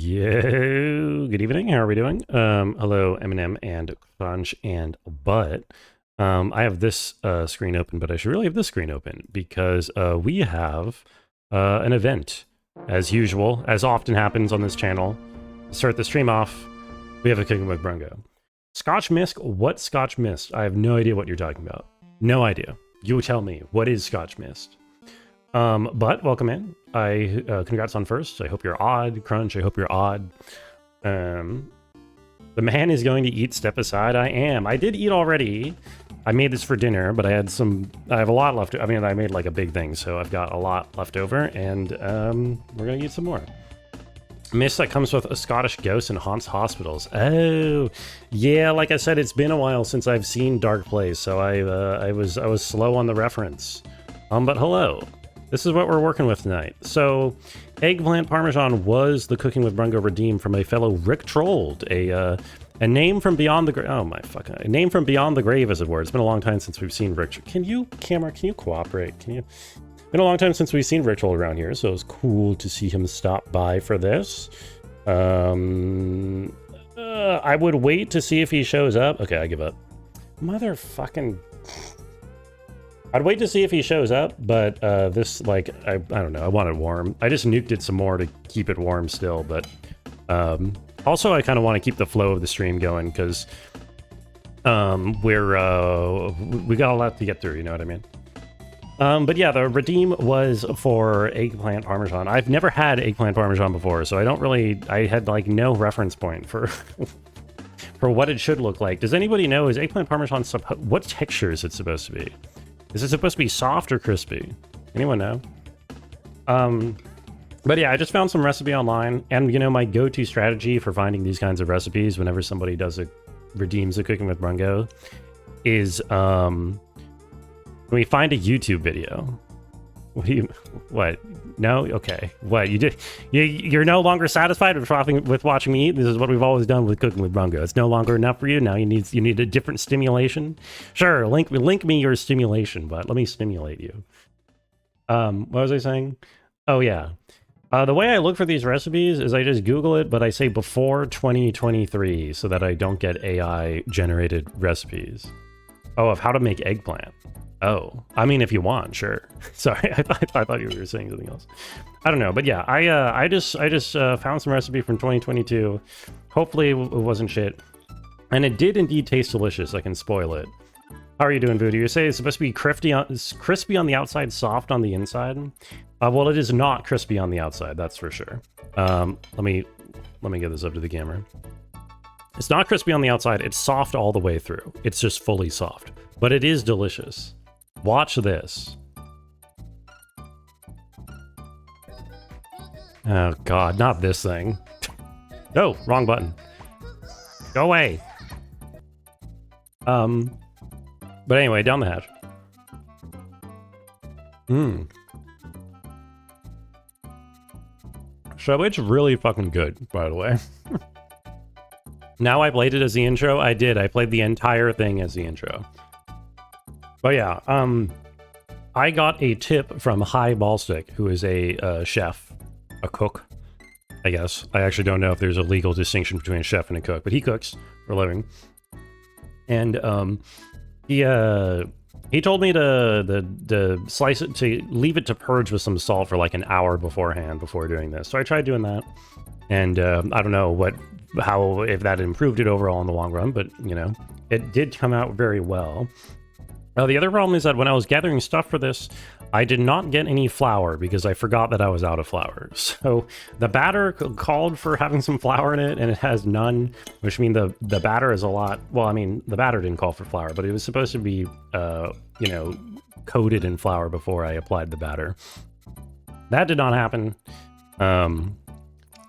Yo, good evening. How are we doing? Hello, Eminem and Crunch and Butt. I have this screen open, but I should really have this screen open because we have an event, as usual, as often happens on this channel. To start the stream off, we have a Cooking with Brungo. Scotch Mist? What Scotch Mist? I have no idea what you're talking about. No idea. You tell me. What is Scotch Mist? But welcome in. Congrats on first. I hope you're odd. Crunch, I hope you're odd. The man is going to eat. Step aside. I am. I did eat already. I made this for dinner, but I have a lot left. I mean, I made like a big thing, so I've got a lot left over, and we're gonna eat some more. Mist that comes with a Scottish ghost and haunts hospitals. Oh, yeah. Like I said, it's been a while since I've seen Dark Place, so I was slow on the reference. But hello. This is what we're working with tonight. So, Eggplant Parmesan was the Cooking with Brungo redeemed from a fellow Rick Trolled, a name from beyond the grave. Oh my fucking! A name from beyond the grave, as it were. It's been a long time since we've seen Rick. Can you cooperate? Can you? Been a long time since we've seen Rick Trolled around here, so it's cool to see him stop by for this. I would wait to see if he shows up. Okay, I give up. Motherfucking. I'd wait to see if he shows up, but this, like, I don't know, I want it warm. I just nuked it some more to keep it warm still, but also I kind of want to keep the flow of the stream going, because we got a lot to get through, you know what I mean? But yeah, the redeem was for Eggplant Parmesan. I've never had Eggplant Parmesan before, so I had like no reference point for for what it should look like. Does anybody know, is Eggplant Parmesan, what texture is it supposed to be? Is it supposed to be soft or crispy? Anyone know? But yeah, I just found some recipe online, and you know, my go-to strategy for finding these kinds of recipes whenever somebody redeems a Cooking with Brungo is when we find a YouTube video. What? No? Okay. What? You're no longer satisfied with watching me eat? This is what we've always done with Cooking with Brungo. It's no longer enough for you? Now you need a different stimulation? Sure, link me your stimulation, but let me stimulate you. What was I saying? Oh yeah. The way I look for these recipes is I just Google it, but I say before 2023 so that I don't get AI generated recipes. Oh, of how to make eggplant. Oh, I mean, if you want, sure. Sorry, I thought you were saying something else. I don't know, but yeah, I just found some recipe from 2022. Hopefully, it wasn't shit, and it did indeed taste delicious. I can spoil it. How are you doing, Voodoo? You say it's supposed to be crispy on the outside, soft on the inside. Well, it is not crispy on the outside, that's for sure. Let me get this up to the camera. It's not crispy on the outside. It's soft all the way through. It's just fully soft, but it is delicious. Watch this. Oh god, not this thing. Oh, wrong button. Go away. But anyway, down the hatch. So it's really fucking good, by the way. Now I played it as the intro. I did. I played the entire thing as the intro. But yeah, I got a tip from High Ballstick, who is a chef, a cook, I guess. I actually don't know if there's a legal distinction between a chef and a cook, but he cooks for a living. And he told me to slice it, to leave it to purge with some salt for like an hour beforehand before doing this. So I tried doing that, and I don't know if that improved it overall in the long run, but you know, it did come out very well. The other problem is that when I was gathering stuff for this, I did not get any flour because I forgot that I was out of flour. So the batter called for having some flour in it, and it has none, which means the batter is a lot. Well, I mean, the batter didn't call for flour, but it was supposed to be, you know, coated in flour before I applied the batter. That did not happen.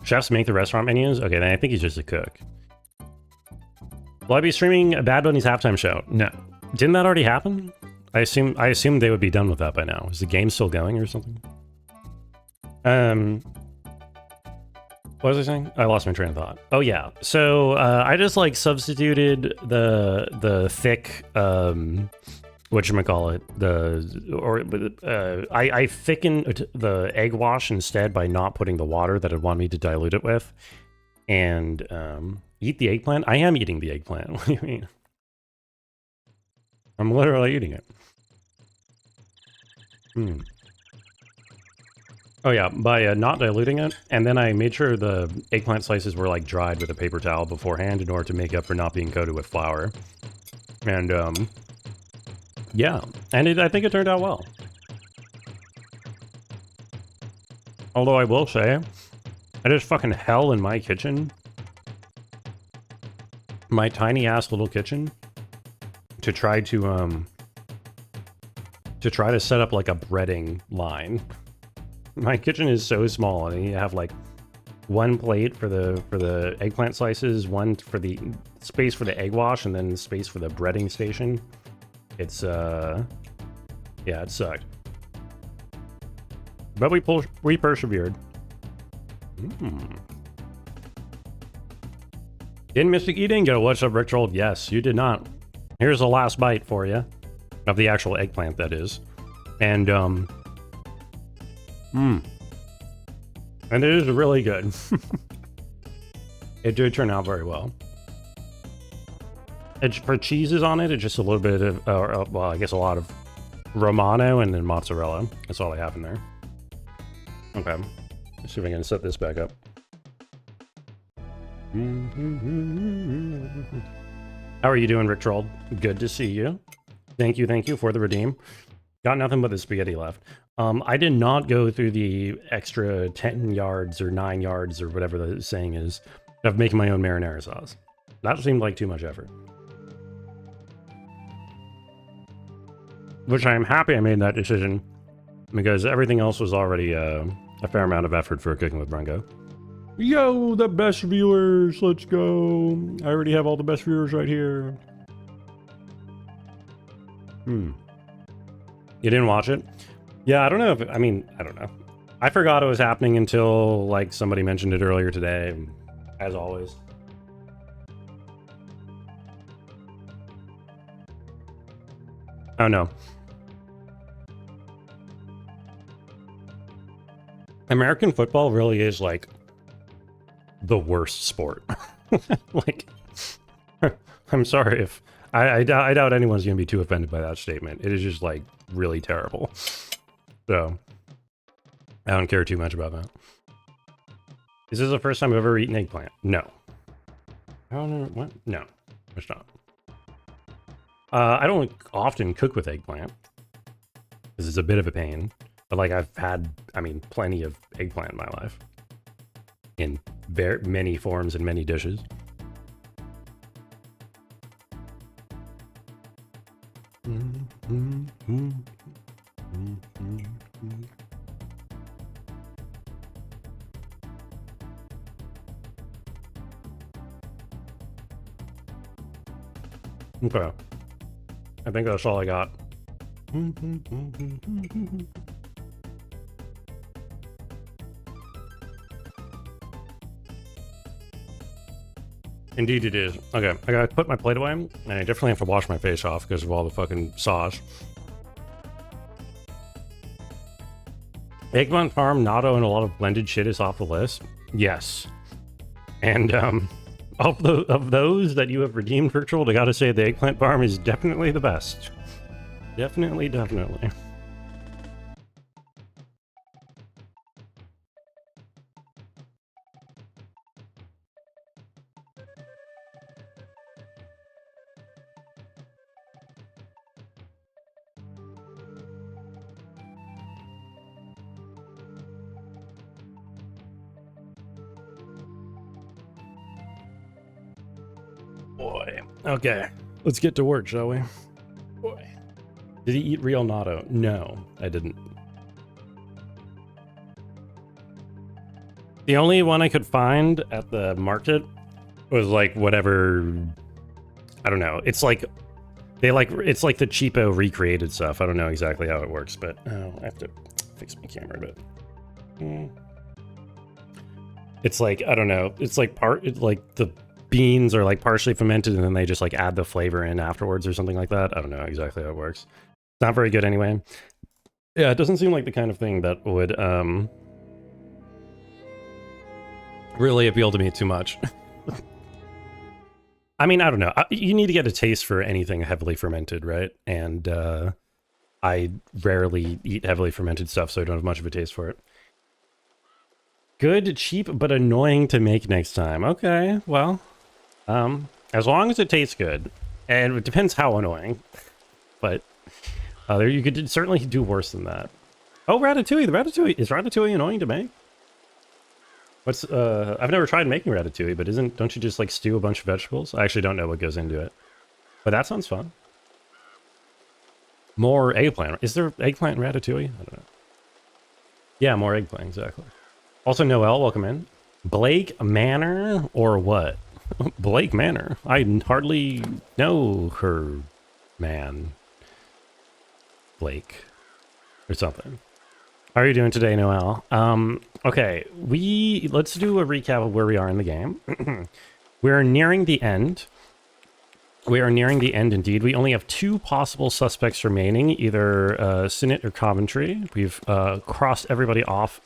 Chefs make the restaurant menus? Okay, then I think he's just a cook. Will I be streaming Bad Bunny's halftime show? No. Didn't that already happen? I assume they would be done with that by now. Is the game still going or something? What was I saying? I lost my train of thought. Oh yeah. So I just like substituted the thick whatchamacallit, I thickened the egg wash instead by not putting the water that it wanted me to dilute it with. and eat the eggplant. I am eating the eggplant. What do you mean? I'm literally eating it. Oh yeah, by not diluting it, and then I made sure the eggplant slices were like dried with a paper towel beforehand in order to make up for not being coated with flour. And yeah, and I think it turned out well. Although I will say, it is fucking hell in my kitchen, my tiny ass little kitchen, to try to set up like a breading line. My kitchen is so small, and you have like one plate for the eggplant slices, one for the space for the egg wash, and then space for the breading station. It's yeah, it sucked, but we persevered. Didn't miss the eating? Go, what's up, Rickroll? Yes, you did not. Here's the last bite for you of the actual eggplant, that is, and and it is really good. It did turn out very well. It's, for cheeses on it, it's just a little bit of, well, I guess a lot of Romano and then mozzarella. That's all I have in there. Okay, let's see if I can set this back up. How are you doing, Rick Troll? Good to see you. Thank you for the redeem. Got nothing but the spaghetti left. I did not go through the extra 10 yards or 9 yards or whatever the saying is of making my own marinara sauce. That seemed like too much effort. Which I am happy I made that decision, because everything else was already a fair amount of effort for cooking with Branko. Yo, the best viewers, let's go. I already have all the best viewers right here. You didn't watch it? Yeah, I don't know if, I mean, I don't know. I forgot it was happening until, like, somebody mentioned it earlier today, as always. Oh, no. American football really is, like, the worst sport. Like, I'm sorry if... I doubt anyone's going to be too offended by that statement. It is just, like, really terrible. So, I don't care too much about that. Is this the first time I've ever eaten eggplant? No. I don't know. What? No, it's not. I don't often cook with eggplant, because it's a bit of a pain. But, like, I've had, I mean, plenty of eggplant in my life. In very many forms and many dishes. Okay. I think that's all I got. Indeed it is. Okay, I gotta put my plate away, and I definitely have to wash my face off because of all the fucking sauce. Eggplant Farm, natto, and a lot of blended shit is off the list. Yes. And, of those that you have redeemed, Virtual, I gotta say the Eggplant Farm is definitely the best. Definitely. Boy. Okay. Let's get to work, shall we? Boy. Did he eat real natto? No, I didn't. The only one I could find at the market was like whatever, I don't know. It's like it's like the cheapo recreated stuff. I don't know exactly how it works, but I have to fix my camera a bit. It's like, I don't know. It's like like the beans are like partially fermented and then they just like add the flavor in afterwards or something like that. I don't know exactly how it works. It's not very good anyway. Yeah, it doesn't seem like the kind of thing that would really appeal to me too much. I mean, I don't know. You need to get a taste for anything heavily fermented, right? And I rarely eat heavily fermented stuff, so I don't have much of a taste for it. Good, cheap, but annoying to make next time. Okay, well, as long as it tastes good, and it depends how annoying, but you could certainly do worse than that. Oh, ratatouille! The ratatouille is ratatouille annoying to make? What's I've never tried making ratatouille, but don't you just like stew a bunch of vegetables? I actually don't know what goes into it, but that sounds fun. More eggplant. Is there eggplant in ratatouille? I don't know. Yeah, more eggplant, exactly. Also, Noelle, welcome in. Blake Manor or what? Blake Manor. I hardly know her man. Blake. Or something. How are you doing today, Noelle? Okay, let's do a recap of where we are in the game. We're nearing the end. We are nearing the end indeed. We only have 2 possible suspects remaining, either Sinnott or Coventry. We've crossed everybody off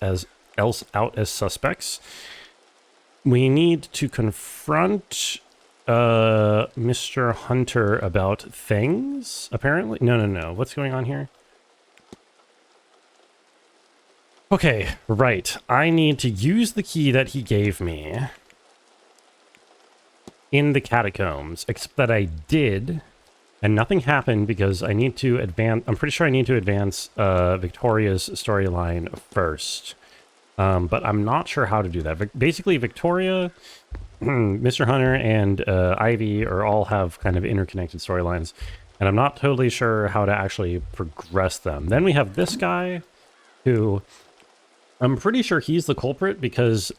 out as suspects. We need to confront Mr. Hunter about things, apparently. No. What's going on here? Okay, right. I need to use the key that he gave me in the catacombs, except that I did, and nothing happened because I need to advance. I'm pretty sure I need to advance Victoria's storyline first. But I'm not sure how to do that. Basically, Victoria, Mr. Hunter, and Ivy all have kind of interconnected storylines, and I'm not totally sure how to actually progress them. Then we have this guy, who I'm pretty sure he's the culprit because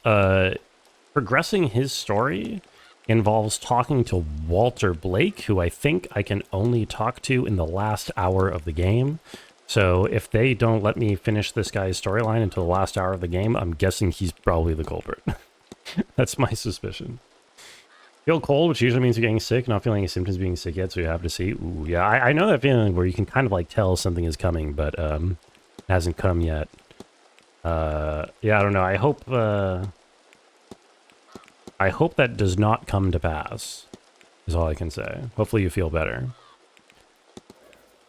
progressing his story involves talking to Walter Blake, who I think I can only talk to in the last hour of the game. So if they don't let me finish this guy's storyline until the last hour of the game, I'm guessing he's probably the culprit. That's my suspicion. Feel cold, which usually means you're getting sick, not feeling any symptoms being sick yet, so you have to see. Ooh, yeah, I know that feeling where you can kind of like tell something is coming, but it hasn't come yet. Yeah, I don't know. I hope that does not come to pass, is all I can say. Hopefully you feel better.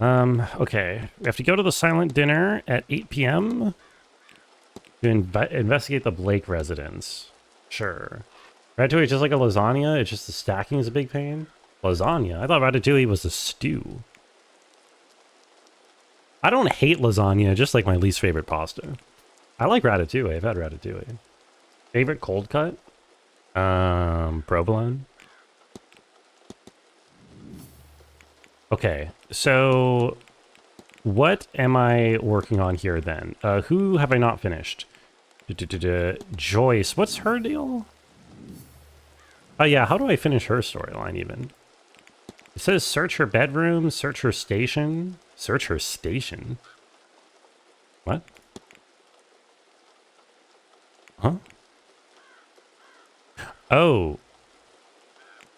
Okay. We have to go to the silent dinner at 8 p.m. to investigate the Blake residence. Sure. Ratatouille is just like a lasagna. It's just the stacking is a big pain. Lasagna? I thought ratatouille was a stew. I don't hate lasagna, just like my least favorite pasta. I like ratatouille. I've had ratatouille. Favorite cold cut? Provolone. Okay, so what am I working on here then? Who have I not finished? Joyce, what's her deal? Oh yeah, how do I finish her storyline even? It says search her bedroom, search her station. Search her station? What? Huh? Oh.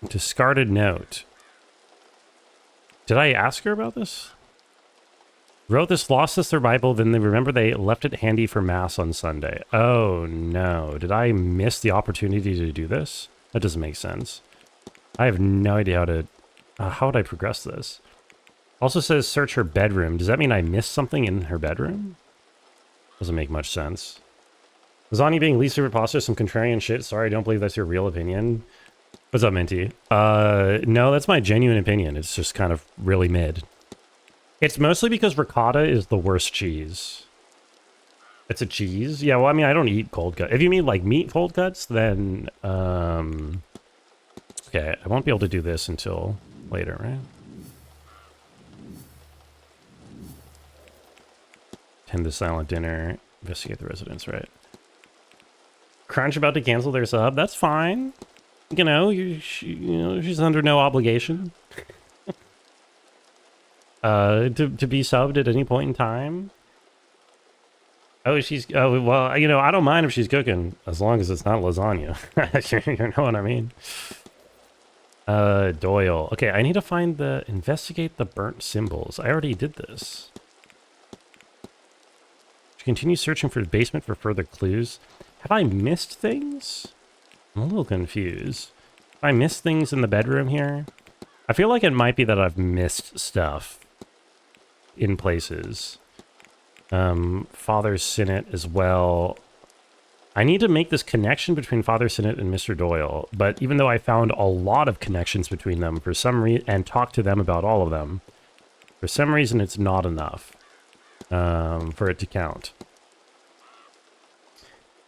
Discarded note. Did I ask her about this? Wrote this, lost this their Bible, then they remember they left it handy for Mass on Sunday. Oh no, did I miss the opportunity to do this? That doesn't make sense. I have no idea how would I progress this? Also says search her bedroom. Does that mean I missed something in her bedroom? Doesn't make much sense. Lasagna being least favorite pasta, some contrarian shit. Sorry, I don't believe that's your real opinion. What's up, Minty? No, that's my genuine opinion. It's just kind of really mid. It's mostly because ricotta is the worst cheese. It's a cheese? Yeah, well, I mean, I don't eat cold cuts. If you mean, like, meat cold cuts, then, okay, I won't be able to do this until later, right? Attend the silent dinner. Investigate the residence, right? Crunch about to cancel their sub. That's fine. You know, she's under no obligation. To be subbed at any point in time. Oh, well, you know, I don't mind if she's cooking, as long as it's not lasagna. You know what I mean? Doyle. Okay, I need to investigate the burnt symbols. I already did this. Continue searching for the basement for further clues. Have I missed things? I'm a little confused. I missed things in the bedroom here. I feel like it might be that I've missed stuff in places. Father Sinnott as well. I need to make this connection between Father Sinnott and Mr. Doyle, but even though I found a lot of connections between them for some reason, and talked to them about all of them, for some reason it's not enough for it to count.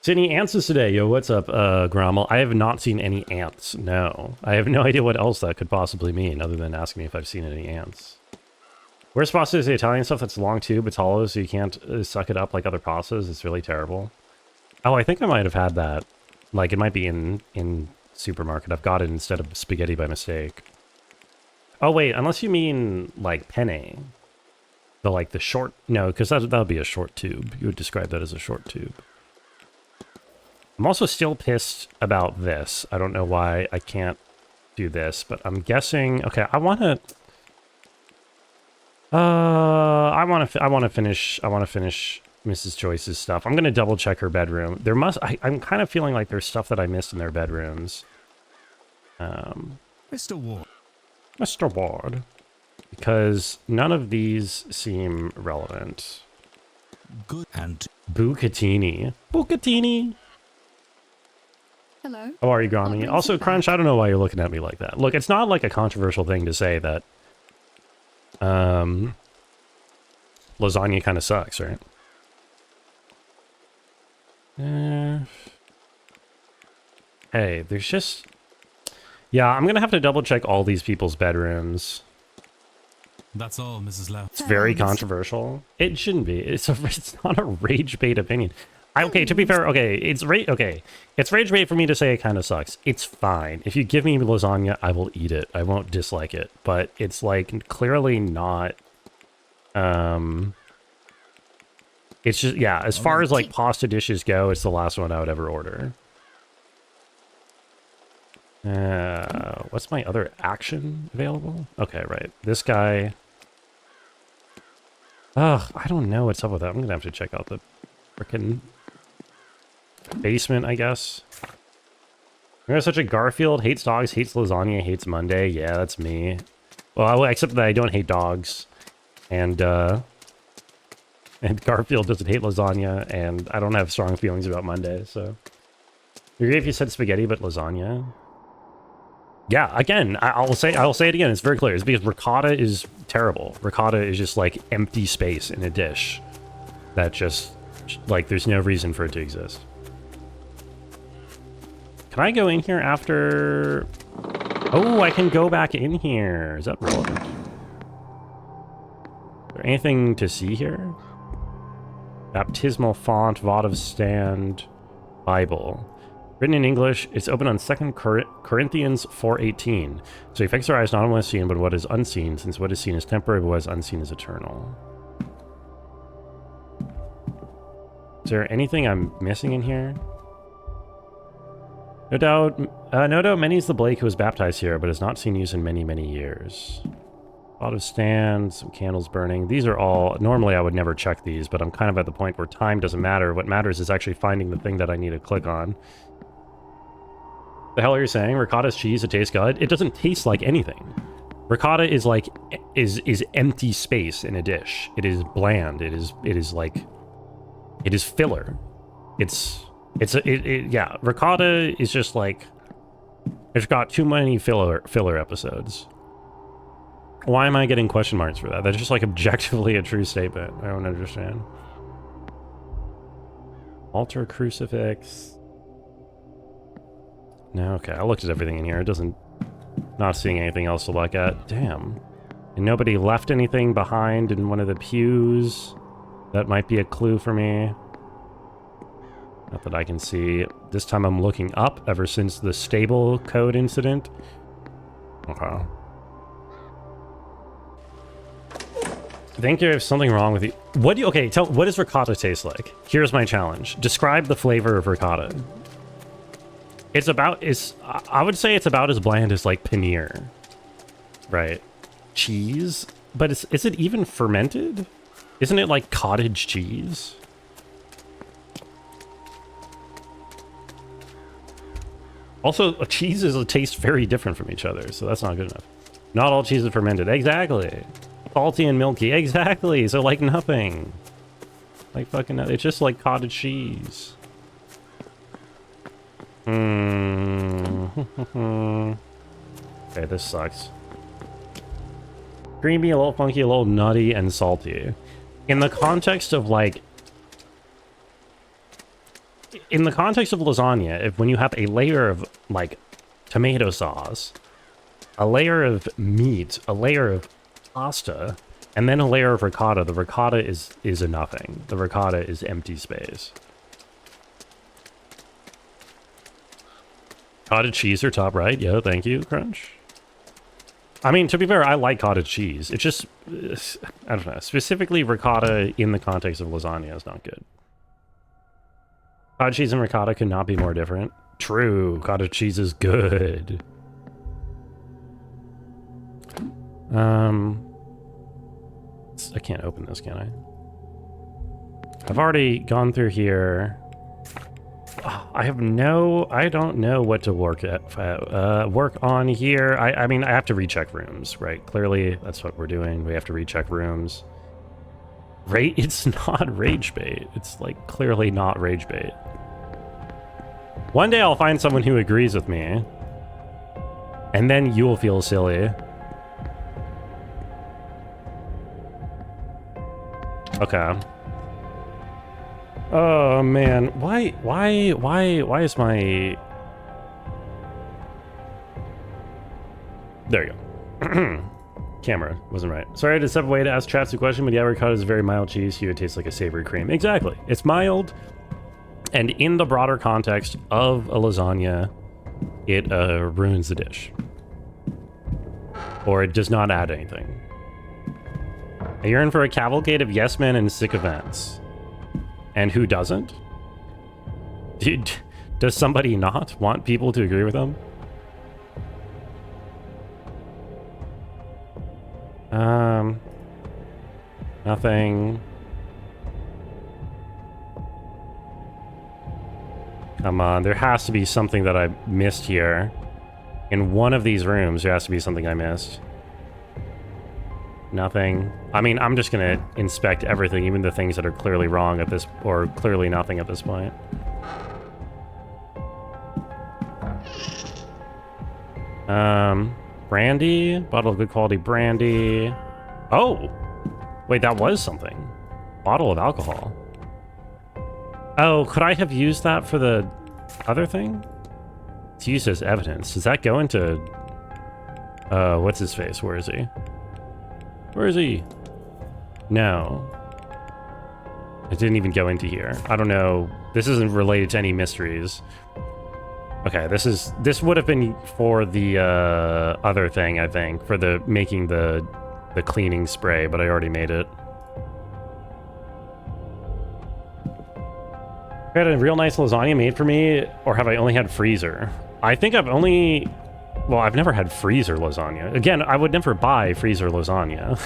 Sydney, ants is today. Yo, what's up, Grommel? I have not seen any ants, no. I have no idea what else that could possibly mean, other than asking me if I've seen any ants. Where's pasta is the Italian stuff that's long tube, it's hollow, so you can't suck it up like other pastas. It's really terrible. Oh, I think I might have had that. Like, it might be in supermarket. I've got it instead of spaghetti by mistake. Oh, wait, unless you mean, like, penne. The short... No, because that would be a short tube. You would describe that as a short tube. I'm also still pissed about this. I don't know why I can't do this, but I'm guessing... Okay, I want to... I want to finish Mrs. Joyce's stuff. I'm going to double check her bedroom. I'm kind of feeling like there's stuff that I missed in their bedrooms. Mr. Ward. Mr. Ward. Because none of these seem relevant. Good and... Bucatini. Bucatini. Hello. How are you, Grommy? Also, Crunch, I don't know why you're looking at me like that. Look, it's not like a controversial thing to say that lasagna kind of sucks, right? Hey, there's just... Yeah, I'm gonna have to double check all these people's bedrooms. That's all, Mrs. Lau. It's very controversial. It shouldn't be. It's not a rage bait opinion. Okay, to be fair, it's rage bait for me to say it kind of sucks. It's fine. If you give me lasagna, I will eat it. I won't dislike it. But it's like clearly not. It's just, yeah, as far as like pasta dishes go, it's the last one I would ever order. What's my other action available? Okay, right. This guy. Ugh, I don't know what's up with that. I'm gonna have to check out the frickin' basement, I guess. There's such a Garfield, hates dogs, hates lasagna, hates Monday. Yeah, that's me. Well, except that I don't hate dogs. And Garfield doesn't hate lasagna, and I don't have strong feelings about Monday, so. You're great if you said spaghetti, but lasagna? Yeah, again, I'll say it again, it's very clear. It's because ricotta is terrible. Ricotta is just like empty space in a dish. That just, like, there's no reason for it to exist. Can I go in here after... Oh, I can go back in here. Is that relevant? Is there anything to see here? Baptismal font, votive stand, Bible. Written in English, it's open on 2 Corinthians 4:18. So he fixed our eyes not on what is seen, but what is unseen, since what is seen is temporary, but what is unseen is eternal. Is there anything I'm missing in here? No doubt many is the Blake who was baptized here, but has not seen use in many, many years. A lot of stands, some candles burning. These are all... Normally I would never check these, but I'm kind of at the point where time doesn't matter. What matters is actually finding the thing that I need to click on. The hell are you saying? Ricotta's cheese, it tastes good? It doesn't taste like anything. Ricotta is like... is empty space in a dish. It is bland. It is like... It is filler. Yeah, ricotta is just like... It's got too many filler episodes. Why am I getting question marks for that? That's just like objectively a true statement. I don't understand. Altar crucifix. No, okay, I looked at everything in here. It doesn't... Not seeing anything else to look at. Damn. And nobody left anything behind in one of the pews. That might be a clue for me. Not that I can see. This time I'm looking up ever since the stable code incident. Okay. I think there's something wrong with you. What does ricotta taste like? Here's my challenge. Describe the flavor of ricotta. I would say it's about as bland as like paneer. Right. Cheese? But is it even fermented? Isn't it like cottage cheese? Also, cheeses taste very different from each other, so that's not good enough. Not all cheese is fermented. Exactly. Salty and milky. Exactly. So like nothing. Like fucking, it's just like cottage cheese. Okay, this sucks. Creamy, a little funky, a little nutty, and salty. In the context of like... In the context of lasagna, if when you have a layer of like tomato sauce, a layer of meat, a layer of pasta, and then a layer of ricotta, the ricotta is a nothing. The ricotta is empty space. Cottage cheese or top right. Yeah, thank you, Crunch. I mean, to be fair, I like cottage cheese. It's just, I don't know. Specifically, ricotta in the context of lasagna is not good. Cottage cheese and ricotta could not be more different. True, cottage cheese is good. I can't open this, can I? I've already gone through here. I don't know what to work on here. I mean, I have to recheck rooms, right? Clearly, that's what we're doing. We have to recheck rooms. It's not rage bait. It's like clearly not rage bait. One day I'll find someone who agrees with me. And then you'll feel silly. Okay. Oh man, why is my... There you go. Camera wasn't right. Sorry to step away to ask Traps a question, but the avocado is a very mild cheese, so it tastes like a savory cream. Exactly. It's mild, and in the broader context of a lasagna, it ruins the dish. Or it does not add anything. I yearn for a cavalcade of yes men and sick events. And who doesn't? Does somebody not want people to agree with them? Nothing. Come on, there has to be something that I missed here. In one of these rooms, there has to be something I missed. Nothing. I mean, I'm just gonna inspect everything, even the things that are clearly wrong at this, or clearly nothing at this point. Brandy, bottle of good quality brandy. Oh, wait, that was something. Bottle of alcohol. Oh, could I have used that for the other thing? It's used as evidence. Does that go into, what's his face? Where is he? Where is he? No. It didn't even go into here. I don't know. This isn't related to any mysteries. Okay, this would have been for the other thing, I think, for the making the cleaning spray, but I already made it. Have I had a real nice lasagna made for me, or have I only had freezer? I think I've only... Well, I've never had freezer lasagna. Again, I would never buy freezer lasagna.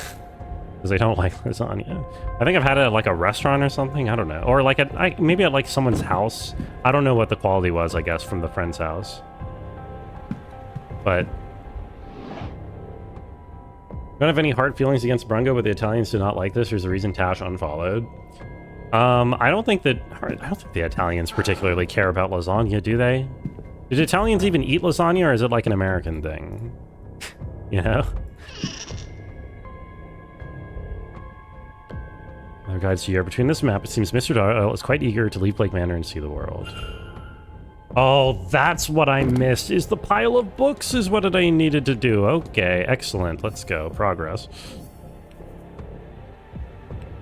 Because I don't like lasagna. I think I've had it at like a restaurant or something. I don't know. Or like maybe at like someone's house. I don't know what the quality was, I guess, from the friend's house. But... Don't have any hard feelings against Brungo, but the Italians do not like this. There's a reason Tash unfollowed. I don't think the Italians particularly care about lasagna, do they? Did Italians even eat lasagna, or is it like an American thing? You know? Other guides to Europe. Between this map, it seems Mr. Doyle is quite eager to leave Blake Manor and see the world. Oh, that's what I missed, is the pile of books is what I needed to do. Okay, excellent. Let's go. Progress.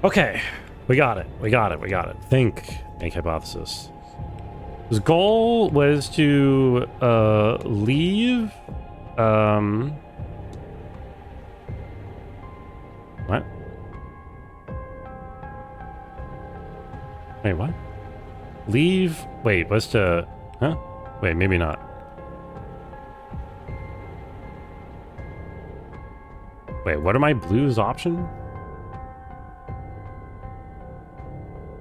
Okay. We got it. We got it. We got it. Think. Make hypothesis. His goal was to leave. What? Wait, what? Leave. Wait, was to. Huh? Wait, maybe not. Wait, what are my blues option?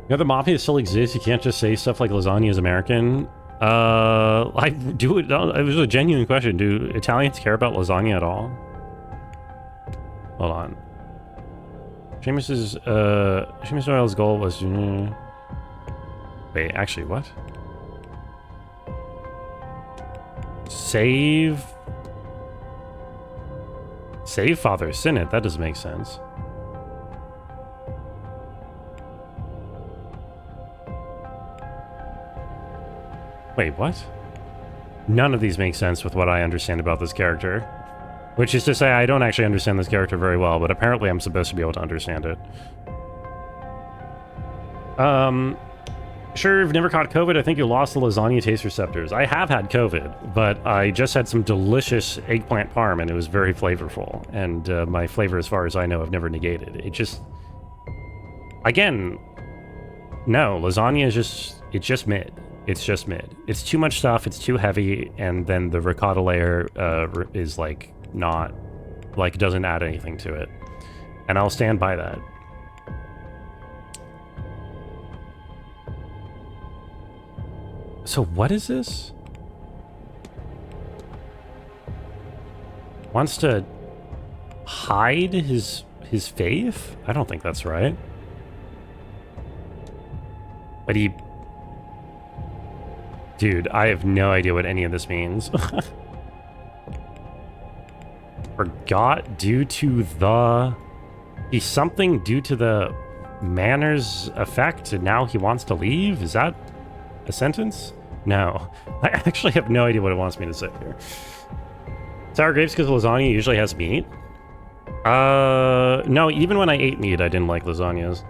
You know, the mafia still exists. You can't just say stuff like lasagna is American. I do it. It was a genuine question. Do Italians care about lasagna at all? Hold on. Seamus Doyle's goal was. Wait, actually, what? Save Father Sinnott. That doesn't make sense. Wait, what? None of these make sense with what I understand about this character. Which is to say, I don't actually understand this character very well, but apparently I'm supposed to be able to understand it. Sure, you've never caught COVID. I think you lost the lasagna taste receptors. I have had COVID, but I just had some delicious eggplant parm, and it was very flavorful. And my flavor, as far as I know, I've never negated. It just... Again, no, lasagna is just... It's just mid. It's just mid. It's too much stuff, it's too heavy, and then the ricotta layer is, like, not... Like, doesn't add anything to it. And I'll stand by that. So what is this? Wants to hide his faith? I don't think that's right. But he... Dude, I have no idea what any of this means. Forgot due to the... He's something due to the Manor's effect, and now he wants to leave? Is that a sentence? No. I actually have no idea what it wants me to say here. Sour grapes because lasagna usually has meat? No, even when I ate meat, I didn't like lasagnas.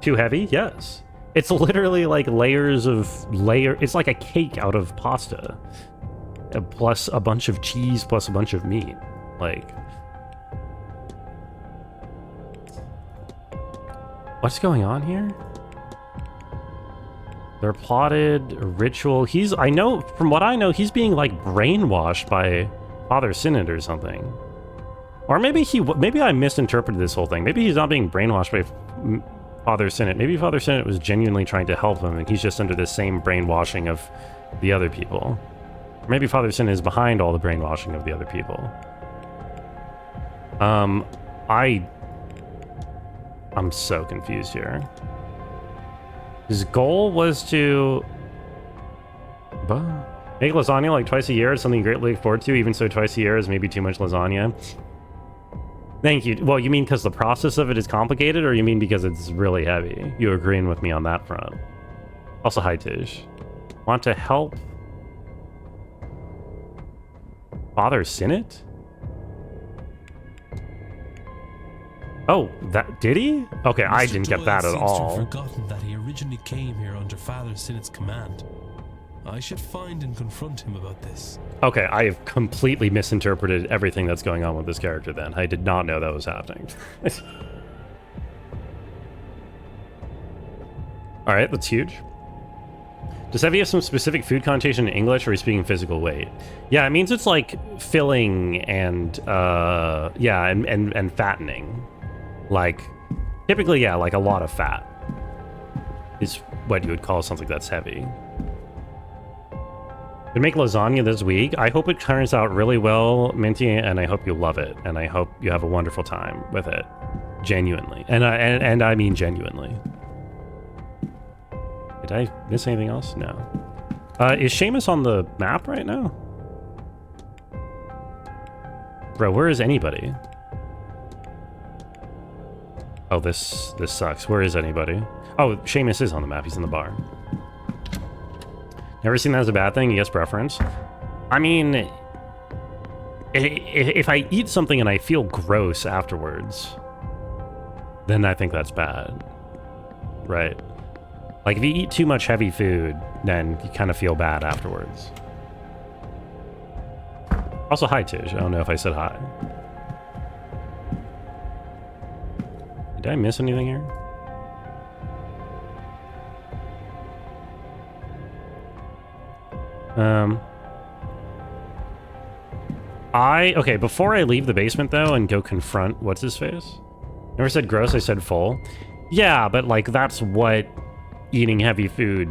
Too heavy? Yes. It's literally like layers of it's like a cake out of pasta. Plus a bunch of cheese, plus a bunch of meat. Like... What's going on here? They're plotted a ritual. I know, from what I know, he's being like brainwashed by Father Sinnott or something. Or maybe I misinterpreted this whole thing. Maybe he's not being brainwashed by Father Sinnott. Maybe Father Sinnott was genuinely trying to help him, and he's just under the same brainwashing of the other people. Or maybe Father Sinnott is behind all the brainwashing of the other people. I'm so confused here. His goal was to make lasagna like twice a year. It's something greatly look forward to. Even so, twice a year is maybe too much lasagna. Thank you. Well, you mean because the process of it is complicated, or you mean because it's really heavy? You agreeing with me on that front. Also, hi, Tish. Want to help Father Sinnott? Oh, that did he? Okay, I didn't get that at all. Mr. Doyle seems to have forgotten that he originally came here under Father Sinnott's command. I should find and confront him about this. Okay, I have completely misinterpreted everything that's going on with this character then. I did not know that was happening. Alright, that's huge. Does heavy have some specific food connotation in English, or are you speaking physical weight? Yeah, it means it's like filling and, yeah, and fattening. Like, typically, yeah, like a lot of fat is what you would call something that's heavy. To make lasagna this week. I hope it turns out really well, Minty, and I hope you love it, and I hope you have a wonderful time with it, genuinely, and I mean genuinely. Did I miss anything else? No. Is Seamus on the map right now? Bro, where is anybody? Oh, this sucks. Where is anybody? Oh, Seamus is on the map. He's in the bar. Never seen that as a bad thing? Yes, preference. I mean, if I eat something and I feel gross afterwards, then I think that's bad. Right? Like, if you eat too much heavy food, then you kind of feel bad afterwards. Also, hi, Tish. I don't know if I said hi. Did I miss anything here? Okay, before I leave the basement, though, and go confront what's-his-face? Never said gross, I said full. Yeah, but, like, that's what eating heavy food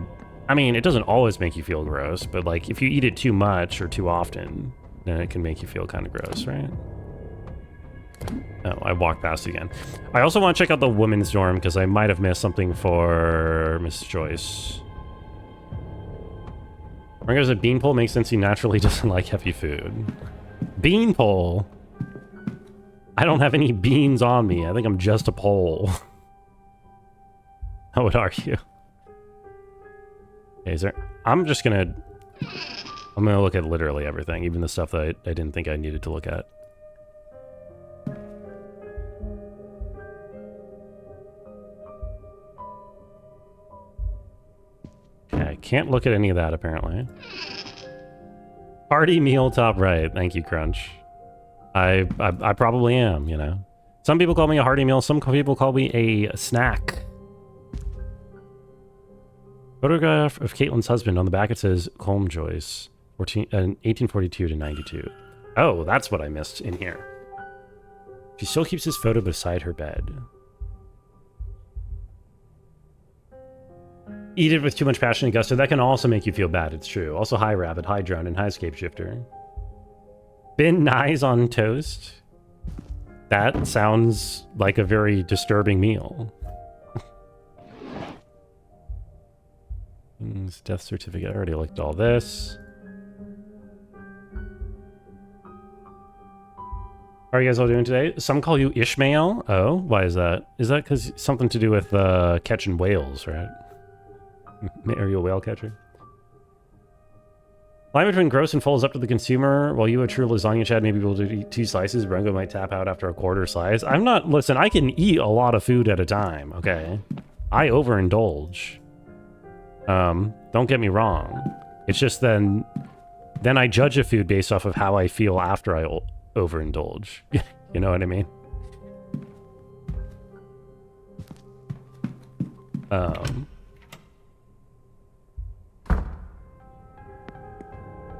I mean, it doesn't always make you feel gross, but like if you eat it too much or too often, then it can make you feel kind of gross, right? Oh, I walked past it again. I also want to check out the women's dorm because I might have missed something for Miss Joyce. Ringo said beanpole makes sense. He naturally doesn't like heavy food. Beanpole? I don't have any beans on me. I think I'm just a pole. I would argue. Okay, is there... I'm gonna look at literally everything, even the stuff that I didn't think I needed to look at. Okay, I can't look at any of that, apparently. Party meal top right. Thank you, Crunch. I probably am, you know. Some people call me a hearty meal. Some people call me a snack. Photograph of Caitlin's husband. On the back it says Colm Joyce, 1842 to 92. Oh, that's what I missed in here. She still keeps his photo beside her bed. Eat it with too much passion and gusto. That can also make you feel bad, it's true. Also, hi Rabbit, hi Drone, and hi Scape Shifter. Ben Nye's on toast. That sounds like a very disturbing meal. Death certificate. I already looked at all this. How are you guys all doing today? Some call you Ishmael. Oh, why is that? Is that because something to do with catching whales, right? Are you a whale catcher? Line between gross and full is up to the consumer. While you, a true lasagna Chad, maybe able to eat 2 slices. Bronco might tap out after a quarter slice. I'm not... Listen, I can eat a lot of food at a time, okay? I overindulge. Don't get me wrong. It's just then I judge a food based off of how I feel after I overindulge. You know what I mean?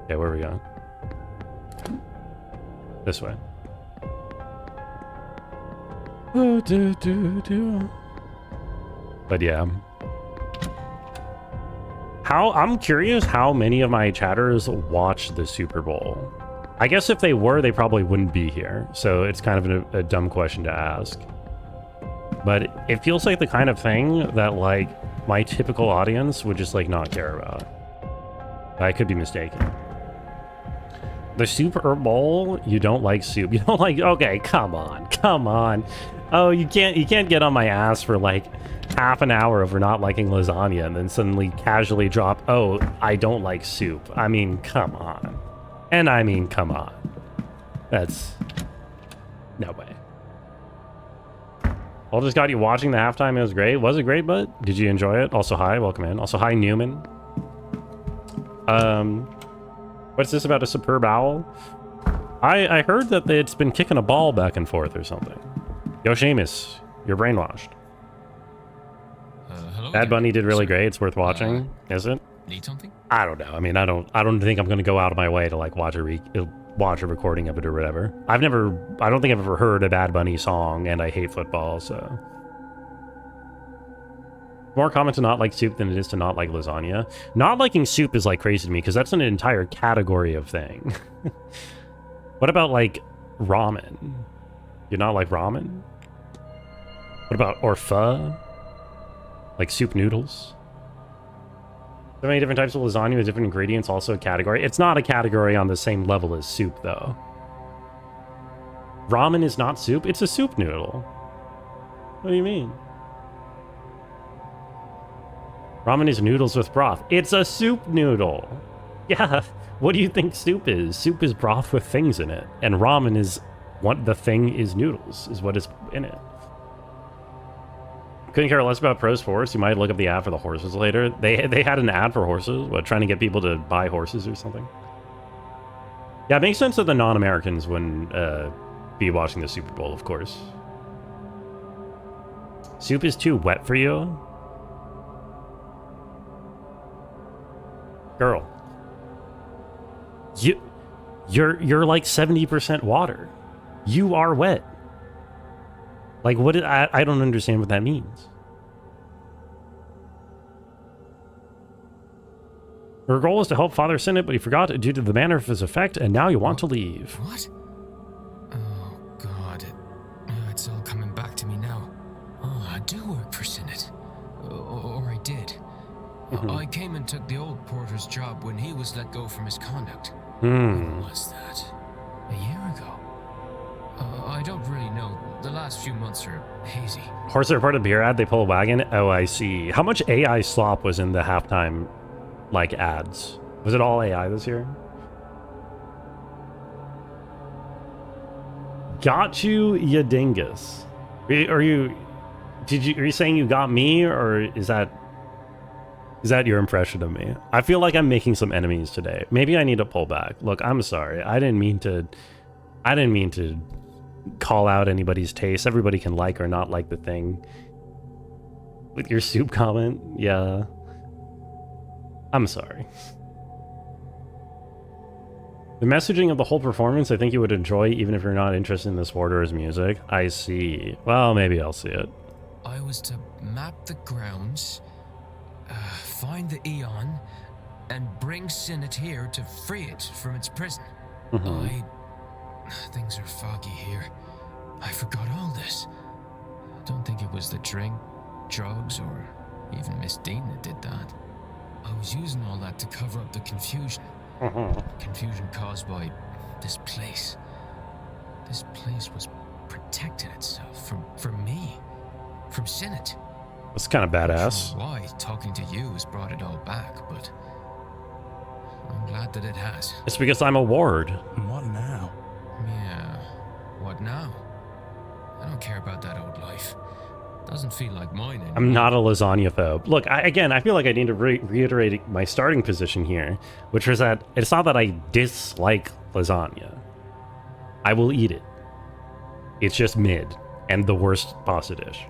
Okay, where are we going? This way. But yeah. I'm curious how many of my chatters watch the Super Bowl. I guess if they were, they probably wouldn't be here. So it's kind of a dumb question to ask. But it feels like the kind of thing that, like, my typical audience would just, like, not care about. I could be mistaken. The Super Bowl, you don't like soup. You don't like... Okay, come on. Oh, you can't get on my ass for, like, half an hour over not liking lasagna and then suddenly casually drop, oh, I don't like soup. I mean, come on. And I mean, come on. That's... No way. Well, just got you watching the halftime. It was great. Was it great, bud? Did you enjoy it? Also, hi. Welcome in. Also, hi, Newman. What's this about a superb owl? I heard that it's been kicking a ball back and forth or something. Yo, Seamus, you're brainwashed. Hello. Bad Bunny did really great. It's worth watching, is it? Need something? I don't know. I mean, I don't think I'm gonna go out of my way to like watch a recording of it or whatever. I don't think I've ever heard a Bad Bunny song, and I hate football, so. More common to not like soup than it is to not like lasagna. Not liking soup is like crazy to me because that's an entire category of thing. What about like ramen? You not like ramen? What about or pho? Like soup noodles? So many different types of lasagna with different ingredients, also a category. It's not a category on the same level as soup, though. Ramen is not soup, it's a soup noodle. What do you mean? Ramen is noodles with broth. It's a soup noodle. Yeah, what do you think soup is? Soup is broth with things in it. And ramen is what the thing is noodles, is what is in it. Couldn't care less about pro sports. You might look up the ad for the horses later. They had an ad for horses, what, trying to get people to buy horses or something? Yeah, it makes sense that the non-Americans wouldn't be watching the Super Bowl, of course. Soup is too wet for you? Girl. You're like 70% water. You are wet. Like, what? I don't understand what that means. Her goal was to help Father Sinnott, but he forgot due to the manner of his effect, and now you want to leave. What? Oh, God. It's all coming back to me now. Oh, I do work for Sinnott. Or I did. I came and took the old porter's job when he was let go for misconduct. When was that? A year ago? I don't really know. The last few months are hazy. Horse are part of beer ad, they pull a wagon. Oh, I see. How much AI slop was in the halftime, like, ads? Was it all AI this year? Got you, ya dingus. Are you saying you got me, or is that your impression of me? I feel like I'm making some enemies today. Maybe I need to pull back. Look, I'm sorry. I didn't mean to call out anybody's taste. Everybody can like or not like the thing. With your soup comment, yeah. I'm sorry. The messaging of the whole performance, I think you would enjoy even if you're not interested in the sport or his music. I see. Well, maybe I'll see it. I was to map the grounds, find the Eon, and bring Sinnott here to free it from its prison. Things are foggy here. I forgot all this. I don't think it was the drink, drugs, or even Miss Dean that did that. I was using all that to cover up the confusion. Confusion caused by this place. This place was protecting itself from me, from Sinnott. That's kind of badass. I don't know why talking to you has brought it all back, but I'm glad that it has. It's because I'm a ward. What now? Yeah. What now? I don't care about that old life. Doesn't feel like mine anymore. I'm not a lasagna phobe. Look, I feel like I need to reiterate my starting position here, which was that it's not that I dislike lasagna. I will eat it. It's just mid and the worst pasta dish.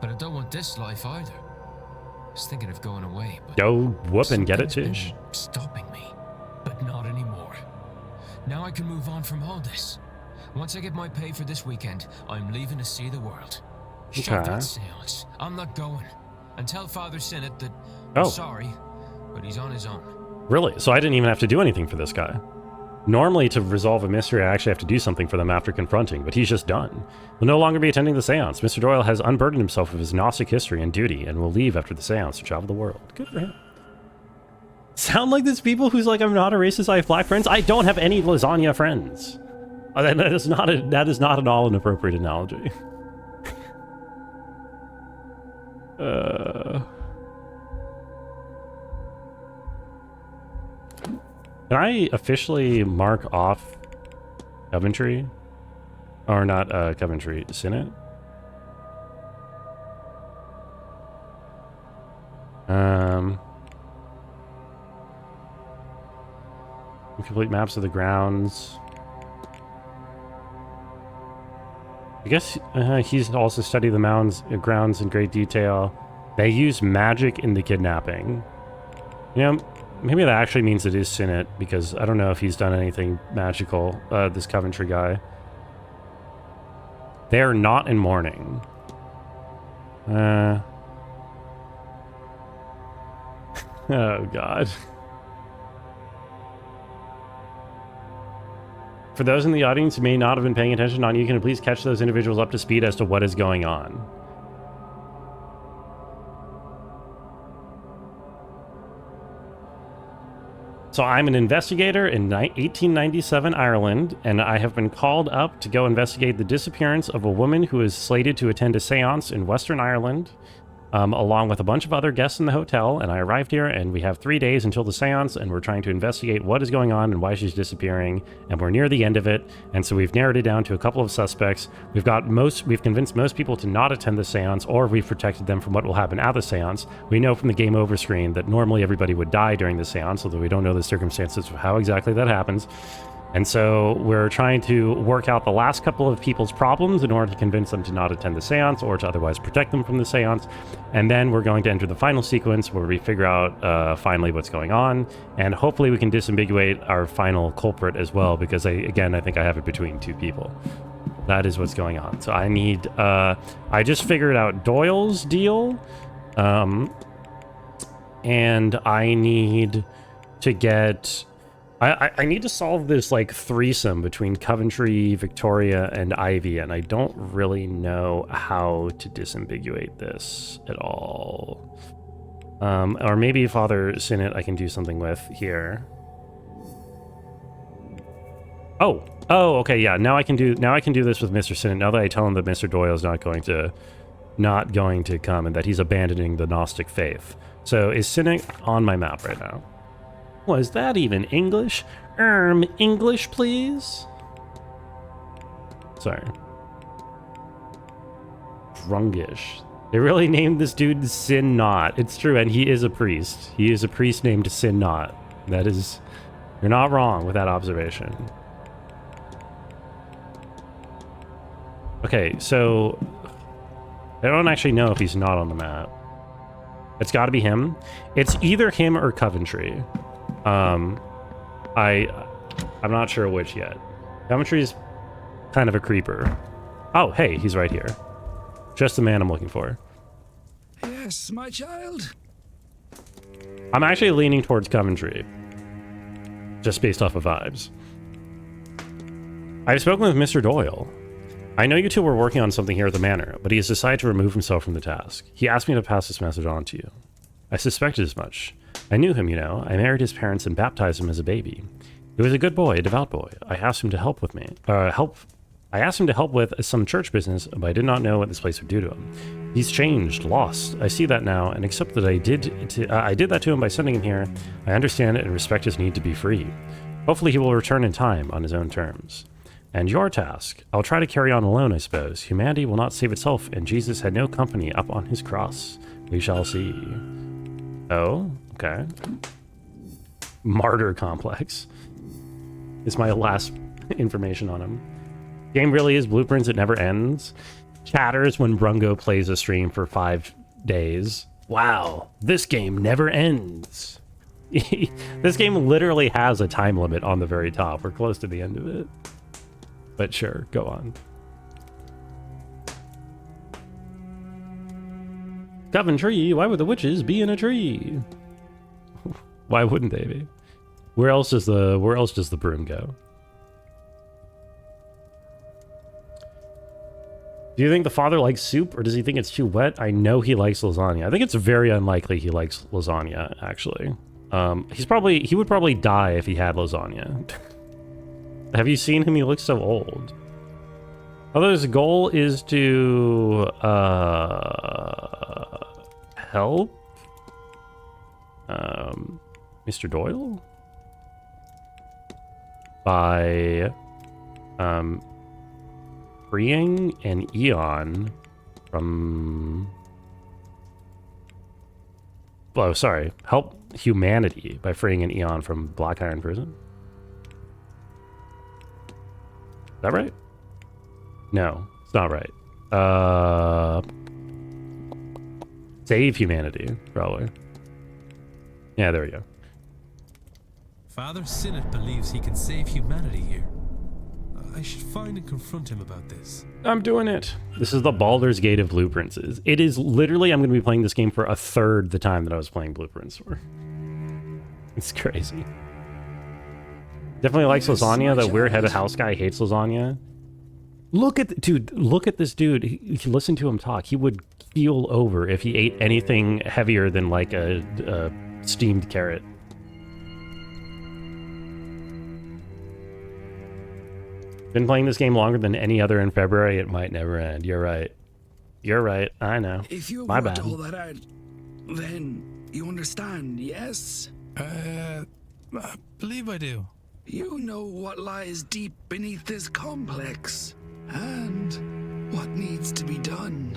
But I don't want this life either. I was thinking of going away, but Go whoop and get it, something's Tish. been stopping me, but not anymore. Now I can move on from all this. Once I get my pay for this weekend, I'm leaving to see the world. Shut Okay. that seance. I'm not going. And tell Father Sinnott that I'm sorry, but he's on his own. Really? So I didn't even have to do anything for this guy. Normally, to resolve a mystery, I actually have to do something for them after confronting, but he's just done. Will no longer be attending the seance. Mr. Doyle has unburdened himself of his Gnostic history and duty, and will leave after the seance to travel the world. Good for him. Sound like this people who's like, I'm not a racist, I have black friends? I don't have any lasagna friends. That is not an all inappropriate analogy. Can I officially mark off Coventry? Or not Coventry, Sinnott? Complete maps of the grounds. I guess he's also studied the grounds in great detail. They use magic in the kidnapping. You know, maybe that actually means it is Sinnott, because I don't know if he's done anything magical, this Coventry guy. They are not in mourning. Oh, God. For those in the audience who may not have been paying attention on, you can please catch those individuals up to speed as to what is going on. So I'm an investigator in 1897 Ireland, and I have been called up to go investigate the disappearance of a woman who is slated to attend a seance in Western Ireland, along with a bunch of other guests in the hotel. And I arrived here, and we have 3 days until the seance, and we're trying to investigate what is going on and why she's disappearing, and we're near the end of it. And so we've narrowed it down to a couple of suspects. We've convinced most people to not attend the seance, or we've protected them from what will happen at the seance. We know from the game over screen that normally everybody would die during the seance, although we don't know the circumstances of how exactly that happens. And so we're trying to work out the last couple of people's problems in order to convince them to not attend the seance or to otherwise protect them from the seance. And then we're going to enter the final sequence where we figure out finally what's going on. And hopefully we can disambiguate our final culprit as well, because I think I have it between two people. That is what's going on. So I need... I just figured out Doyle's deal. and I need to get... I need to solve this, like, threesome between Coventry, Victoria, and Ivy, and I don't really know how to disambiguate this at all. Or maybe Father Sinnott I can do something with here. Oh, okay, yeah. Now I can do this with Mr. Sinnott. Now that I tell him that Mr. Doyle is not going to come and that he's abandoning the Gnostic faith. So is Sinnott on my map right now? Was that even English? English, please? Sorry. Drungish. They really named this dude Sin Not. It's true, and he is a priest. He is a priest named Sin Not. That is... You're not wrong with that observation. Okay, so... I don't actually know if he's not on the map. It's gotta be him. It's either him or Coventry. I'm not sure which yet. Coventry's kind of a creeper. Oh, hey, he's right here. Just the man I'm looking for. Yes, my child. I'm actually leaning towards Coventry. Just based off of vibes. I've spoken with Mr. Doyle. I know you two were working on something here at the Manor, but he has decided to remove himself from the task. He asked me to pass this message on to you. I suspected as much. I knew him, you know. I married his parents and baptized him as a baby. He was a good boy, a devout boy. I asked him to help with I asked him to help with some church business, but I did not know what this place would do to him. He's changed, lost. I see that now, and accept that I did that to him by sending him here. I understand it and respect his need to be free. Hopefully he will return in time on his own terms. And your task, I'll try to carry on alone, I suppose. Humanity will not save itself, and Jesus had no company up on his cross. We shall see. Oh, okay. Martyr complex is my last information on him. Game really is Blueprints. It never ends. Chatters when Brungo plays a stream for 5 days. Wow, this game never ends. This game literally has a time limit on the very top. We're close to the end of it. But sure, go on. Coventry, why would the witches be in a tree? Why wouldn't they be? Where else does the broom go? Do you think the father likes soup, or does he think it's too wet? I know he likes lasagna. I think it's very unlikely he likes lasagna, actually. He would probably die if he had lasagna. Have you seen him? He looks so old. Although his goal is to help Mr. Doyle by freeing an Eon from... Oh, sorry. Help humanity by freeing an Eon from Black Iron Prison. Is that right? No, it's not right. Save humanity, probably. Yeah, there we go. Father Sinnott believes he can save humanity here. I should find and confront him about this. I'm doing it. This is the Baldur's Gate of Blueprints. It is literally, I'm going to be playing this game for a third the time that I was playing Blueprints for. It's crazy. Definitely likes lasagna. That weird head of house guy hates lasagna. Look at this dude. Listen to him talk. He would keel over if he ate anything heavier than like a steamed carrot. Been playing this game longer than any other in February. It might never end. You're right. You're right. I know. If you My worked bad. all that out, then you understand, yes? I believe I do. You know what lies deep beneath this complex, and what needs to be done.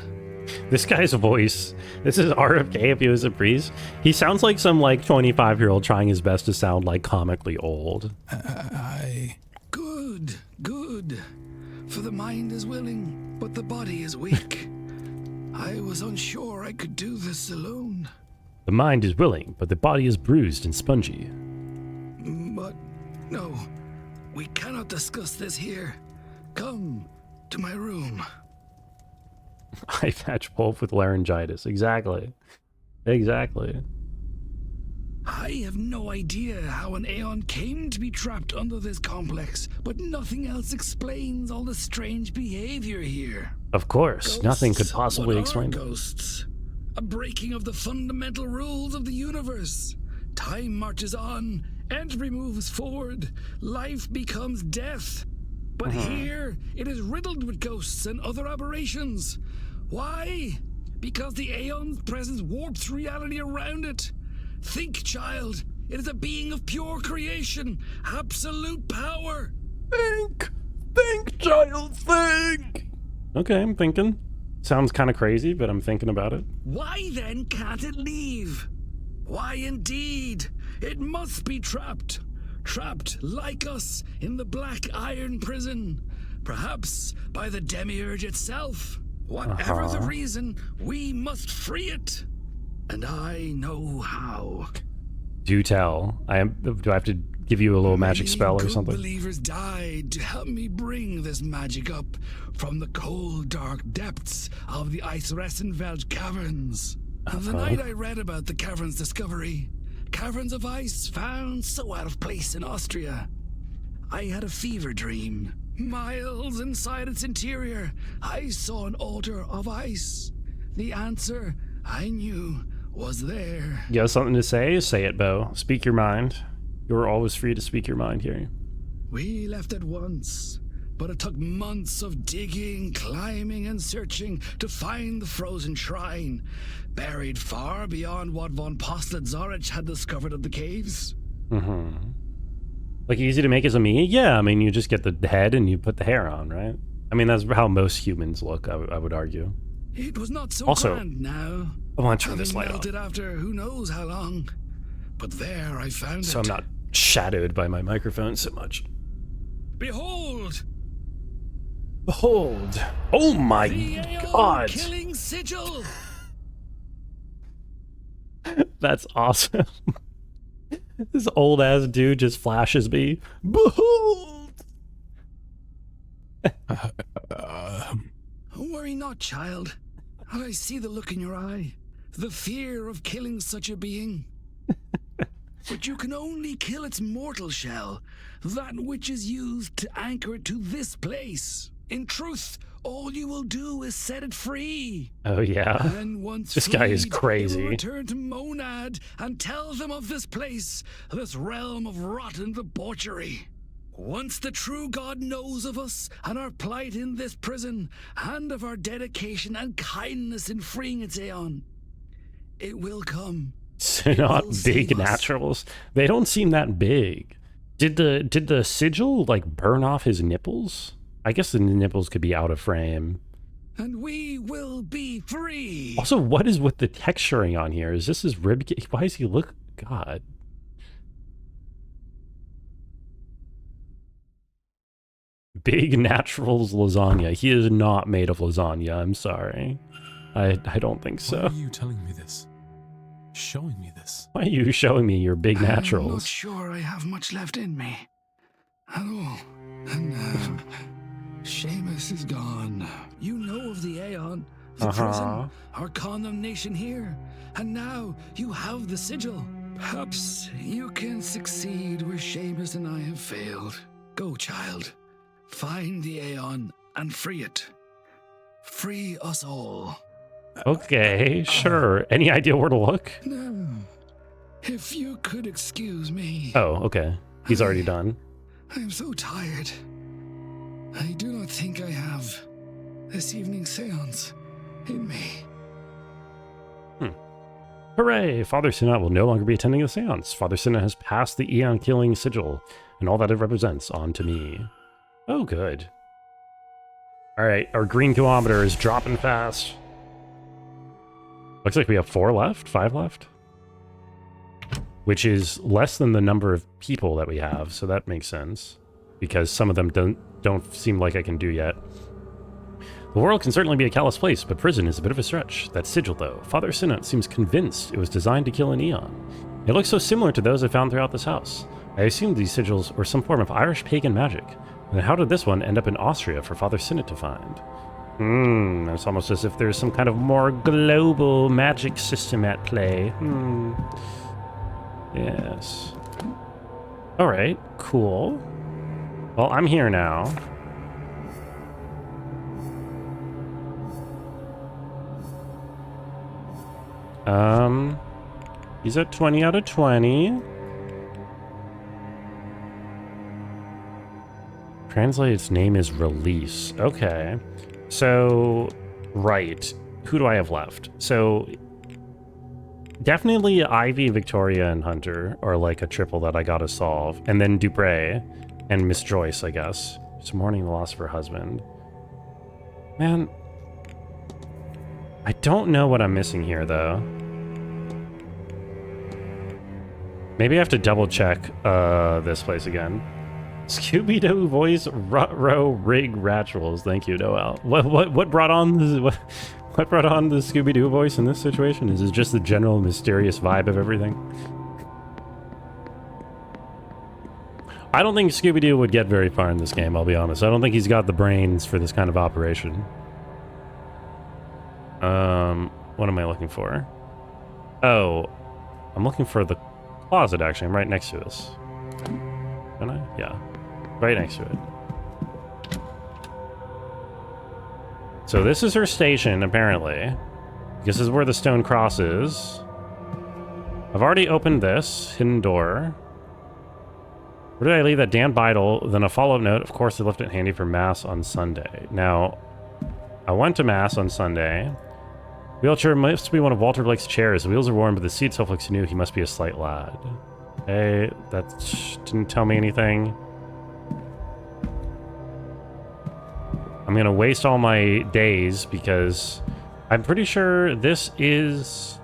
This guy's voice. This is RFK if he was a priest. He sounds like some like 25-year-old trying his best to sound like comically old. Good, good. For the mind is willing, but the body is weak. I was unsure I could do this alone. The mind is willing, but the body is bruised and spongy. But no, we cannot discuss this here. Come to my room. Eye patch wolf with laryngitis. Exactly. Exactly. I have no idea how an Aeon came to be trapped under this complex, but nothing else explains all the strange behavior here. Of course, nothing could Ghosts? possibly What are explain it. ghosts? A breaking of the fundamental rules of the universe. Time marches on, entropy moves forward, life becomes death. But here, it is riddled with ghosts and other aberrations. Why? Because the Aeon's presence warps reality around it. Think, child. It is a being of pure creation, absolute power. Think, child, think. Okay, I'm thinking. Sounds kind of crazy, but I'm thinking about it. Why then can't it leave? Why indeed? It must be trapped. Trapped, like us, in the black iron prison. Perhaps by the demiurge itself. Whatever the reason, we must free it. And I know how. Do tell. Do I have to give you a little magic spell or Many something? good believers died to help me bring this magic up from the cold, dark depths of the Eisressenwelt caverns. The night I read about the caverns' discovery, caverns of ice found so out of place in Austria, I had a fever dream. Miles inside its interior, I saw an altar of ice. The answer, I knew, was there. You have something to say? Say it, Bo. Speak your mind. You're always free to speak your mind here. We left at once, but it took months of digging, climbing, and searching to find the frozen shrine, buried far beyond what von Postlett-Zorich had discovered of the caves. Like, easy to make as a me? Yeah, I mean, you just get the head and you put the hair on, right? I mean, that's how most humans look, I would argue. It was not so Also, grand now. I want to turn this Having light on, melted after who knows how long. But there I found so it. I'm not shadowed by my microphone so much. Behold! Behold! Oh my The Aeon god! killing sigil! That's awesome. This old-ass dude just flashes me. Behold! Worry not, child. I see the look in your eye. The fear of killing such a being. But you can only kill its mortal shell, that which is used to anchor it to this place. In truth, all you will do is set it free. Oh yeah? And once This guy is freed, it crazy. will return to Monad and tell them of this place, this realm of rotten debauchery. Once the true God knows of us and our plight in this prison, and of our dedication and kindness in freeing its Aeon, it will come. So not will save big us. naturals. They don't seem that big. Did the sigil like burn off his nipples? I guess the nipples could be out of frame. And we will be free. Also, what is with the texturing on here? Is this his rib? Why does he look? God. Big naturals lasagna. He is not made of lasagna. I'm sorry. I don't think Why so. are you telling me this? Showing me this? Why are you showing me your big I'm not naturals? sure I have much left in me. At all. And now, Seamus is gone. You know of the Aeon, the prison, our condemnation here. And now you have the sigil. Perhaps you can succeed where Seamus and I have failed. Go, child. Find the Aeon and free it. Free us all. Okay, sure. Any idea where to look? No. If you could excuse me. Oh, okay. He's already done. I'm so tired. I do not think I have this evening's seance in me. Hooray! Father Sinat will no longer be attending the seance. Father Sinat has passed the Eon-killing sigil, and all that it represents on to me. Oh, good. Alright, our green kilometer is dropping fast. Looks like we have 4 left? 5 left? Which is less than the number of people that we have, so that makes sense. Because some of them don't seem like I can do yet. The world can certainly be a callous place, but prison is a bit of a stretch. That sigil, though, Father Sinat seems convinced it was designed to kill an Eon. It looks so similar to those I found throughout this house. I assumed these sigils were some form of Irish pagan magic. And how did this one end up in Austria for Father Sinat to find? It's almost as if there's some kind of more global magic system at play. Yes. All right, cool. Well, I'm here now. He's at 20 out of 20. Translate's name is Release. Okay. So, right. Who do I have left? So, definitely Ivy, Victoria, and Hunter are like a triple that I gotta solve. And then Dupre and Miss Joyce, I guess. She's mourning the loss of her husband. Man, I don't know what I'm missing here, though. Maybe I have to double check this place again. Scooby-Doo voice row rig rituals. Thank you, Noel. What brought on this, what brought on the Scooby-Doo voice in this situation? Is it just the general mysterious vibe of everything? I don't think Scooby-Doo would get very far in this game, I'll be honest. I don't think he's got the brains for this kind of operation. What am I looking for? Oh, I'm looking for the closet, actually. I'm right next to this. Can I? Yeah. Right next to it. So this is her station, apparently. This is where the stone cross is. I've already opened this hidden door. Where did I leave that damn Bible? Then a follow-up note. Of course, they left it handy for Mass on Sunday. Now, I went to Mass on Sunday. Wheelchair must be one of Walter Blake's chairs. The wheels are worn, but the seat itself looks new. He must be a slight lad. Hey, that didn't tell me anything. I'm gonna waste all my days because I'm pretty sure this is...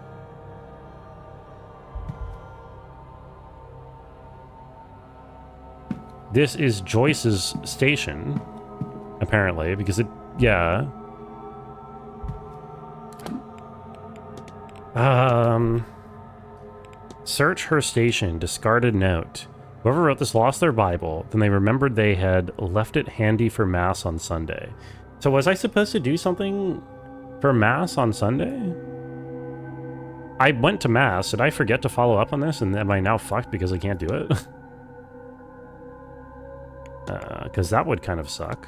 This is Joyce's station, apparently, because it... Yeah. Search her station, discarded note. Whoever wrote this lost their Bible, then they remembered they had left it handy for Mass on Sunday. So was I supposed to do something for Mass on Sunday? I went to Mass. Did I forget to follow up on this? And am I now fucked because I can't do it? Because that would kind of suck.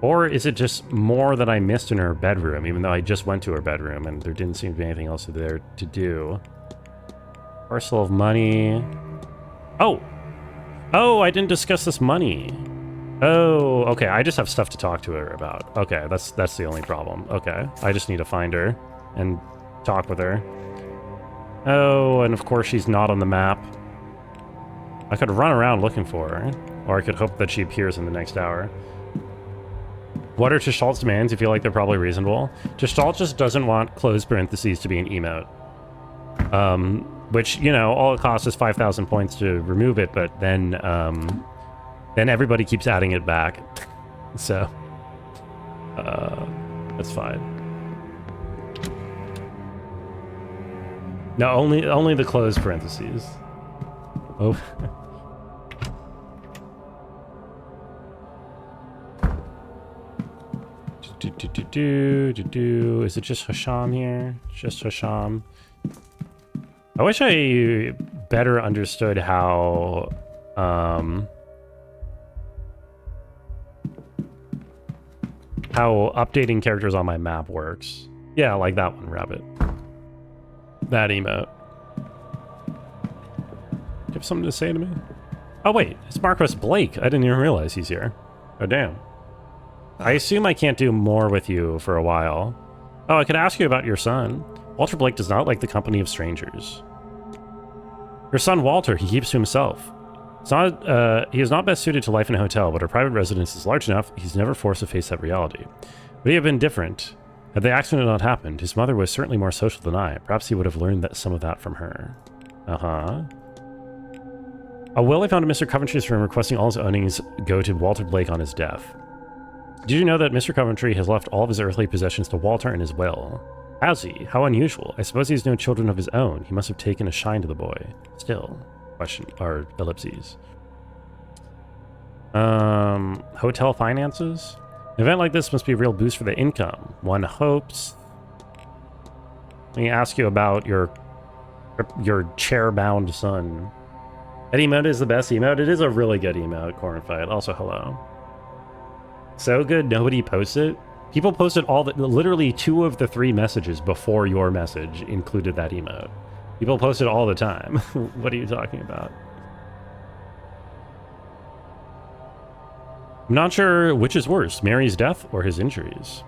Or is it just more that I missed in her bedroom, even though I just went to her bedroom and there didn't seem to be anything else there to do? Parcel of money. Oh! Oh, I didn't discuss this money. Oh, okay. I just have stuff to talk to her about. Okay, that's the only problem. Okay. I just need to find her and talk with her. Oh, and of course she's not on the map. I could run around looking for her, or I could hope that she appears in the next hour. What are Gestalt's demands? You feel like they're probably reasonable. Gestalt just doesn't want closed parentheses to be an emote. Which, you know, all it costs is 5,000 points to remove it, but then everybody keeps adding it back. So, that's fine. No, only the closed parentheses. Oh. Is it just Hasham here? Just Hasham. I wish I better understood how updating characters on my map works. Yeah, like that one, Rabbit. That emote. You have something to say to me? Oh wait, it's Marcus Blake. I didn't even realize he's here. Oh damn. I assume I can't do more with you for a while. Oh, I could ask you about your son. Walter Blake does not like the company of strangers. Your son Walter, he keeps to himself. He is not best suited to life in a hotel, but our private residence is large enough, he's never forced to face that reality. Would he have been different? Had the accident not happened, his mother was certainly more social than I. Perhaps he would have learned some of that from her. Uh-huh. A will I found in Mr. Coventry's room requesting all his earnings go to Walter Blake on his death. Did you know that Mr. Coventry has left all of his earthly possessions to Walter in his will? Has he? How unusual. I suppose he has no children of his own. He must have taken a shine to the boy. Still. Question, or ellipses. Hotel finances? An event like this must be a real boost for the income. One hopes. Let me ask you about your Your chair-bound son. That emote is the best emote. It is a really good emote, Cornfight. Also, hello. So good, nobody posts it. People posted literally 2 of the 3 messages before your message included that emote. People post it all the time. What are you talking about? I'm not sure which is worse, Mary's death or his injuries.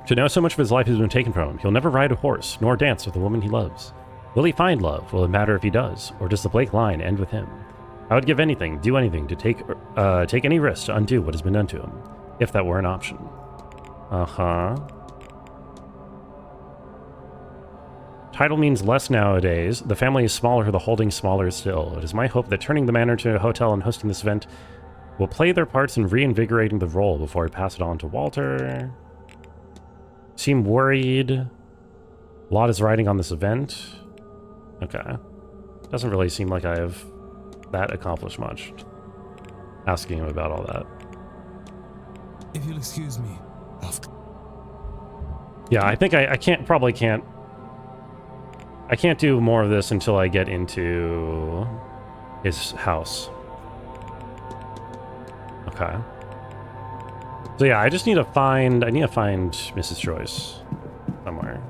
To know so much of his life has been taken from him, he'll never ride a horse, nor dance with the woman he loves. Will he find love? Will it matter if he does? Or does the Blake line end with him? I would give anything, do anything, to take any risk to undo what has been done to him, if that were an option. Uh-huh. Title means less nowadays. The family is smaller, the holding smaller still. It is my hope that turning the manor into a hotel and hosting this event will play their parts in reinvigorating the role before I pass it on to Walter. Seem worried. A lot is riding on this event. Okay. Doesn't really seem like I have that accomplished much. Asking him about all that. If you'll excuse me, Yeah, I think I can't do more of this until I get into his house. Okay. So yeah, I need to find Mrs. Joyce somewhere.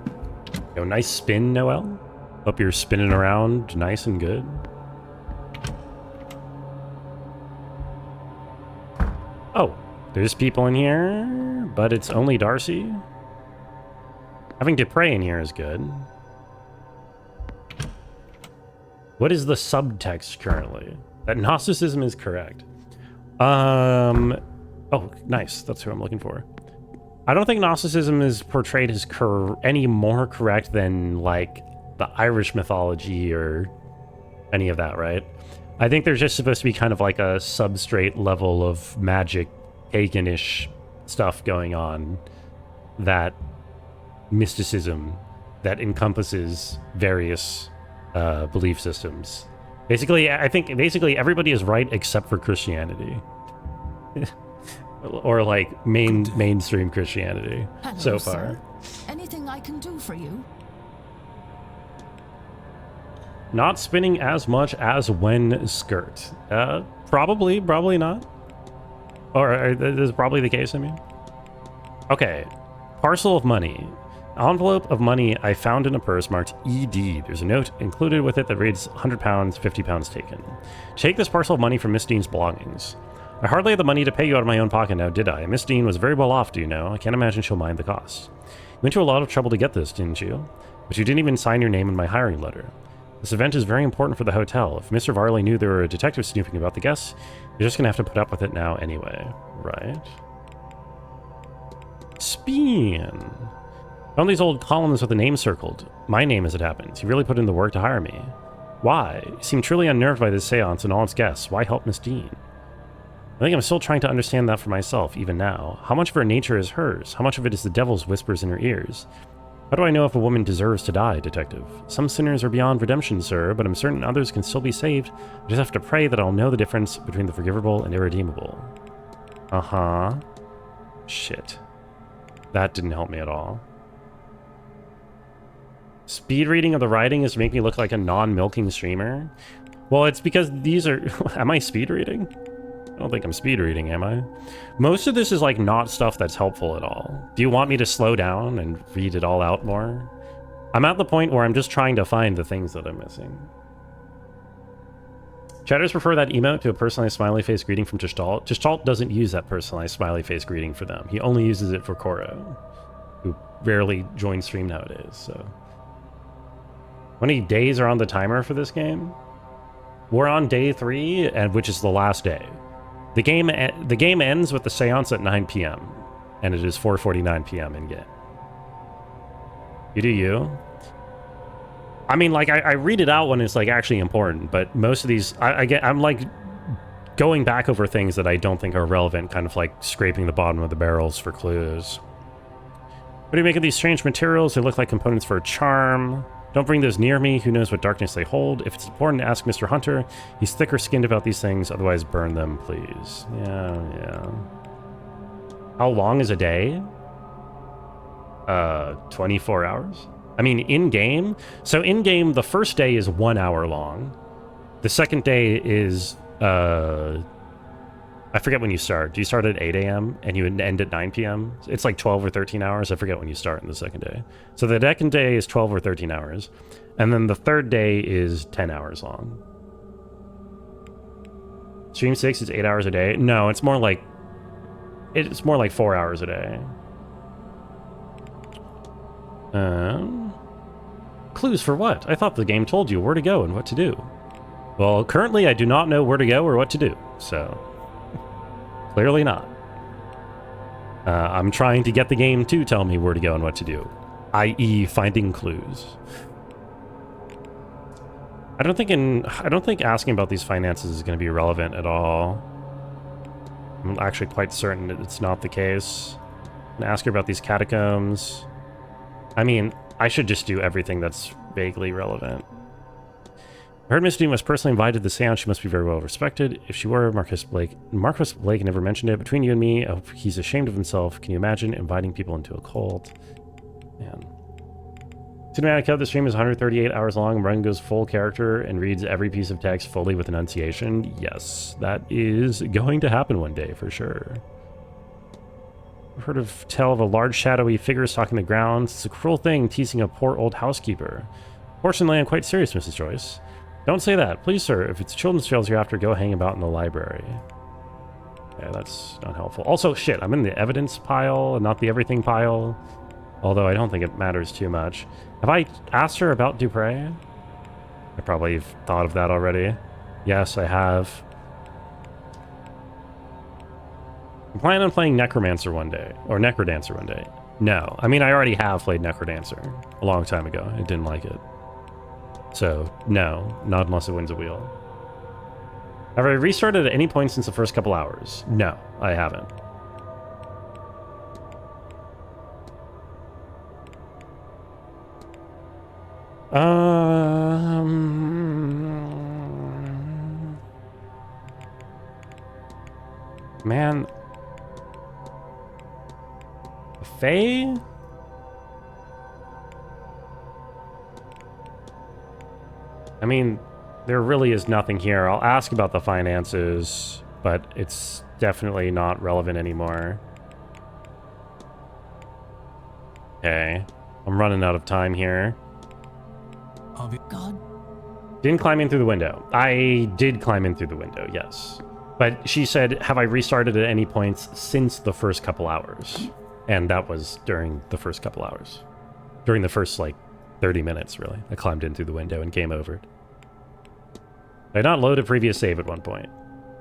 Yo, nice spin, Noelle. Hope you're spinning around nice and good. Oh, there's people in here, but it's only Darcy. Having to pray in here is good. What is the subtext currently? That Gnosticism is correct. Oh, nice. That's who I'm looking for. I don't think Gnosticism is portrayed as any more correct than, like, the Irish mythology or any of that, right? I think there's just supposed to be kind of like a substrate level of magic, paganish stuff going on, that mysticism that encompasses various belief systems. Basically, I think everybody is right except for Christianity. Or like mainstream Christianity. Hello, so far. sir. Anything I can do for you? Not spinning as much as when skirt. Probably not. Or this is probably the case, I mean. Okay. Parcel of money. Envelope of money I found in a purse marked ED. There's a note included with it that reads £100, £50 taken. Take this parcel of money from Miss Dean's belongings. I hardly had the money to pay you out of my own pocket now, did I? Miss Dean was very well off, do you know? I can't imagine she'll mind the cost. You went to a lot of trouble to get this, didn't you? But you didn't even sign your name in my hiring letter. This event is very important for the hotel. If Mr. Varley knew there were a detective snooping about the guests, you're just gonna have to put up with it now anyway. Right? Spin. Found these old columns with a name circled. My name as it happens. You really put in the work to hire me. Why? You seem truly unnerved by this seance and all its guests. Why help Miss Dean? I think I'm still trying to understand that for myself, even now. How much of her nature is hers? How much of it is the devil's whispers in her ears? How do I know if a woman deserves to die, detective? Some sinners are beyond redemption, sir, but I'm certain others can still be saved. I just have to pray that I'll know the difference between the forgivable and irredeemable. Uh-huh. Shit. That didn't help me at all. Speed reading of the writing is to make me look like a non-milking streamer. Well, it's because these are... Am I speed reading? I don't think I'm speed reading, am I? Most of this is like not stuff that's helpful at all. Do you want me to slow down and read it all out more? I'm at the point where I'm just trying to find the things that I'm missing. Chatters prefer that emote to a personalized smiley face greeting from Gestalt. Gestalt doesn't use that personalized smiley face greeting for them. He only uses it for Koro, who rarely joins stream nowadays, so... How many days are on the timer for this game? We're on day 3, which is the last day. The game ends with the seance at 9 p.m. and it is 4:49 p.m. in game. You do you. I mean, like I read it out when it's like actually important, but most of these I'm like going back over things that I don't think are relevant, kind of like scraping the bottom of the barrels for clues. What do you make of these strange materials? They look like components for a charm. Don't bring those near me. Who knows what darkness they hold? If it's important, ask Mr. Hunter. He's thicker-skinned about these things. Otherwise, burn them, please. Yeah. How long is a day? 24 hours? I mean, in-game. So in-game, the first day is 1 hour long. The second day is, I forget when you start. Do you start at 8 a.m. and you end at 9 p.m.? It's like 12 or 13 hours. I forget when you start in the second day. So the second day is 12 or 13 hours. And then the third day is 10 hours long. Stream 6 is 8 hours a day. No, it's more like 4 hours a day. Clues for what? I thought the game told you where to go and what to do. Well, currently I do not know where to go or what to do, so clearly not. I'm trying to get the game to tell me where to go and what to do, i.e. finding clues. I don't think asking about these finances is going to be relevant at all. I'm actually quite certain that it's not the case. I'm gonna ask her about these catacombs. I mean, I should just do everything that's vaguely relevant. I heard Miss Dean was personally invited to the seance. She must be very well respected. If she were, Marcus Blake never mentioned it. Between you and me, oh, he's ashamed of himself. Can you imagine inviting people into a cult? Man. Cinematic cut, the stream is 138 hours long. Run goes full character and reads every piece of text fully with enunciation. Yes, that is going to happen one day for sure. I've heard of tale of a large shadowy figure stalking the ground. It's a cruel thing, teasing a poor old housekeeper. Fortunately, I'm quite serious, Mrs. Joyce. Don't say that. Please, sir, if it's children's tales you're after, go hang about in the library. Yeah, that's not helpful. Also, shit, I'm in the evidence pile and not the everything pile. Although I don't think it matters too much. Have I asked her about Dupre? I probably thought of that already. Yes, I have. I'm planning on playing Necromancer one day. Or Necrodancer one day. No. I mean, I already have played Necrodancer a long time ago. I didn't like it. So, no. Not unless it wins a wheel. Have I restarted at any point since the first couple hours? No, I haven't. Man. Faye? I mean, there really is nothing here. I'll ask about the finances, but it's definitely not relevant anymore. Okay. I'm running out of time here. God. Didn't climb in through the window. I did climb in through the window, yes. But she said, have I restarted at any points since the first couple hours? And that was during the first couple hours. During the first, like, 30 minutes, really. I climbed in through the window and game overed. I not load a previous save at one point.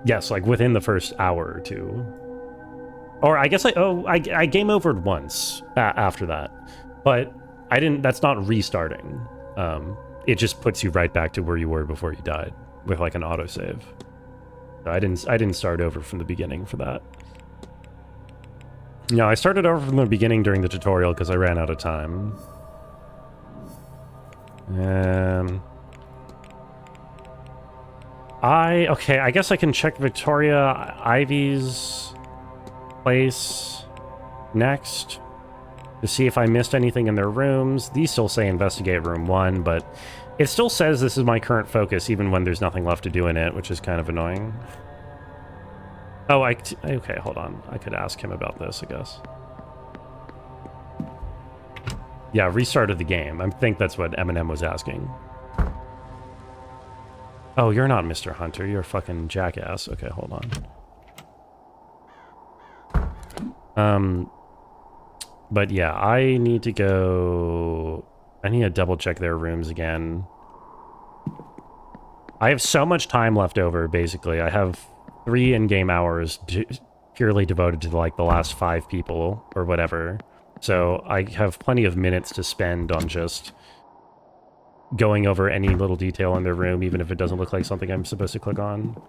Yes, like within the first hour or two. Or I guess I game overed once after that. But I didn't, that's not restarting. It just puts you right back to where you were before you died with like an autosave. So I didn't start over from the beginning for that. No, I started over from the beginning during the tutorial because I ran out of time. Okay, I guess I can check Victoria Ivy's place next to see if I missed anything in their rooms. These still say investigate room 1, but it still says this is my current focus even when there's nothing left to do in it, which is kind of annoying. Oh, okay, hold on. I could ask him about this, I guess. Yeah, restarted the game. I think that's what Eminem was asking. Oh, you're not Mr. Hunter. You're a fucking jackass. Okay, hold on. But yeah, I need to go... I need to double check their rooms again. I have so much time left over, basically. I have 3 in-game hours purely devoted to, like, the last 5 people, or whatever. So I have plenty of minutes to spend on just going over any little detail in their room, even if it doesn't look like something I'm supposed to click on.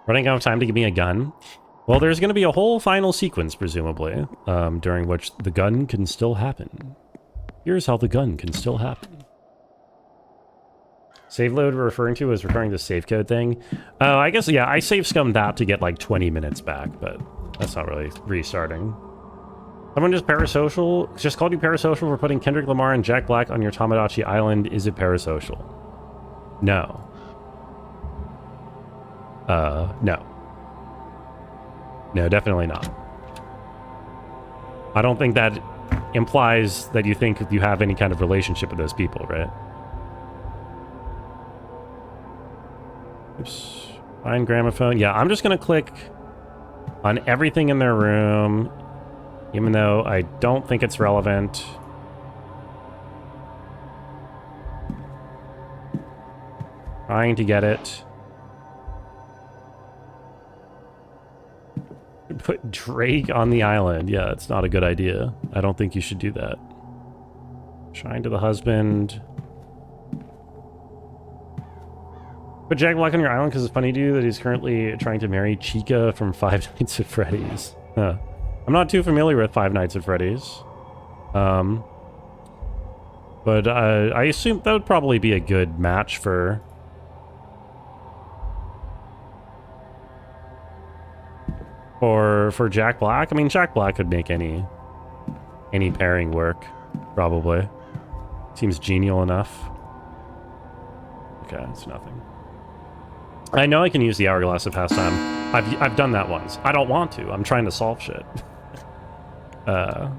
Running out of time to give me a gun? Well, there's going to be a whole final sequence, presumably, during which the gun can still happen. Here's how the gun can still happen. Save load we're referring to as recurring the save code thing. Oh, I guess, yeah, I save scummed that to get like 20 minutes back, but that's not really restarting. Someone just parasocial, just called you parasocial for putting Kendrick Lamar and Jack Black on your Tamagotchi island. Is it parasocial? No. No. No, definitely not. I don't think that implies that you think you have any kind of relationship with those people, right? Oops. Find gramophone. Yeah, I'm just gonna click on everything in their room, even though I don't think it's relevant. Trying to get it. Put Drake on the island. Yeah, it's not a good idea. I don't think you should do that. Shrine to the husband. Put Jack Black on your island because it's funny to you that he's currently trying to marry Chica from Five Nights at Freddy's. Huh. I'm not too familiar with Five Nights at Freddy's. But I assume that would probably be a good match for... For Jack Black. I mean, Jack Black could make any pairing work, probably. Seems genial enough. Okay, it's nothing. I know I can use the hourglass to pass time. I've done that once. I don't want to. I'm trying to solve shit. Okay,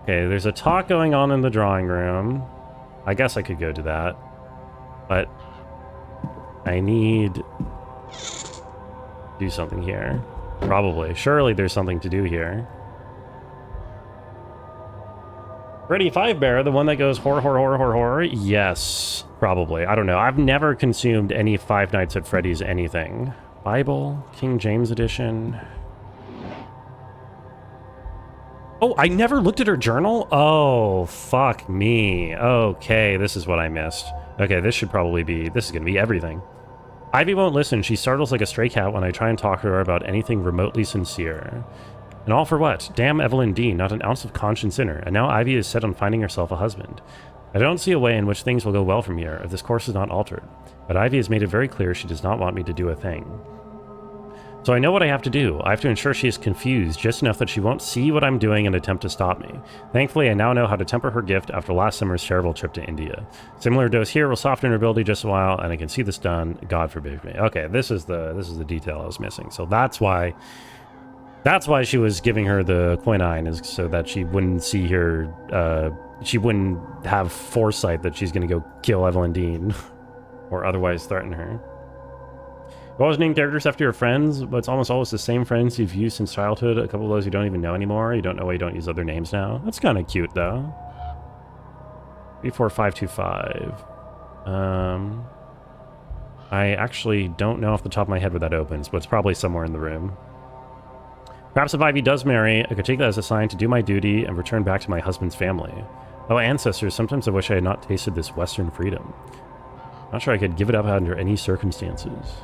there's a talk going on in the drawing room. I guess I could go to that, but I need do something here. Probably. Surely there's something to do here. Freddy Five Bear, the one that goes horror, horror, horror, horror, horror? Yes, probably. I don't know. I've never consumed any Five Nights at Freddy's anything. Bible, King James Edition. Oh, I never looked at her journal? Oh, fuck me. Okay, this is what I missed. Okay, this should probably be... This is going to be everything. Ivy won't listen. She startles like a stray cat when I try and talk to her about anything remotely sincere. And all for what? Damn Evelyn Dean, not an ounce of conscience in her. And now Ivy is set on finding herself a husband. I don't see a way in which things will go well from here if this course is not altered. But Ivy has made it very clear she does not want me to do a thing. So I know what I have to do. I have to ensure she is confused just enough that she won't see what I'm doing and attempt to stop me. Thankfully, I now know how to temper her gift after last summer's terrible trip to India. Similar dose here will soften her ability just a while, and I can see this done. God forbid me. Okay, this is the detail I was missing. So that's why she was giving her the quinine, is so that she wouldn't see her. She wouldn't have foresight that she's going to go kill Evelyn Dean or otherwise threaten her. You always name characters after your friends, but it's almost always the same friends you've used since childhood. A couple of those you don't even know anymore. You don't know why you don't use other names now. That's kind of cute, though. 34525. I actually don't know off the top of my head where that opens, but it's probably somewhere in the room. Perhaps if Ivy does marry, I could take that as a sign to do my duty and return back to my husband's family. Oh, ancestors, sometimes I wish I had not tasted this Western freedom. Not sure I could give it up under any circumstances.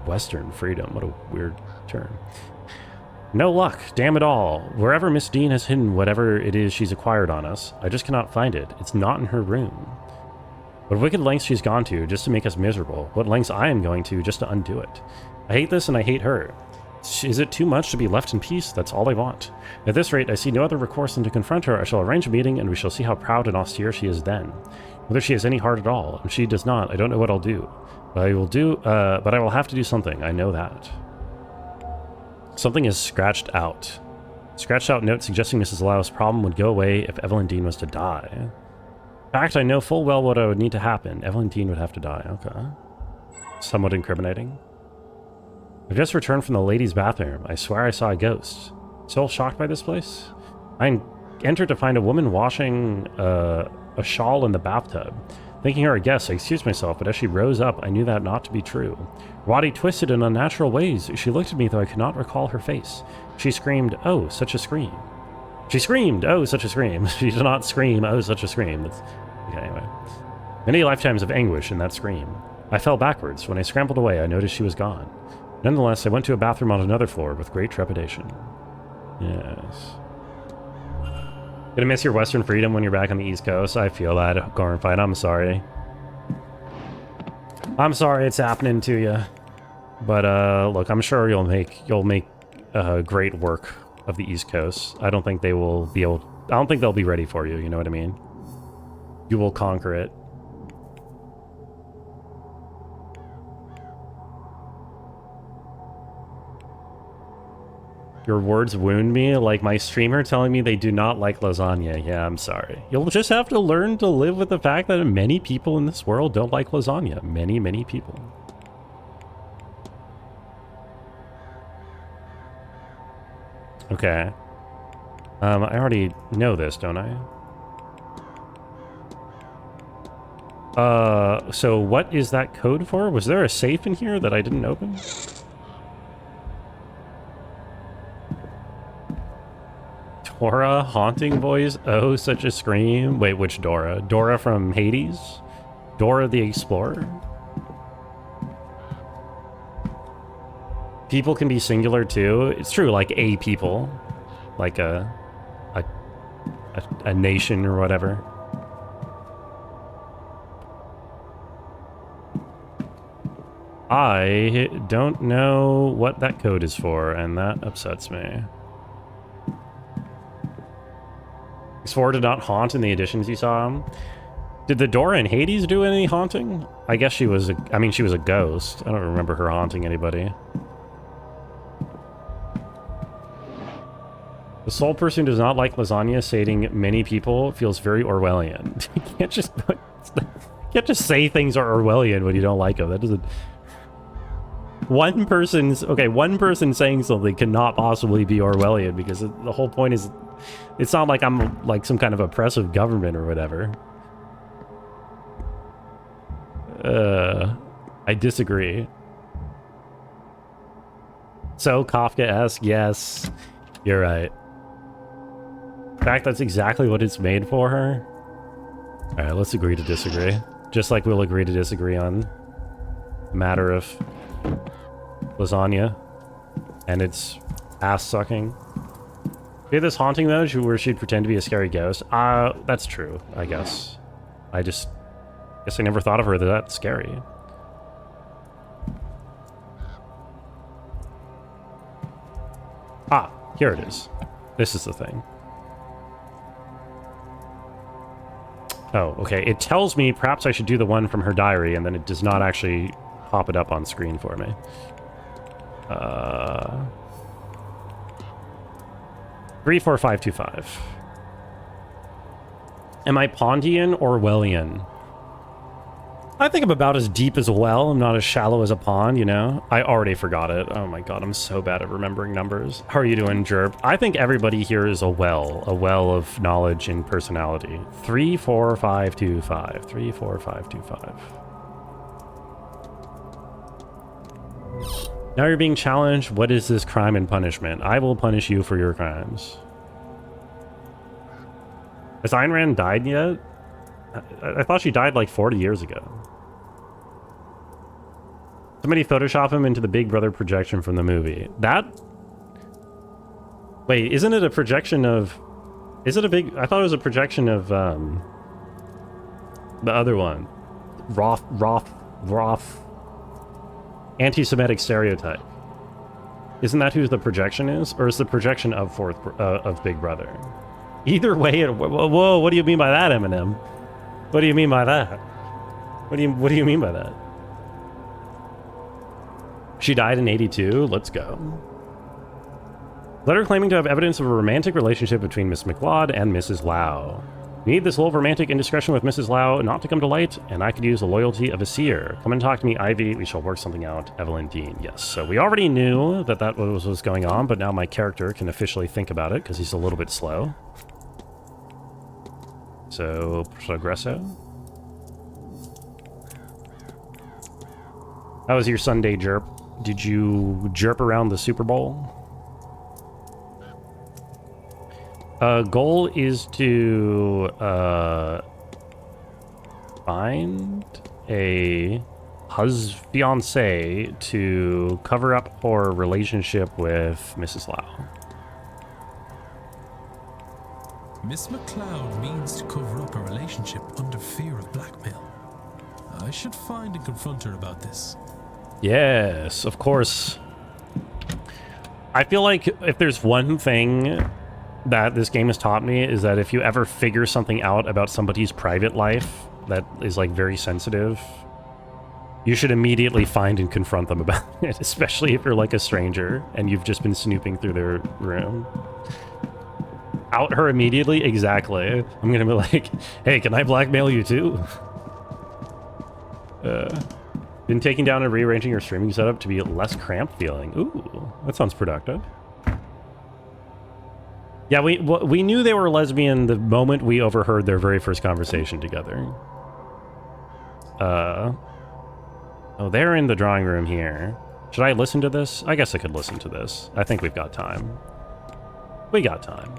Western freedom, what a weird term. No luck, damn it all. Wherever Miss Dean has hidden whatever it is she's acquired on us, I just cannot find it. It's not in her room. What wicked lengths she's gone to just to make us miserable. What lengths I am going to just to undo it. I hate this and I hate her. Is it too much to be left in peace? That's all I want. At this rate, I see no other recourse than to confront her. I shall arrange a meeting and we shall see how proud and austere she is then. Whether she has any heart at all. If she does not, I don't know what I'll do. But I will have to do something. I know that. Something is scratched out. Scratched out note suggesting Mrs. Lau's problem would go away if Evelyn Dean was to die. In fact, I know full well what would need to happen. Evelyn Dean would have to die. Okay. Somewhat incriminating. I've just returned from the ladies' bathroom. I swear I saw a ghost. Still shocked by this place? I entered to find a woman washing a shawl in the bathtub. Thinking her a guest, I excused myself, but as she rose up, I knew that not to be true. Her body twisted in unnatural ways. She looked at me, though I could not recall her face. She screamed, "Oh, such a scream." She screamed, "Oh, such a scream." She did not scream, "Oh, such a scream." Okay, anyway. Many lifetimes of anguish in that scream. I fell backwards. When I scrambled away, I noticed she was gone. Nonetheless, I went to a bathroom on another floor with great trepidation. Yes. Gonna miss your Western freedom when you're back on the East Coast. I feel that, Gorenfight. I'm sorry. I'm sorry it's happening to you. But, look, I'm sure you'll make great work of the East Coast. I don't think they will be able... I don't think they'll be ready for you, you know what I mean? You will conquer it. Your words wound me, like my streamer telling me they do not like lasagna. Yeah, I'm sorry. You'll just have to learn to live with the fact that many people in this world don't like lasagna. Many, many people. Okay. I already know this, don't I? So what is that code for? Was there a safe in here that I didn't open? Dora, haunting voice, oh, such a scream. Wait, which Dora? Dora from Hades? Dora the Explorer? People can be singular too. It's true, like a people. Like a nation or whatever. I don't know what that code is for, and that upsets me. Swore to not haunt in the editions you saw. Did the Dora in Hades do any haunting? I guess she was I mean, she was a ghost. I don't remember her haunting anybody. The sole person who does not like lasagna, stating many people, feels very Orwellian. You can't just say things are Orwellian when you don't like them. That doesn't... One person saying something cannot possibly be Orwellian, because the whole point is, it's not like I'm like some kind of oppressive government or whatever. I disagree. So Kafka-esque, yes, you're right. In fact, that's exactly what it's made for her. All right, let's agree to disagree. Just like we'll agree to disagree on the matter of lasagna and its ass sucking. We have this haunting mode where she'd pretend to be a scary ghost. That's true, I guess. I guess I never thought of her that scary. Ah, here it is. This is the thing. Oh, okay. It tells me perhaps I should do the one from her diary, and then it does not actually pop it up on screen for me. 34525. Am I Pondian or Orwellian? I think I'm about as deep as a well. I'm not as shallow as a pond, you know? I already forgot it. Oh my god, I'm so bad at remembering numbers. How are you doing, Jerp? I think everybody here is a well of knowledge and personality. 34525. 34525. Now you're being challenged. What is this crime and punishment? I will punish you for your crimes. Has Ayn Rand died yet? I thought she died like 40 years ago. Somebody Photoshop him into the Big Brother projection from the movie. That... Wait, isn't it a projection of... Is it a big... I thought it was a projection of, the other one. Roth... Anti-Semitic stereotype. Isn't that who the projection is? Or is the projection of Big Brother? Either way, whoa, what do you mean by that, Eminem? What do you mean by that? What do you mean by that? She died in 82? Let's go. Letter claiming to have evidence of a romantic relationship between Miss McLeod and Mrs. Lau. Need this little romantic indiscretion with Mrs. Lau not to come to light, and I could use the loyalty of a seer. Come and talk to me, Ivy. We shall work something out. Evelyn Dean. Yes. So we already knew that was going on, but now my character can officially think about it because he's a little bit slow. So, progresso. How was your Sunday, Jerp? Did you jerp around the Super Bowl? Goal is to find a fiancé to cover up her relationship with Mrs. Lau. Miss McLeod means to cover up a relationship under fear of blackmail. I should find and confront her about this. Yes, of course. I feel like if there's one thing that this game has taught me is that if you ever figure something out about somebody's private life that is like very sensitive, you should immediately find and confront them about it, especially if you're like a stranger and you've just been snooping through their room. Out her immediately? Exactly. I'm gonna be like, hey, can I blackmail you too? Been taking down and rearranging your streaming setup to be less cramped feeling. Ooh, that sounds productive. Yeah, we knew they were lesbian the moment we overheard their very first conversation together. Oh, they're in the drawing room here. Should I listen to this? I guess I could listen to this. I think we've got time. We got time.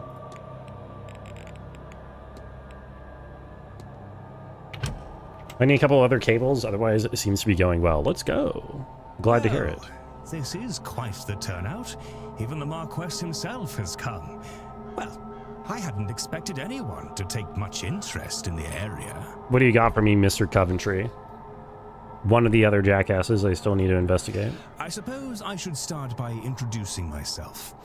I need a couple other cables, otherwise it seems to be going well. Let's go. Glad to hear it. This is quite the turnout. Even the Marquess himself has come. Well, I hadn't expected anyone to take much interest in the area. What do you got for me, Mr. Coventry? One of the other jackasses I still need to investigate. I suppose I should start by introducing myself.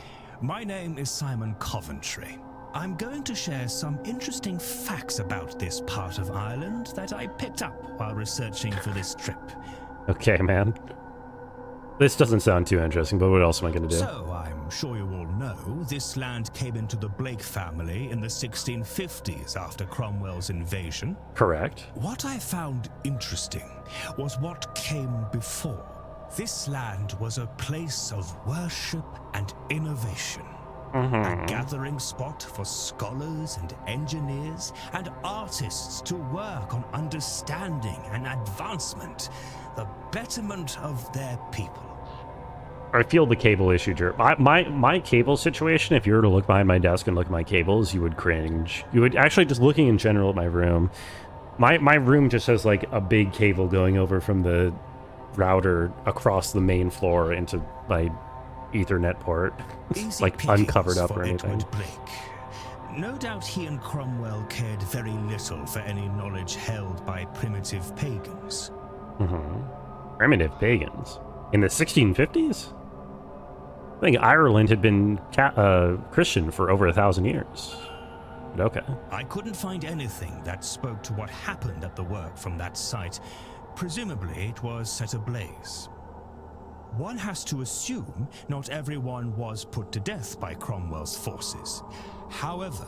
My name is Simon Coventry. I'm going to share some interesting facts about this part of Ireland that I picked up while researching for this trip. Okay, man. This doesn't sound too interesting, but what else am I going to do? So, I'm sure you all know, this land came into the Blake family in the 1650s after Cromwell's invasion. Correct. What I found interesting was what came before. This land was a place of worship and innovation. A gathering spot for scholars and engineers and artists to work on understanding and advancement, the betterment of their people. I feel the cable issue, Jerk. My cable situation, if you were to look behind my desk and look at my cables, you would cringe. You would actually, just looking in general at my room, my room just has like a big cable going over from the router across the main floor into my Ethernet port. It's like uncovered up or anything. Blake. No doubt he and Cromwell cared very little for any knowledge held by primitive pagans. Primitive pagans? In the 1650s? I think Ireland had been Christian for over 1,000 years. But okay. I couldn't find anything that spoke to what happened at the work from that site. Presumably it was set ablaze. One has to assume not everyone was put to death by Cromwell's forces. However,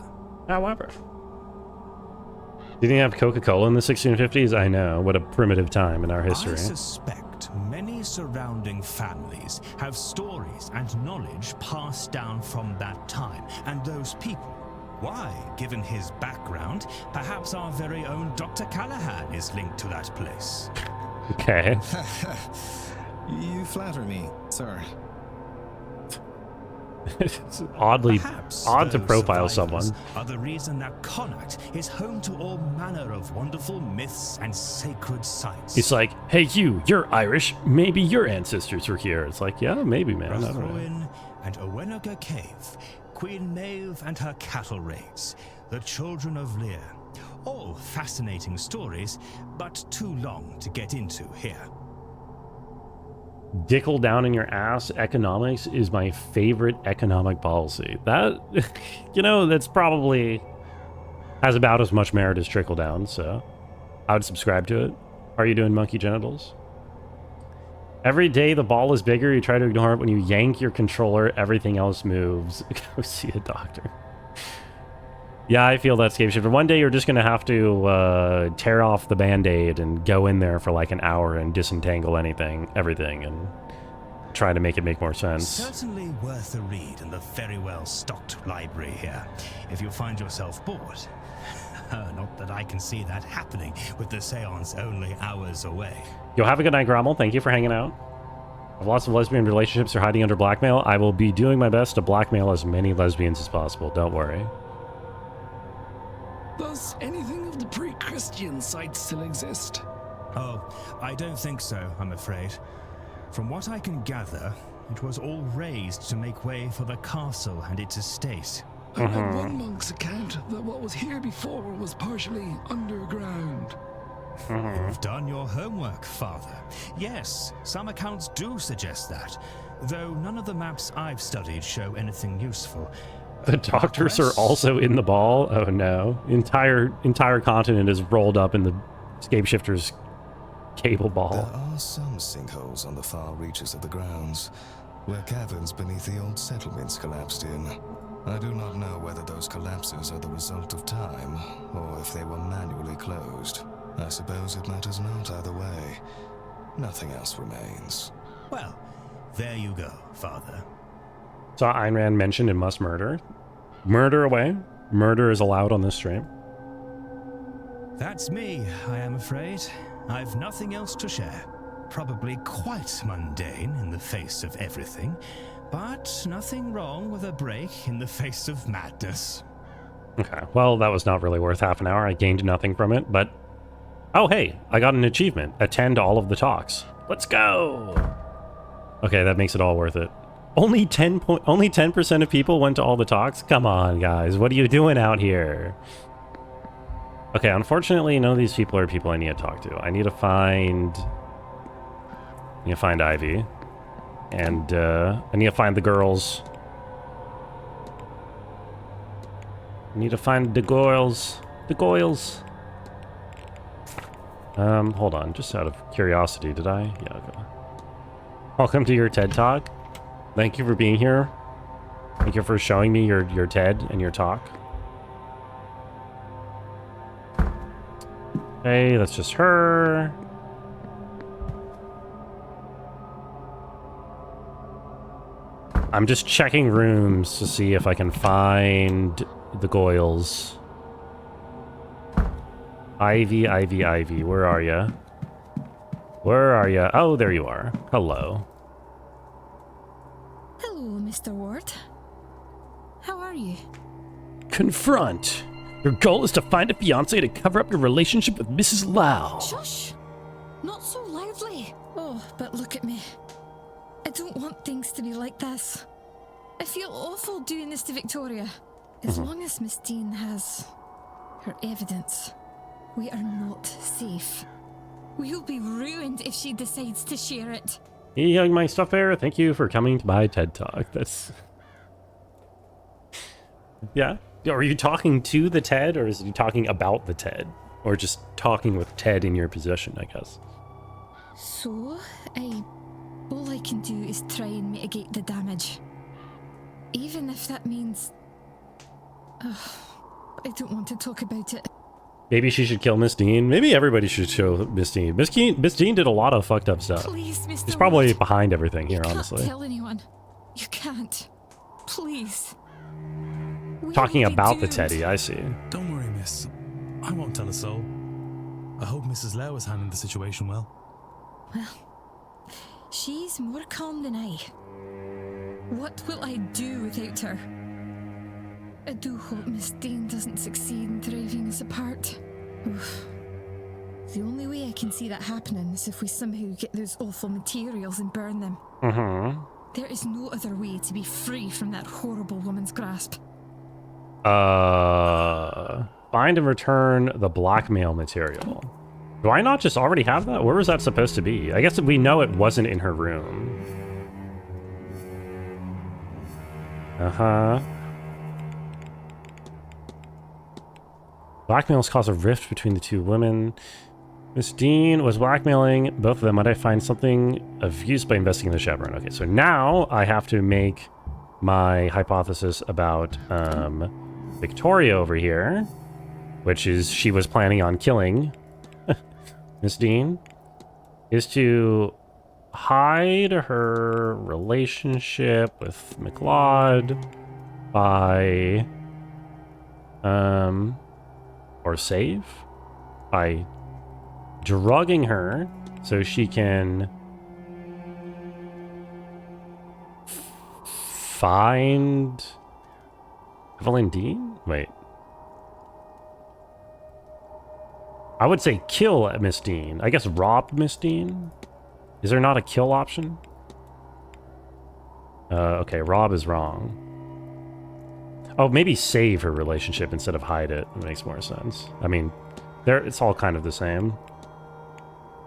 didn't you have Coca-Cola in the 1650s? I know. What a primitive time in our history. I suspect many surrounding families have stories and knowledge passed down from that time and those people. Why, given his background, perhaps our very own Dr. Callahan is linked to that place. Okay. You flatter me, sir. It's oddly Perhaps odd to those profile survivors someone. are the reason that Connacht is home to all manner of wonderful myths and sacred sites. It's like, hey, you're Irish. Maybe your ancestors were here. It's like, yeah, maybe, man. I don't know. Rathruin and Owenogha Cave, Queen Maeve and her cattle raids, the Children of Lear. All fascinating stories, but too long to get into here. Dickle down in your ass economics is my favorite economic policy. That, that's probably has about as much merit as trickle down, so I would subscribe to it. Are you doing monkey genitals? Every day the ball is bigger, you try to ignore it. When you yank your controller, everything else moves. Go see a doctor. Yeah, I feel that, Scape Shifter. One day you're just going to have to tear off the Band-Aid and go in there for like an hour and disentangle everything, and try to make it make more sense. Certainly worth a read in the very well-stocked library here, if you find yourself bored. Not that I can see that happening with the seance only hours away. Yo, have a good night, Grommel. Thank you for hanging out. If lots of lesbian relationships are hiding under blackmail, I will be doing my best to blackmail as many lesbians as possible. Don't worry. Does anything of the pre-Christian site still exist? Oh, I don't think so, I'm afraid. From what I can gather, it was all razed to make way for the castle and its estate. I read one monk's account that what was here before was partially underground. You've done your homework, Father. Yes, some accounts do suggest that. though none of the maps I've studied show anything useful. The doctors are also in the ball? Oh no. Entire continent is rolled up in the Scapeshifter's cable There ball. are some sinkholes on the far reaches of the grounds, where caverns beneath the old settlements collapsed in. I do not know whether those collapses are the result of time, or if they were manually closed. I suppose it matters not either way. Nothing else remains. Well, there you go, Father. So Ayn Rand mentioned and must murder. Murder away. Murder is allowed on this stream. That's me, I am afraid. I've nothing else to share. Probably quite mundane in the face of everything, but nothing wrong with a break in the face of madness. Okay, well, that was not really worth half an hour. I gained nothing from it, but... Oh, hey, I got an achievement. Attend all of the talks. Let's go! Okay, that makes it all worth it. Only 10% of people went to all the talks? Come on, guys. What are you doing out here? Okay, unfortunately, none of these people are people I need to talk to. I need to find Ivy. And, I need to find the girls. I need to find the girls. The Goyles. Hold on. Just out of curiosity, did I? Yeah, okay. Welcome to your TED Talk. Thank you for being here. Thank you for showing me your TED and your talk. Okay, that's just her. I'm just checking rooms to see if I can find the Goyles. Ivy, where are ya? Where are ya? Oh, there you are. Hello. Hello, Mr. Ward. How are you? Confront. Your goal is to find a fiancé to cover up your relationship with Mrs. Lau. Shush! Not so loudly. Oh, but look at me. I don't want things to be like this. I feel awful doing this to Victoria. As long as Miss Dean has her evidence, we are not safe. We'll be ruined if she decides to share it. Hey, young my stuff bear, thank you for coming to my TED Talk. That's... Yeah? Are you talking to the TED, or is he talking about the TED? Or just talking with TED in your position, I guess? So, all I can do is try and mitigate the damage. Even if that means... I don't want to talk about it. Maybe she should kill Miss Dean. Maybe everybody should show Miss Dean. Miss Dean did a lot of fucked up stuff. Please, Mr. She's probably Ward, behind everything here, you honestly. can't tell anyone. You can't. Please. We Talking will be about the doomed. Teddy, I see. Don't worry, miss. I won't tell a soul. I hope Mrs. Lau is handling the situation well. Well, she's more calm than I. What will I do without her? I do hope Miss Dean doesn't succeed in driving us apart. Oof. The only way I can see that happening is if we somehow get those awful materials and burn them. There is no other way to be free from that horrible woman's grasp. Find and return the blackmail material. Do I not just already have that? Where was that supposed to be? I guess we know it wasn't in her room. Blackmails cause a rift between the two women. Miss Dean was blackmailing both of them. Might I find something of use by investigating the chaperone? Okay, so now I have to make my hypothesis about Victoria over here, which is she was planning on killing Miss Dean, is to hide her relationship with McLeod by or save by drugging her so she can find Evelyn Dean? Wait. I would say kill Miss Dean. I guess rob Miss Dean? Is there not a kill option? Okay, rob is wrong. Oh, maybe save her relationship instead of hide it. It makes more sense. I mean, it's all kind of the same.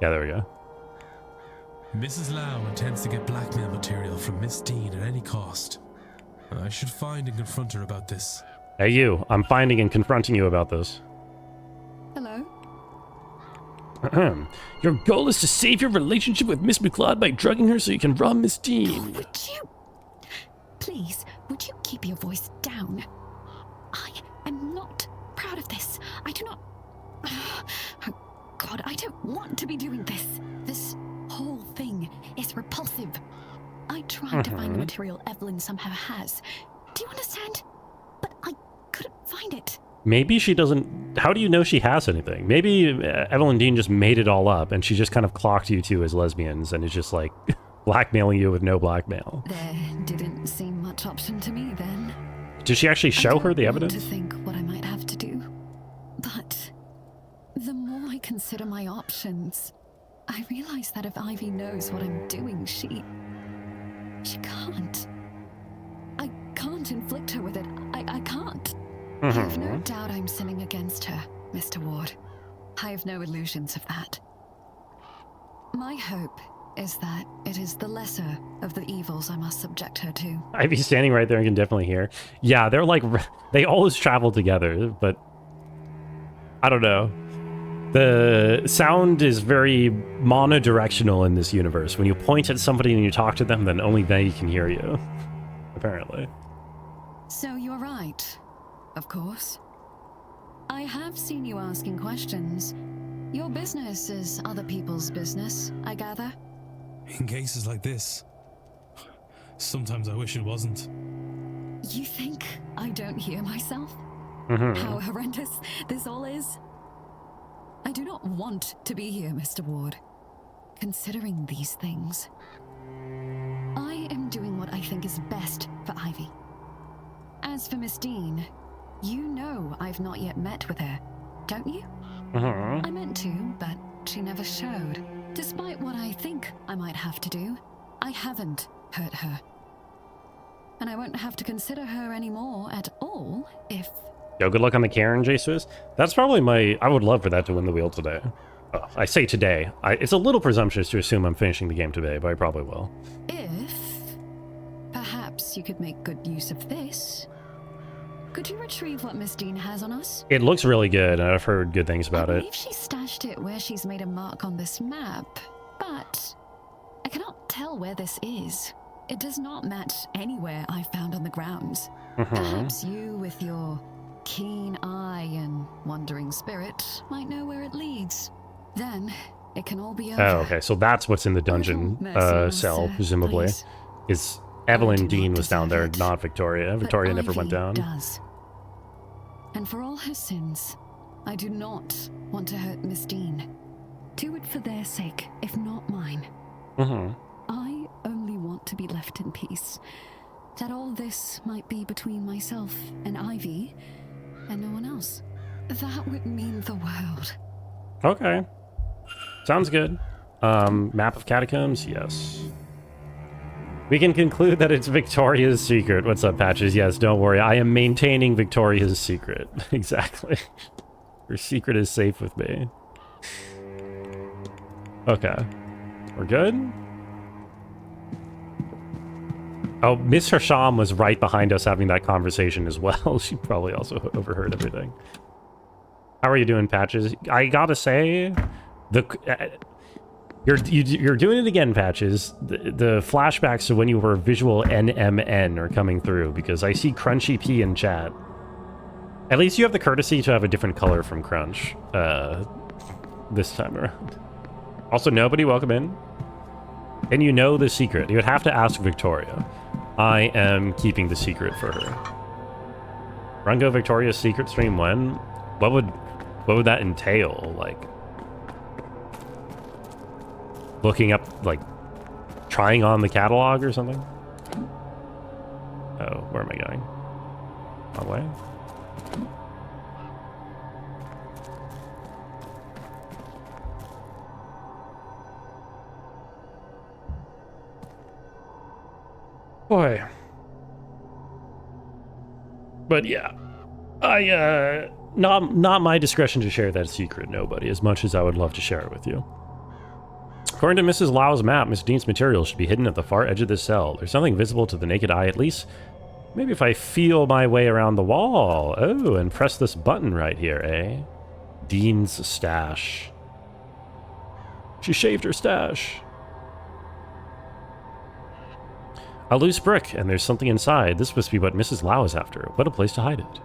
Yeah, there we go. Mrs. Lau intends to get blackmail material from Miss Dean at any cost. I should find and confront her about this. Hey you, I'm finding and confronting you about this. Hello? Your goal is to save your relationship with Miss McLeod by drugging her so you can rob Miss Dean. Would you... Please, would you keep your voice down? I am not proud of this. I do not... Oh, God, I don't want to be doing this. This whole thing is repulsive. I tried to find the material Evelyn somehow has. Do you understand? But I couldn't find it. Maybe she doesn't... How do you know she has anything? Maybe Evelyn Dean just made it all up and she just kind of clocked you two as lesbians and is just like blackmailing you with no blackmail. There didn't seem much option to me then. Did she actually show her the evidence? I don't want to think what I might have to do. But the more I consider my options, I realize that if Ivy knows what I'm doing, she can't. I can't inflict her with it. I can't. I have no doubt I'm sinning against her, Mr. Ward. I have no illusions of that. My hope is that it is the lesser of the evils I must subject her to. Ivy's standing right there and can definitely hear. Yeah, they're like, they always travel together, but I don't know. The sound is very monodirectional in this universe. When you point at somebody and you talk to them, then only they can hear you, apparently. So you're right, of course. I have seen you asking questions. Your business is other people's business, I gather. In cases like this, sometimes I wish it wasn't. You think I don't hear myself? How horrendous this all is? I do not want to be here, Mr. Ward. Considering these things, I am doing what I think is best for Ivy. As for Miss Dean, you know I've not yet met with her, don't you? I meant to, but she never showed. Despite what I think I might have to do, I haven't hurt her. And I won't have to consider her anymore at all if... Yo, good luck on the Karen, Jesus. That's probably my... I would love for that to win the wheel today. I say today. It's a little presumptuous to assume I'm finishing the game today, but I probably will. If... perhaps you could make good use of this. Could you retrieve what Miss Dean has on us? It looks really good, and I've heard good things about I it. believe she stashed it where she's made a mark on this map, but I cannot tell where this is. It does not match anywhere I found on the grounds. Perhaps you, with your keen eye and wandering spirit, might know where it leads. Then it can all be over. Oh, okay. So that's what's in the dungeon cell, presumably. please. Is Evelyn do Dean not was down there, deserve it, not Victoria. Victoria never went Ivy down. Does. And for all her sins, I do not want to hurt Miss Dean. Do it for their sake, if not mine. I only want to be left in peace. That all this might be between myself and Ivy, and no one else. That would mean the world. Okay. Sounds good. Map of catacombs? Yes. We can conclude that it's Victoria's secret. What's up, Patches? Yes, don't worry. I am maintaining Victoria's secret. Exactly. Her secret is safe with me. Okay. We're good? Oh, Miss Hersham was right behind us having that conversation as well. She probably also overheard everything. How are you doing, Patches? I gotta say, you're doing it again, Patches. The flashbacks to when you were visual NMN are coming through because I see Crunchy P in chat. At least you have the courtesy to have a different color from Crunch this time around. Also, nobody, welcome in. And you know the secret. You would have to ask Victoria. I am keeping the secret for her. Rungo Victoria's secret stream when? What would that entail? Like looking up, like trying on the catalog or something? Oh, where am I going? Wrong way? Boy. But yeah. Not my discretion to share that secret, nobody, as much as I would love to share it with you. According to Mrs. Lau's map, Miss Dean's material should be hidden at the far edge of the cell. There's something visible to the naked eye at least. Maybe if I feel my way around the wall. Oh, and press this button right here, eh? Dean's stash. She shaved her stash. A loose brick, and there's something inside. This must be what Mrs. Lau is after. What a place to hide it.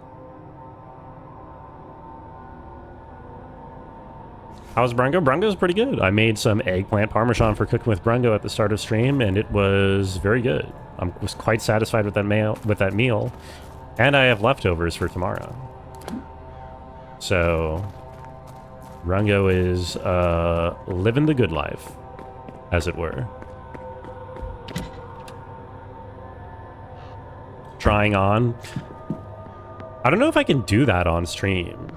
How's Brungo? Brungo's pretty good. I made some eggplant parmesan for cooking with Brungo at the start of stream, and it was very good. I was quite satisfied with that meal, and I have leftovers for tomorrow. So, Brungo is living the good life, as it were. Trying on. I don't know if I can do that on stream.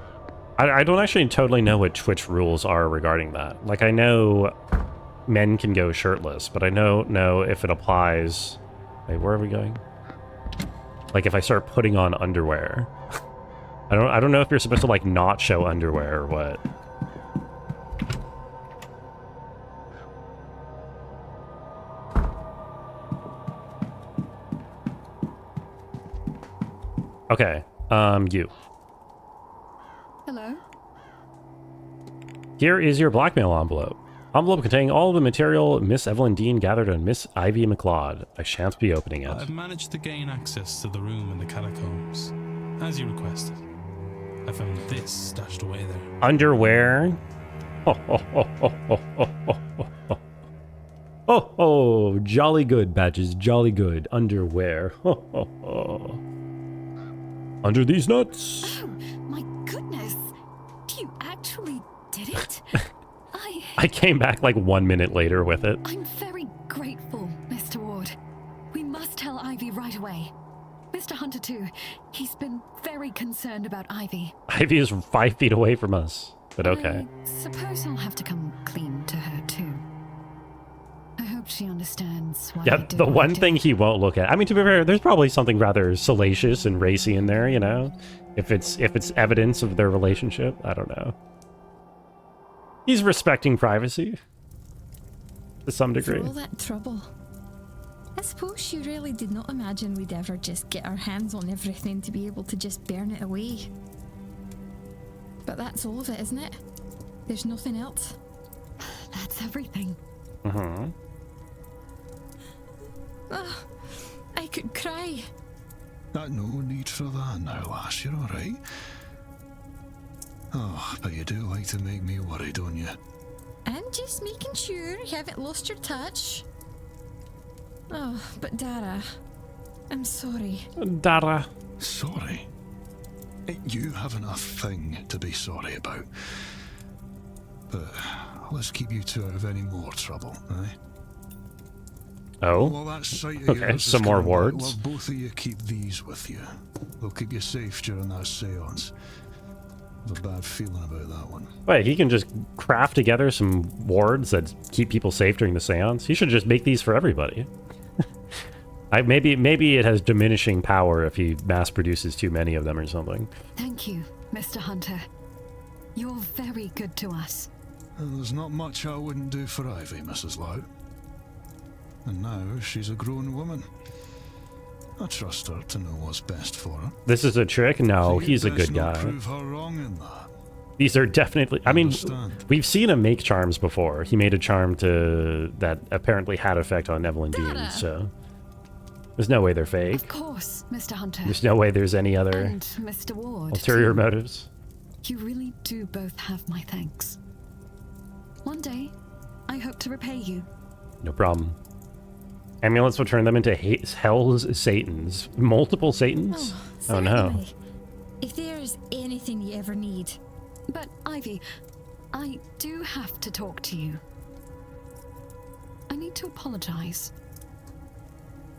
I don't actually totally know what Twitch rules are regarding that. Like, I know men can go shirtless, but I don't know if it applies... Wait, where are we going? Like, if I start putting on underwear. I don't know if you're supposed to, like, not show underwear or what. Okay, you. Hello? Here is your blackmail envelope. Envelope containing all the material Miss Evelyn Dean gathered on Miss Ivy McLeod. I shan't be opening it. I've managed to gain access to the room in the catacombs, as you requested. I found this stashed away there. Underwear? Oh, jolly good, Badges, jolly good. Underwear. Under these nuts. Oh, my goodness. You actually did it? I came back like 1 minute later with it. I'm very grateful, Mr. Ward. We must tell Ivy right away. Mr. Hunter, too. He's been very concerned about Ivy. Ivy is 5 feet away from us, but okay. I suppose I'll have to come clean to her, too. I hope she understands why Yeah, I did the what I one did. thing he won't look at. I mean, to be fair, there's probably something rather salacious and racy in there, you know? If it's evidence of their relationship, I don't know. He's respecting privacy. To some degree. For all that trouble. I suppose you really did not imagine we'd ever just get our hands on everything to be able to just burn it away. But that's all of it, isn't it? There's nothing else. That's everything. Mm-hmm. Oh, I could cry. No need for that now, lass. You're all right. Oh, but you do like to make me worry, don't you? I'm just making sure you haven't lost your touch. Oh, but Dara, I'm sorry. Dara. Sorry? You haven't a thing to be sorry about. But let's keep you two out of any more trouble, eh? Oh, Well, that sight of okay, yours is some more coming back. wards. Well, both of you keep these with you. They'll keep you safe during that seance. I have a bad feeling about that one. Wait, he can just craft together some wards that keep people safe during the seance? He should just make these for everybody. Maybe it has diminishing power if he mass produces too many of them or something. Thank you, Mr. Hunter. You're very good to us. And there's not much I wouldn't do for Ivy, Mrs. Lau. And now she's a grown woman. I trust her to know what's best for her. This is a trick? No, he's a Best good not guy. prove her wrong in that. These are definitely... I mean, Understand. we've seen him make charms before. He made a charm that apparently had effect on Evelyn Dean, so... There's no way they're fake. Of course, Mr. Hunter. There's no way there's any other And Mr. Ward. ulterior too. motives. You really do both have my thanks. One day, I hope to repay you. No problem. Amulets will turn them into hell's Satans. Multiple Satans? Oh no. certainly. If there's anything you ever need. But, Ivy, I do have to talk to you. I need to apologize.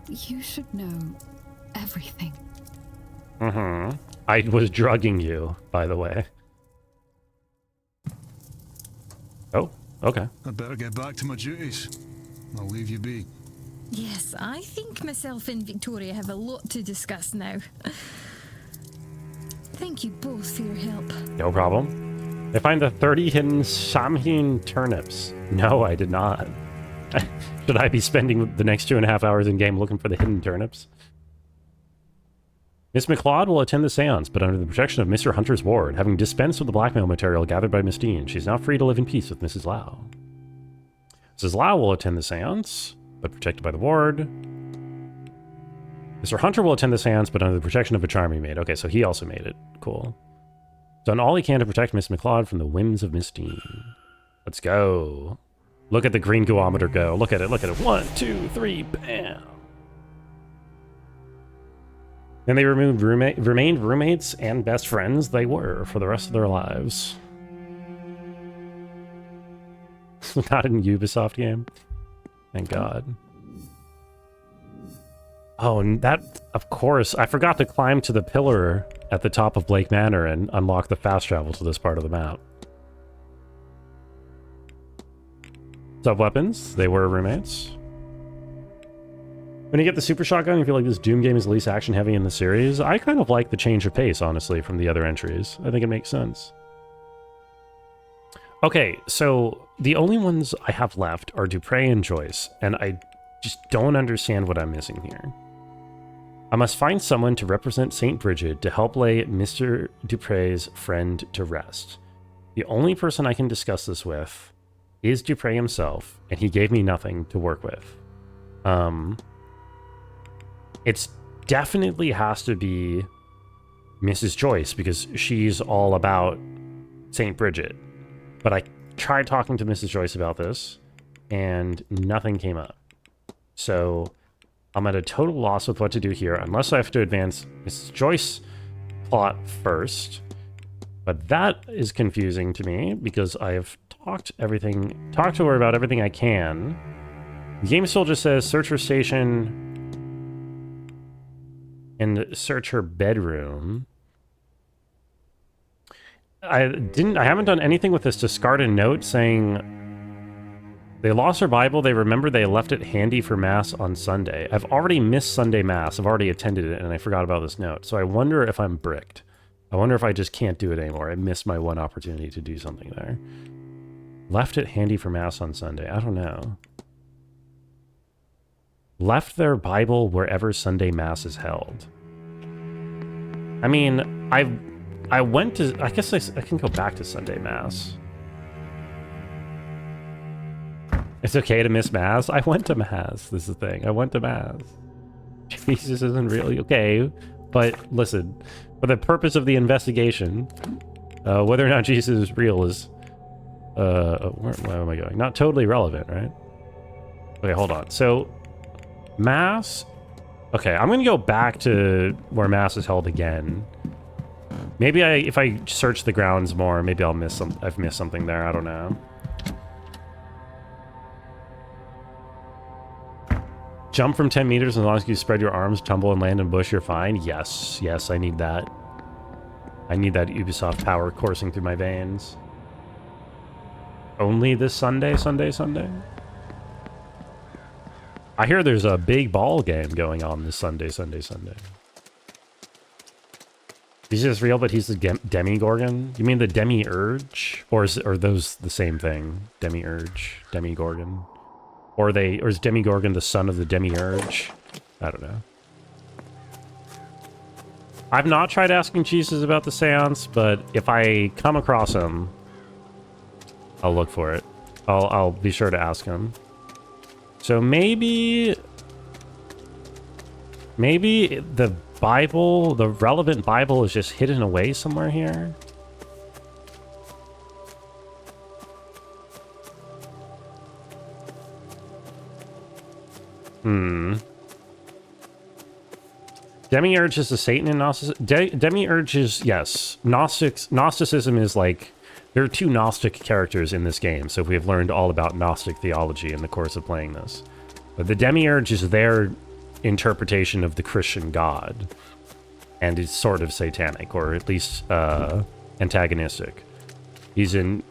You should know everything. Mm-hmm. I was drugging you, by the way. Oh, okay. I'd better get back to my duties. I'll leave you be. Yes, I think myself and Victoria have a lot to discuss now. Thank you both for your help. No problem. I find the 30 hidden Samhain turnips. No, I did not. Should I be spending the next 2.5 hours in game looking for the hidden turnips? Miss McLeod will attend the seance, but under the protection of Mr. Hunter's ward. Having dispensed with the blackmail material gathered by Miss Dean, she's now free to live in peace with Mrs. Lau. Mrs. Lau will attend the seance, but protected by the ward. Mr. Hunter will attend the seance, but under the protection of a charm he made. Okay, so he also made it. Cool. Done all he can to protect Miss McLeod from the whims of Miss Dean. Let's go. Look at the green goometer go. Look at it, look at it. 1, 2, 3, bam. Then they remained roommates and best friends they were for the rest of their lives. Not an Ubisoft game. Thank God. Oh, and that, of course, I forgot to climb to the pillar at the top of Blake Manor and unlock the fast travel to this part of the map. Sub-weapons, they were roommates. When you get the super shotgun, you feel like this Doom game is least action heavy in the series. I kind of like the change of pace, honestly, from the other entries. I think it makes sense. Okay, so the only ones I have left are Dupre and Joyce, and I just don't understand what I'm missing here. I must find someone to represent St. Bridget to help lay Mr. Dupre's friend to rest. The only person I can discuss this with is Dupre himself, and he gave me nothing to work with. It's definitely has to be Mrs. Joyce, because she's all about St. Bridget. But I tried talking to Mrs. Joyce about this, and nothing came up. So I'm at a total loss with what to do here, unless I have to advance Mrs. Joyce plot first. But that is confusing to me, because I have talked to her about everything I can. The game still just says search her station and search her bedroom. I haven't done anything with this discarded note saying they lost their Bible. They remember they left it handy for Mass on Sunday. I've already missed Sunday Mass. I've already attended it, and I forgot about this note. So I wonder if I'm bricked. I wonder if I just can't do it anymore. I missed my one opportunity to do something there. Left it handy for Mass on Sunday. I don't know. Left their Bible wherever Sunday Mass is held. I mean, I went to... I guess I can go back to Sunday Mass. It's okay to miss Mass. I went to Mass. This is the thing. I went to Mass. Jesus isn't really okay. But listen, for the purpose of the investigation, whether or not Jesus is real is... where am I going? Not totally relevant, right? Okay, hold on. So, Mass... Okay, I'm going to go back to where Mass is held again. Maybe if I search the grounds more, maybe I've missed something there. I don't know. Jump from 10 meters as long as you spread your arms, tumble and land in bush, you're fine. Yes, yes, I need that. I need that Ubisoft power coursing through my veins. Only this Sunday? I hear there's a big ball game going on this Sunday. He's just real, but he's the Demigorgon? You mean the Demi-Urge? Or are those the same thing? Demi-Urge, Demigorgon? Or is Demigorgon the son of the Demi-Urge? I don't know. I've not tried asking Jesus about the seance, but if I come across him, I'll look for it. I'll be sure to ask him. So maybe the Bible, the relevant Bible, is just hidden away somewhere here. Demiurge is a Satan in Gnosticism. Demiurge is, yes. Gnosticism is like... There are two Gnostic characters in this game, so we have learned all about Gnostic theology in the course of playing this. But the Demiurge is their interpretation of the Christian God, and is sort of satanic, or at least antagonistic. He's an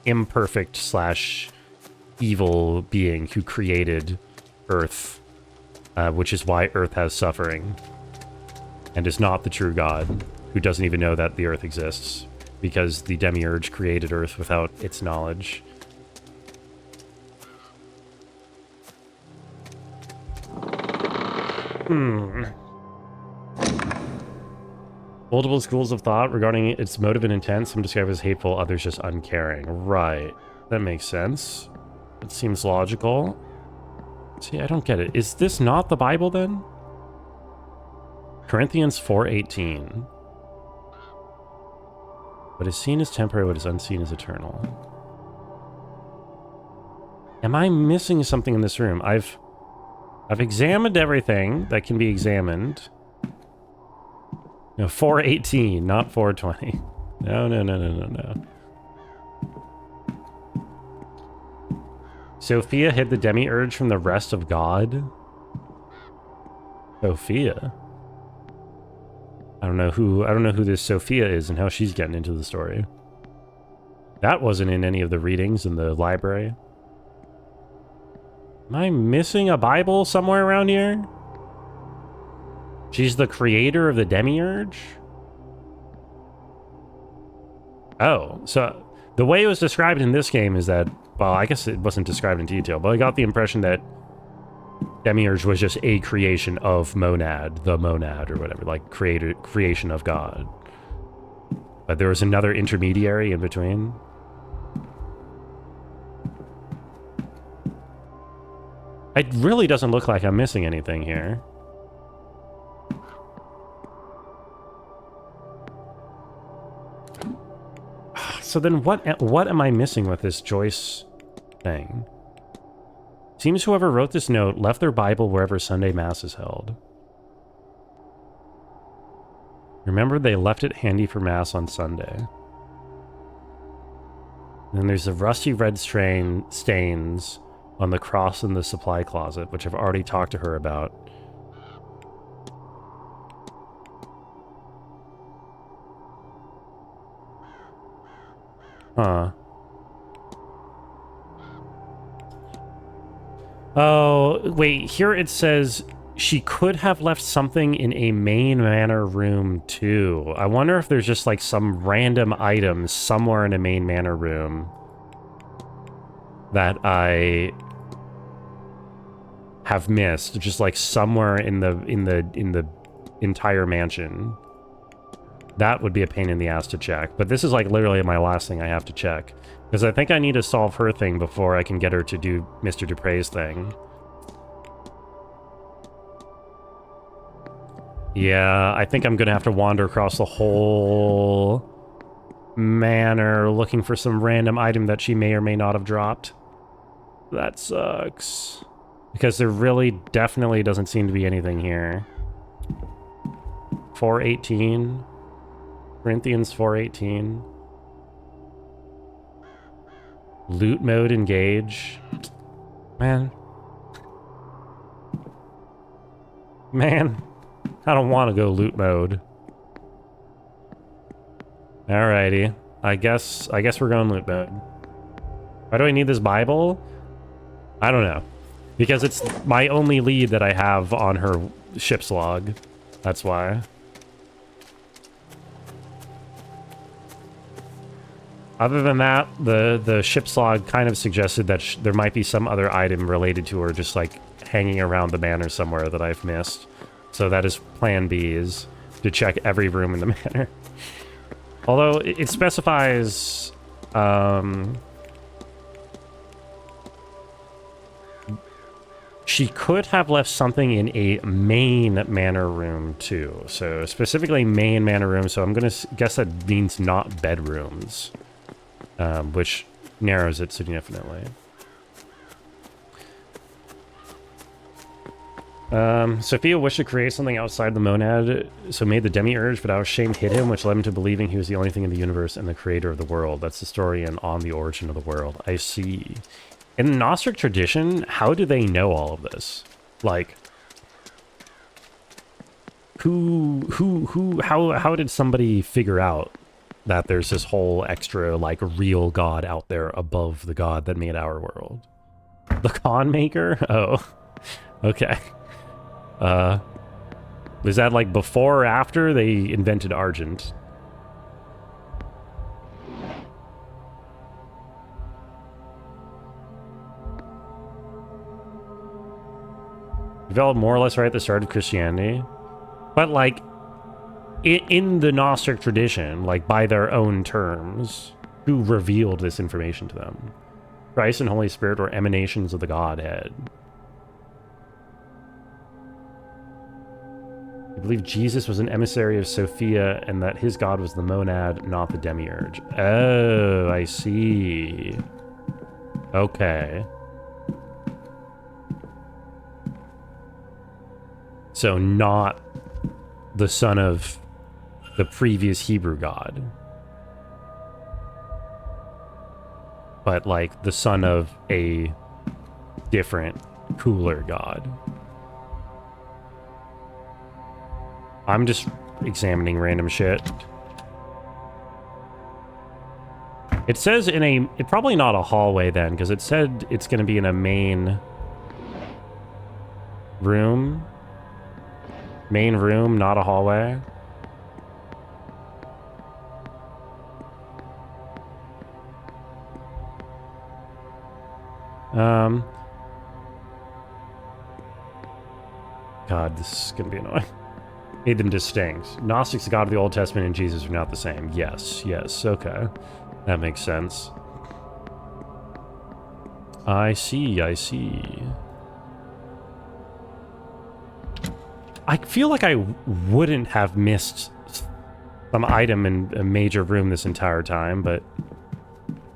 imperfect / evil being who created Earth, which is why Earth has suffering, and is not the true God, who doesn't even know that the Earth exists. because the Demiurge created Earth without its knowledge. Multiple schools of thought regarding its motive and intent. Some describe it as hateful, others just uncaring. Right. That makes sense. It seems logical. See, I don't get it. Is this not the Bible then? Corinthians 4:18. What is seen is temporary, what is unseen is eternal. Am I missing something in this room? I've examined everything that can be examined. No, 4:18, not 4:20. No. Sophia hid the demiurge from the rest of God? Sophia? I don't know who this Sophia is and how she's getting into the story. That wasn't in any of the readings in the library. Am I missing a Bible somewhere around here? She's the creator of the demiurge? Oh, so the way it was described in this game is that, well, I guess it wasn't described in detail, but I got the impression that Demiurge was just a creation of Monad, the Monad or whatever, like creation of God. But there was another intermediary in between. It really doesn't look like I'm missing anything here. So then what am I missing with this Joyce thing? Seems whoever wrote this note left their Bible wherever Sunday Mass is held. Remember, they left it handy for Mass on Sunday. And then there's the rusty red stains on the cross in the supply closet, which I've already talked to her about. Huh. Oh, wait, here it says she could have left something in a main manor room too. I wonder if there's just like some random item somewhere in a main manor room that I have missed, just like somewhere in the entire mansion. That would be a pain in the ass to check, but this is like literally my last thing I have to check. Because I think I need to solve her thing before I can get her to do Mr. Dupre's thing. Yeah, I think I'm going to have to wander across the whole manor looking for some random item that she may or may not have dropped. That sucks. Because there really definitely doesn't seem to be anything here. 4:18. Corinthians 4:18. Loot mode engage. Man, I don't want to go loot mode. Alrighty, I guess we're going loot mode. Why do I need this Bible? I don't know, because it's my only lead that I have on her ship's log. That's why. Other than that, the ship's log kind of suggested that there might be some other item related to her just like hanging around the manor somewhere that I've missed. So that is plan B, is to check every room in the manor. Although it specifies she could have left something in a main manor room too. So specifically main manor room, so I'm gonna guess that means not bedrooms. Which narrows it significantly. Sophia wished to create something outside the monad, so made the demiurge, but out of shame hid him, which led him to believing he was the only thing in the universe and the creator of the world. That's the story and on the origin of the world. I see. In the Gnostic tradition, how do they know all of this? Like, how did somebody figure out that there's this whole extra, like, real god out there above the god that made our world? The con maker? Oh, okay. Was that, like, before or after they invented Argent? Developed more or less right at the start of Christianity. But, like, in the Gnostic tradition, like, by their own terms, who revealed this information to them? Christ and Holy Spirit were emanations of the Godhead. I believe Jesus was an emissary of Sophia and that his god was the monad, not the demiurge. Oh, I see. Okay. So not the son of the previous Hebrew god, but like the son of a different, cooler god. I'm just examining random shit. It says in a... It's probably not a hallway then, because it said it's going to be in a main room. Main room, not a hallway. God, this is going to be annoying. Made them distinct. Gnostics, the God of the Old Testament, and Jesus are not the same. Yes, yes, okay. That makes sense. I see, I see. I feel like I wouldn't have missed some item in a major room this entire time, but...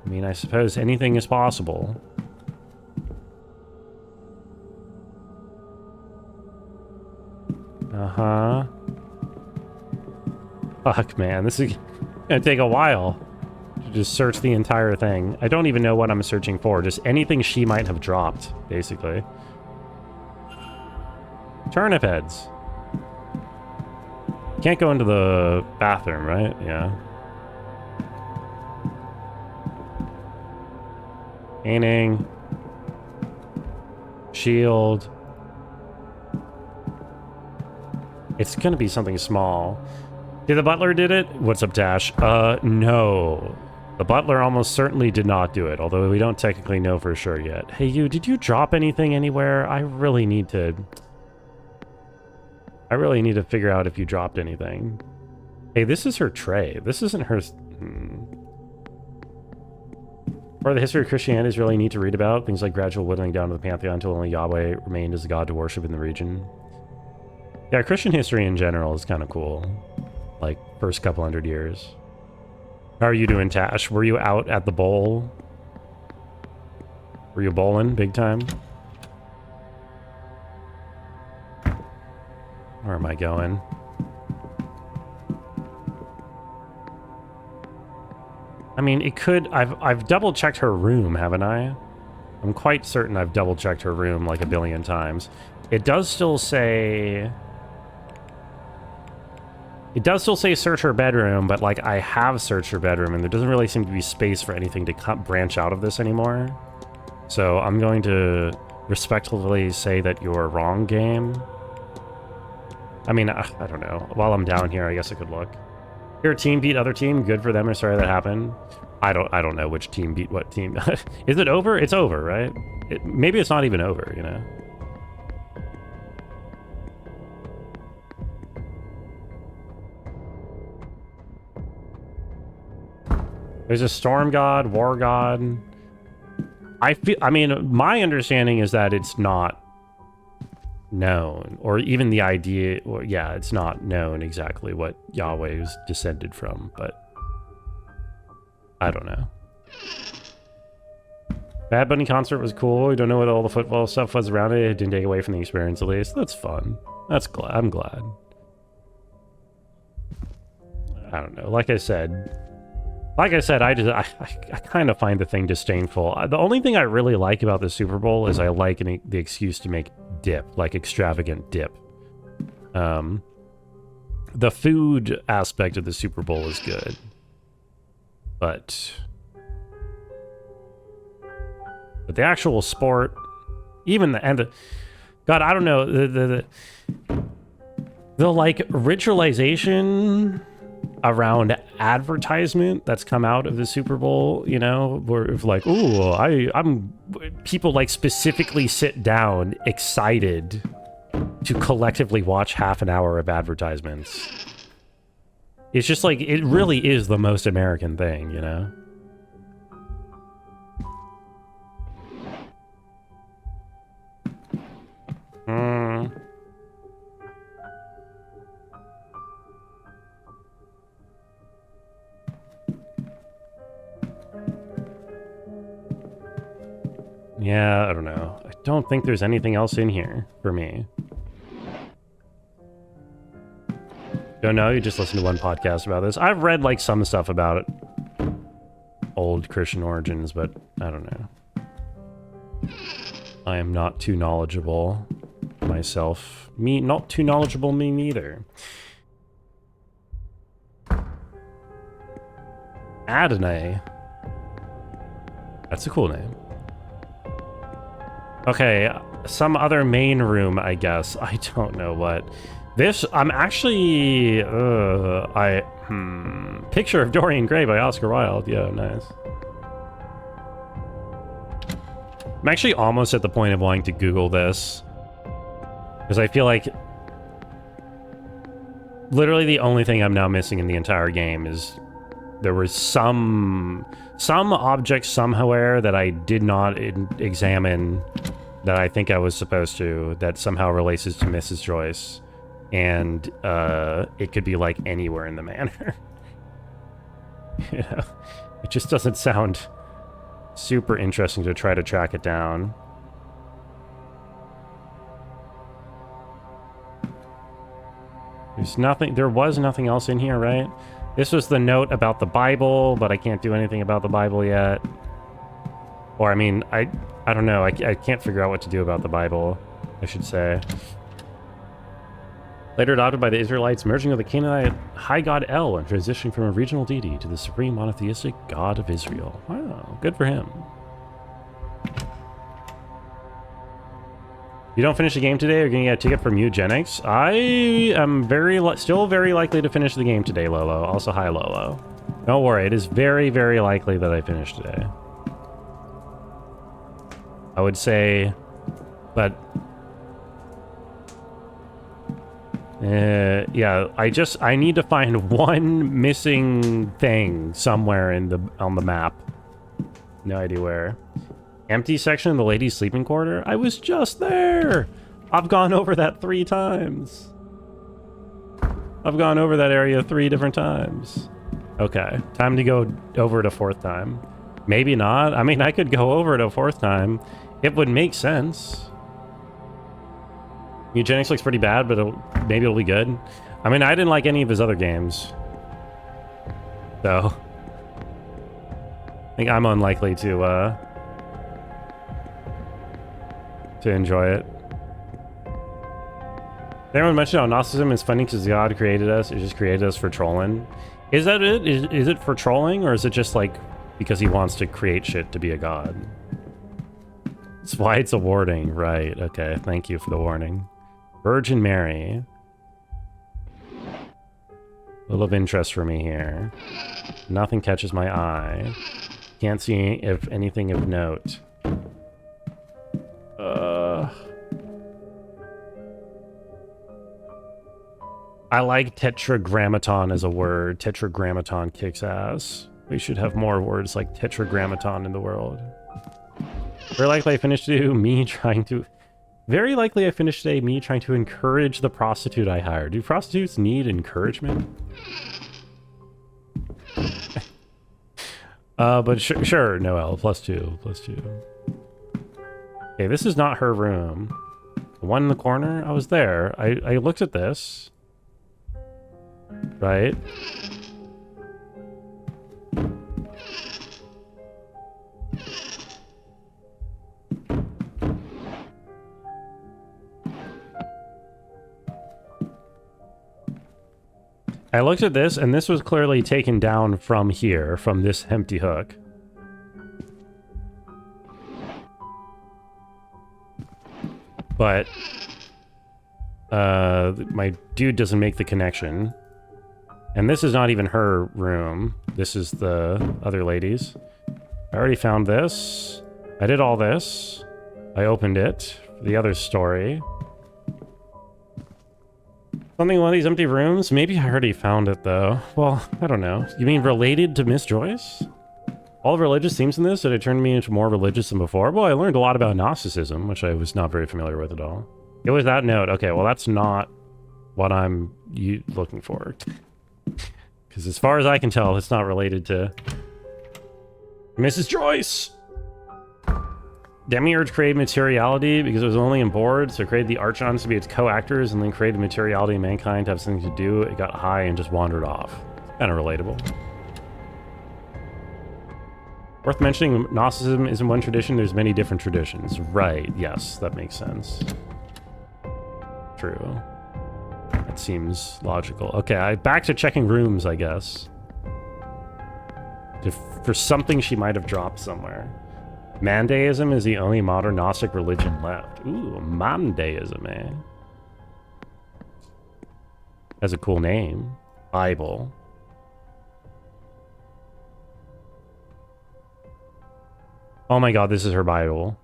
I mean, I suppose anything is possible. Uh-huh. Fuck, man. This is gonna take a while to just search the entire thing. I don't even know what I'm searching for. Just anything she might have dropped, basically. Turnip heads. Can't go into the bathroom, right? Yeah. Painting. Shield. It's gonna be something small. Did the butler did it? What's up, Dash? No. The butler almost certainly did not do it, although we don't technically know for sure yet. Hey, you, did you drop anything anywhere? I really need to figure out if you dropped anything. Hey, this is her tray. This isn't her... Or the history of Christianity is really neat to read about. Things like gradual whittling down to the pantheon until only Yahweh remained as a god to worship in the region. Yeah, Christian history in general is kind of cool. Like, first couple hundred years. How are you doing, Tash? Were you out at the bowl? Were you bowling big time? Where am I going? I mean, it could... I've double-checked her room, haven't I? I'm quite certain I've double-checked her room like a billion times. It does still say... It does still say search her bedroom, but, like, I have searched her bedroom, and there doesn't really seem to be space for anything to branch out of this anymore. So I'm going to respectfully say that you're wrong, game. I mean, I don't know. While I'm down here, I guess I could look. Your team beat other team. Good for them. Or sorry that happened. I don't know which team beat what team. Is it over? It's over, right? Maybe it's not even over, you know? There's a storm god, war god. I mean, my understanding is that it's not known, or even the idea, or yeah, it's not known exactly what Yahweh is descended from, but I don't know. Bad Bunny concert was cool. We don't know what all the football stuff was around it. It didn't take away from the experience, at least. That's fun. I'm glad. I don't know. Like I said, I kind of find the thing disdainful. The only thing I really like about the Super Bowl is I like the excuse to make dip, like extravagant dip. The food aspect of the Super Bowl is good, but the actual sport, even God, I don't know, the like ritualization around advertisement that's come out of the Super Bowl, you know, where it's like, ooh, I'm people like specifically sit down excited to collectively watch half an hour of advertisements. It's just like, it really is the most American thing, you know? Yeah, I don't know. I don't think there's anything else in here for me. Don't know, you just listened to one podcast about this. I've read like some stuff about it. Old Christian origins, but I don't know. I am not too knowledgeable myself. Me, not too knowledgeable me neither. Adonai. That's a cool name. Okay, some other main room, I guess. I don't know what. This, I'm actually, Picture of Dorian Gray by Oscar Wilde. Yeah, nice. I'm actually almost at the point of wanting to Google this. Because I feel like literally the only thing I'm now missing in the entire game is there was some object somewhere that I did not examine that I think I was supposed to, that somehow relates to Mrs. Joyce. And it could be like anywhere in the manor. You know, it just doesn't sound super interesting to try to track it down. There was nothing else in here, right? This was the note about the Bible, but I can't do anything about the Bible yet. Or, I mean, I don't know. I can't figure out what to do about the Bible, I should say. Later adopted by the Israelites, merging with the Canaanite high god El and transitioning from a regional deity to the supreme monotheistic God of Israel. Wow, good for him. You don't finish the game today, you're going to get a ticket from Eugenics. I am still very likely to finish the game today, Lolo. Also, hi, Lolo. Don't worry, it is very, very likely that I finish today. I would say, but yeah, I need to find one missing thing somewhere on the map. No idea where. Empty section in the ladies' sleeping quarter? I was just there! I've gone over that 3 times. I've gone over that area 3 different times. Okay, time to go over it a 4th time. Maybe not. I mean, I could go over it a 4th time. It would make sense. Eugenics looks pretty bad, but maybe it'll be good. I mean, I didn't like any of his other games. So I think I'm unlikely to enjoy it. Everyone mentioned how Gnosticism is funny because God created us. It just created us for trolling. Is that it? Is it for trolling, or is it just like because he wants to create shit to be a god? That's why it's a warning, right? Okay, thank you for the warning. Virgin Mary. A little of interest for me here. Nothing catches my eye. Can't see if anything of note. I like tetragrammaton as a word. Tetragrammaton kicks ass. We should have more words like tetragrammaton in the world. Very likely I finished today me trying to encourage the prostitute I hired. Do prostitutes need encouragement? But sure, Noelle, +2, +2. Okay, this is not her room. The one in the corner? I was there. I looked at this. Right? I looked at this, and this was clearly taken down from here, from this empty hook. But my dude doesn't make the connection. And this is not even her room. This is the other lady's. I already found this. I did all this. I opened it. The other story. Something in one of these empty rooms? Maybe I already found it, though. Well, I don't know. You mean related to Miss Joyce? All the religious themes in this, did it turn me into more religious than before? Well, I learned a lot about Gnosticism, which I was not very familiar with at all. It was that note. Okay, well, that's not what I'm looking for. Because as far as I can tell, it's not related to Mrs. Joyce! Demiurge created materiality because it was only in board, so it created the Archons to be its co-actors, and then created materiality and mankind to have something to do. It got high and just wandered off. Kind of relatable. Worth mentioning, Gnosticism isn't one tradition, there's many different traditions. Right, yes, that makes sense. True. That seems logical. Okay, back to checking rooms, I guess. For something she might have dropped somewhere. Mandaism is the only modern Gnostic religion left. Ooh, Mandaism, eh? Has a cool name. Bible. Oh my god, this is her Bible.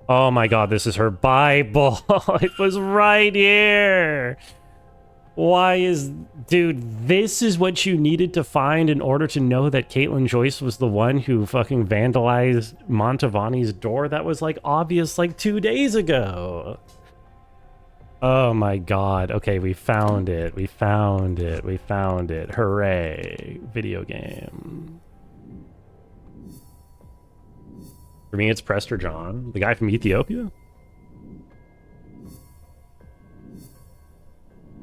Oh my god, this is her Bible. It was right here. Why is... Dude, this is what you needed to find in order to know that Caitlin Joyce was the one who fucking vandalized Montavani's door? That was, like, obvious, like, 2 days ago. Oh my god. Okay, we found it. We found it. We found it. Hooray. Video game. For me, it's Prester John, the guy from Ethiopia.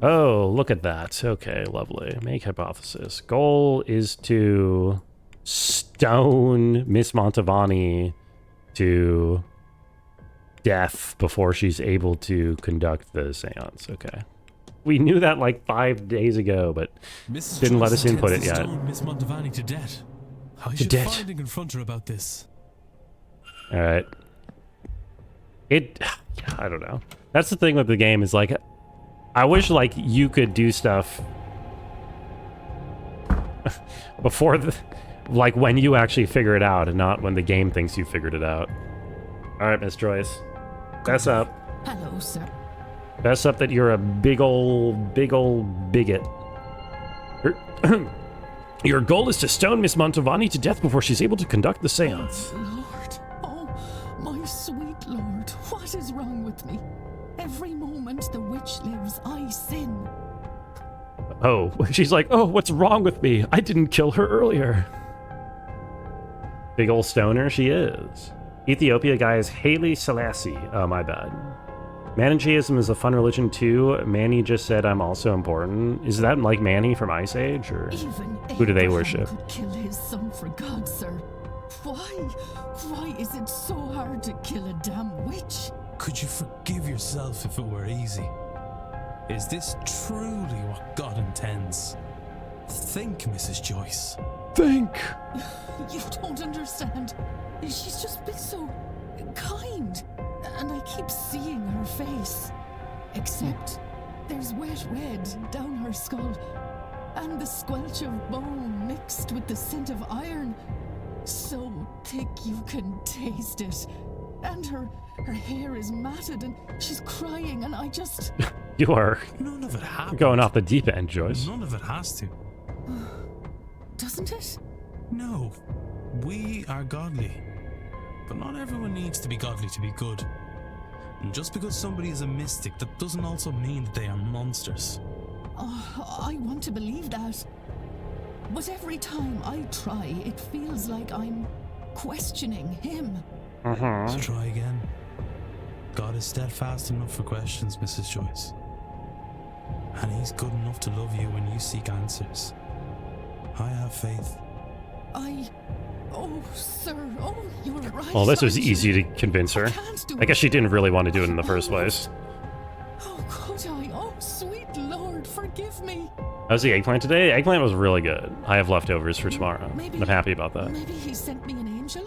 Oh, look at that. Okay, lovely. Make hypothesis. Goal is to stone Miss Montavani to death before she's able to conduct the seance. Okay. We knew that like 5 days ago, but didn't let us input it yet. Stone Miss Montavani to death. I should find and confront her about this. All right. I don't know. That's the thing with the game is like, I wish like you could do stuff before like when you actually figure it out and not when the game thinks you figured it out. All right, Miss Joyce. Fess up. Hello, sir. Fess up that you're a big old bigot. Your goal is to stone Miss Montavani to death before she's able to conduct the seance. Lord, oh, my sweet Lord, what is wrong with me? Every moment the witch lives, I sin. Oh, she's like, oh, what's wrong with me? I didn't kill her earlier. Big ol' stoner she is. Ethiopia guy is Haile Selassie. Oh, my bad. Manichaeism is a fun religion too. Manny just said I'm also important. Is that like Manny from Ice Age, or Even who do they Abraham worship? Could kill his son for God, sir. Why is it so hard to kill a damn witch? Could you forgive yourself if it were easy? Is this truly what God intends? Think, Mrs. Joyce. Think! You don't understand. She's just been so kind. And I keep seeing her face. Except there's wet red down her skull. And the squelch of bone mixed with the scent of iron. So thick you can taste it. And her hair is matted and she's crying and I just... You are None of it happened. going off the deep end, Joyce. None of it has to. Doesn't it? No. We are godly. But not everyone needs to be godly to be good. And just because somebody is a mystic, that doesn't also mean that they are monsters. I want to believe that. But every time I try, it feels like I'm questioning him. So try again. God is steadfast enough for questions, Mrs. Joyce. And he's good enough to love you when you seek answers. I have faith. Oh, sir. Oh, you're right. Well, this was easy to convince her. I guess she didn't really want to do it in the first place. Oh, could I? Oh, sweet Lord, forgive me. How's the eggplant today? Eggplant was really good. I have leftovers for tomorrow. I'm happy about that. Maybe he sent me an angel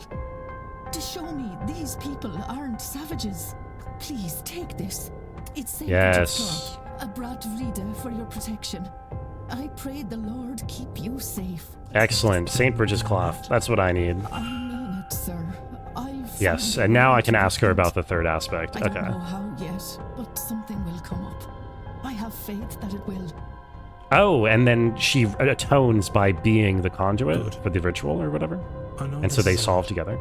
to show me these people aren't savages. Please take this. It's sacred Yes. a brat vrida for your protection. I pray the Lord keep you safe. Excellent. St. Bridget's cloth. That's what I need. I mean it, sir. Yes, and now I can ask her about the third aspect. I don't Okay. know how yet, but something will come up. I have faith that it will. Oh, and then she atones by being the conduit for the ritual or whatever. I know And so this they is solve odd. together.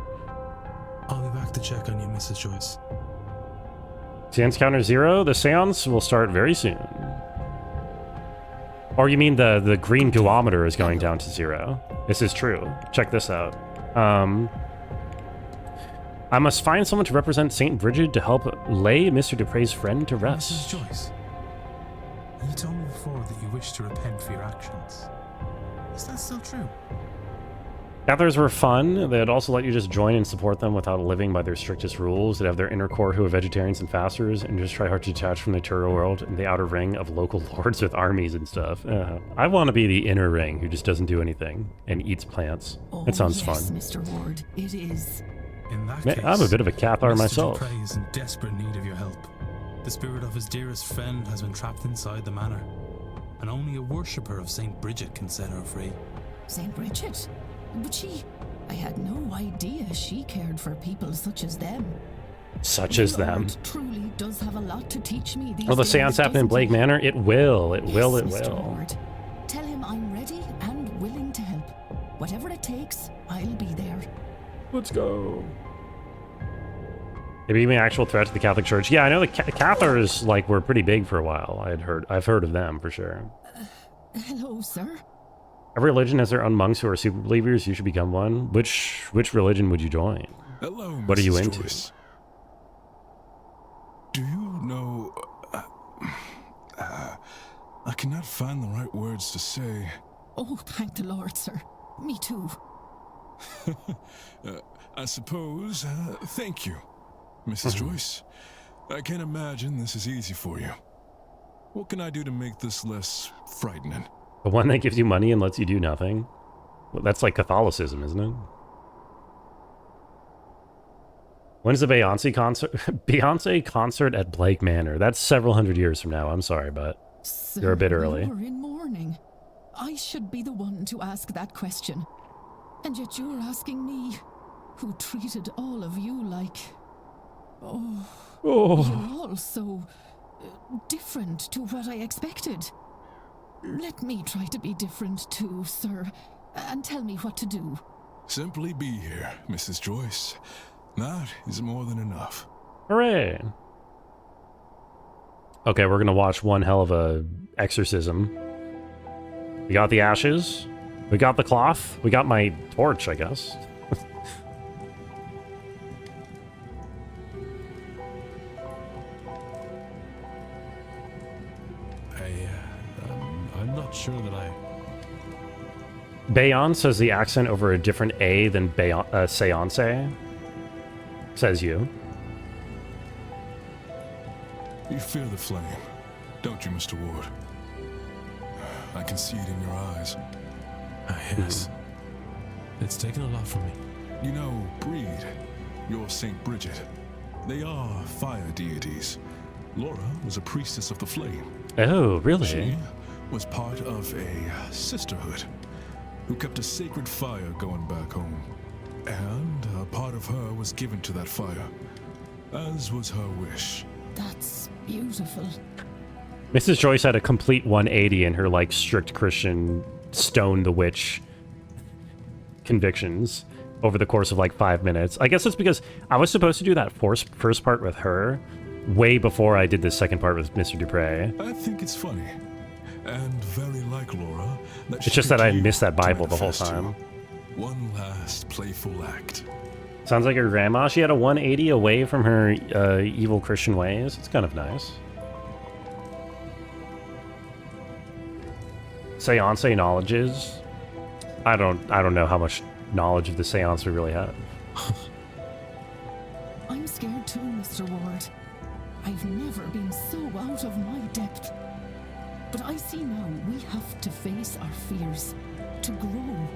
I'll be back to check on you, Mrs. Joyce. Seance counter 0. The seance will start very soon. Or you mean the green goometer is going down to 0. This is true. Check this out. I must find someone to represent Saint Bridget to help lay Mr. Dupre's friend to rest. Mrs. Joyce, you told me before that you wish to repent for your actions. Is that still true? Gatherers were fun. They'd also let you just join and support them without living by their strictest rules. They'd have their inner core who are vegetarians and fasters and just try hard to detach from the material world and the outer ring of local lords with armies and stuff. I want to be the inner ring who just doesn't do anything and eats plants. It sounds yes, fun. Mr. Ward, it is. In that Man, case, I'm a bit of a Cathar Mr. myself. Dupre is in desperate need of your help. The spirit of his dearest friend has been trapped inside the manor, and only a worshipper of Saint Bridget can set her free. St. Bridget? But she... I had no idea she cared for people such as them. Such as The them. Lord truly does have a lot to teach me these Will the days, seance happen in doesn't Blake he? Manor? It will. It Yes, will. It Mr. will. Ward. Tell him I'm ready and willing to help. Whatever it takes, I'll be there. Let's go. Maybe even an actual threat to the Catholic Church. Yeah, I know the Cathars like were pretty big for a while. I've heard of them for sure. Hello, sir. Every religion has their own monks who are super believers. You should become one. Which religion would you join? Hello, What are you Mrs. into? Joyce. Do you know... I cannot find the right words to say. Oh, thank the Lord, sir. Me too. I suppose, thank you, Mrs. Joyce. I can't imagine this is easy for you. What can I do to make this less frightening? The one that gives you money and lets you do nothing? Well, that's like Catholicism, isn't it? When's the Beyonce concert? Beyonce concert at Blake Manor. That's several hundred years from now. I'm sorry, but you're a bit early. You're in mourning. I should be the one to ask that question. And yet you're asking me, who treated all of you like... Oh, you're all so different to what I expected. Let me try to be different too, sir, and tell me what to do. Simply be here, Mrs. Joyce. That is more than enough. Hooray! Okay, we're gonna watch one hell of a exorcism. We got the ashes. We got the cloth. We got my torch, I guess. I'm not sure that I... Beyonce has the accent over a different A than Seance. Says you. You fear the flame, don't you, Mr. Ward? I can see it in your eyes. Yes. It's taken a lot from me. You know, Breed, your Saint Bridget, they are fire deities. Laura was a priestess of the flame. Oh, really? She was part of a sisterhood who kept a sacred fire going back home. And a part of her was given to that fire, as was her wish. That's beautiful. Mrs. Joyce had a complete 180 in her, like, strict Christian stone the witch convictions over the course of, like, 5 minutes. I guess it's because I was supposed to do that first part with her way before I did the second part with Mr. Dupre. I think it's funny, and very like Laura, that It's she just that I picked you missed that to Bible the whole manifest you. time. One last playful act. Sounds like her grandma. She had a 180 away from her evil Christian ways. It's kind of nice. Seance knowledges. I don't know how much knowledge of the seance we really have. I'm scared too, Mr. Ward. I've never been so out of my depth. But I see now we have to face our fears, to grow.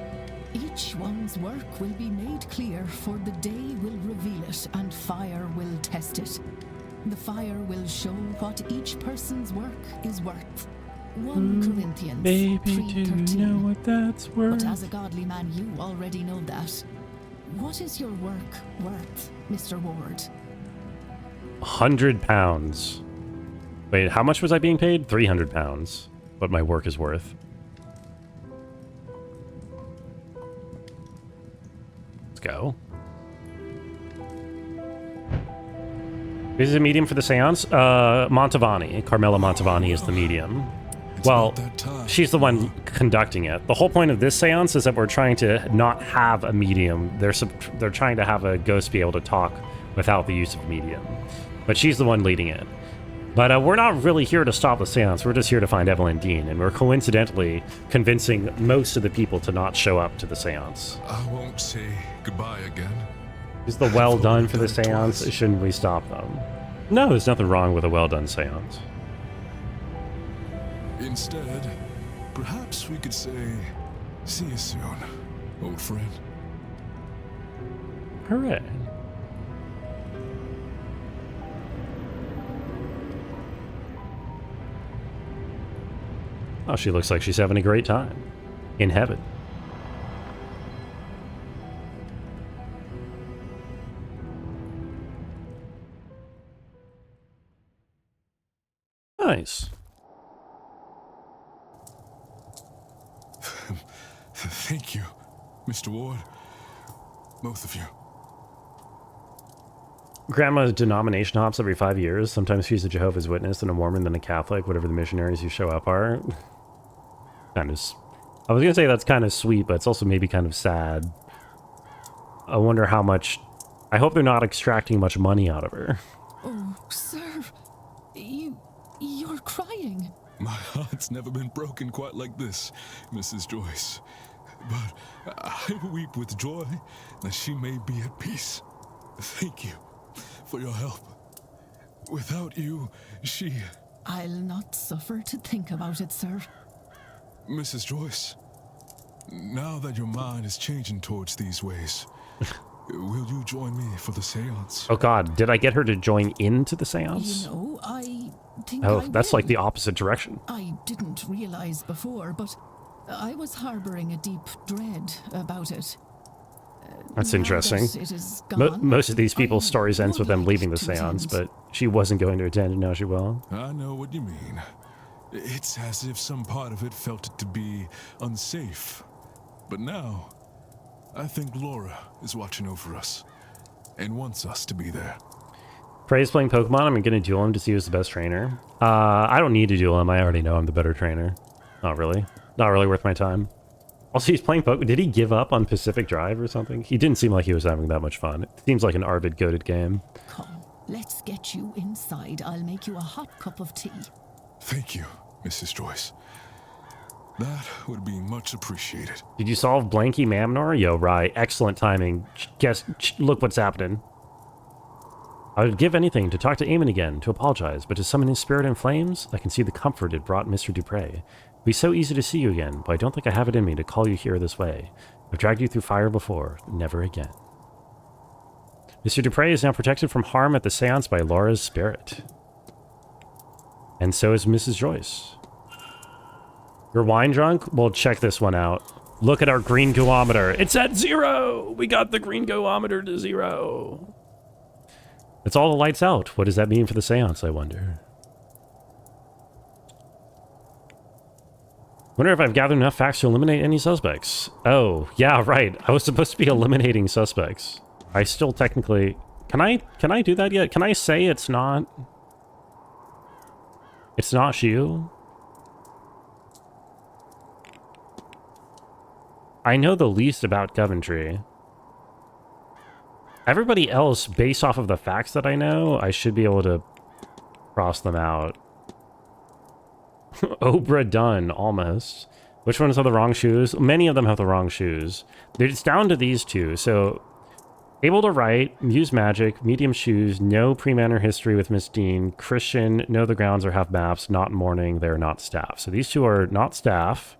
Each one's work will be made clear, for the day will reveal it, and fire will test it. The fire will show what each person's work is worth. 1 Corinthians Baby, do you 3:13. know what that's worth? But as a godly man, you already know that. What is your work worth, Mr. Ward? 100 pounds. Wait, how much was I being paid? 300 pounds. what my work is worth. Let's go. This is a medium for the seance. Montavani. Carmela Montavani is the medium. Well, she's the one conducting it. The whole point of this seance is that we're trying to not have a medium. They're trying to have a ghost be able to talk without the use of medium. But she's the one leading it. But we're not really here to stop the seance. We're just here to find Evelyn Dean. And we're coincidentally convincing most of the people to not show up to the seance. I won't say goodbye again. Is the well done for the seance? Twice. Shouldn't we stop them? No, there's nothing wrong with a well done seance. Instead, perhaps we could say, see you soon, old friend. Hooray. Oh, she looks like she's having a great time. In heaven. Nice. Thank you, Mr. Ward. Both of you. Grandma's denomination hops every 5 years. Sometimes she's a Jehovah's Witness, then a Mormon, then a Catholic, whatever the missionaries who show up are. Kind of... I was going to say that's kind of sweet, but it's also maybe kind of sad. I wonder how much... I hope they're not extracting much money out of her. Oh, sir. You're crying. My heart's never been broken quite like this, Mrs. Joyce. But I weep with joy that she may be at peace. Thank you for your help. Without you, she... I'll not suffer to think about it, sir. Mrs. Joyce, now that your mind is changing towards these ways, will you join me for the seance? Oh god, did I get her to join into the seance? You know, I think that's like the opposite direction. I didn't realize before, but I was harboring a deep dread about it. That's interesting. That it is gone, most of these people's stories ends with them leaving the seance, but she wasn't going to attend, and now she will. I know what you mean. It's as if some part of it felt it to be unsafe. But now, I think Laura is watching over us and wants us to be there. Prey's playing Pokemon. I'm going to duel him to see who's the best trainer. I don't need to duel him. I already know I'm the better trainer. Not really. Not really worth my time. Also, he's playing Pokemon. Did he give up on Pacific Drive or something? He didn't seem like he was having that much fun. It seems like an Arvid-goated game. Come, let's get you inside. I'll make you a hot cup of tea. Thank you, Mrs. Joyce. That would be much appreciated. Did you solve Blanky Mamnor? Yo, right. Excellent timing. Guess, look what's happening. I would give anything to talk to Eamon again, to apologize, but to summon his spirit in flames, I can see the comfort it brought Mr. Dupre. It'd be so easy to see you again, but I don't think I have it in me to call you here this way. I've dragged you through fire before, never again. Mr. Dupre is now protected from harm at the seance by Laura's spirit. And so is Mrs. Joyce. You're wine drunk? Well, check this one out. Look at our green goometer. It's at 0! We got the green goometer to 0. It's all the lights out. What does that mean for the seance, I wonder? Wonder if I've gathered enough facts to eliminate any suspects. Oh, yeah, right. I was supposed to be eliminating suspects. I still technically... Can I do that yet? Can I say it's not... It's not you? I know the least about Coventry. Everybody else, based off of the facts that I know, I should be able to cross them out. Obra done, almost. Which ones have the wrong shoes? Many of them have the wrong shoes. It's down to these two. So, able to write, use magic, medium shoes, no pre-manor history with Miss Dean, Christian, know the grounds or have maps, not mourning, they're not staff. So these two are not staff.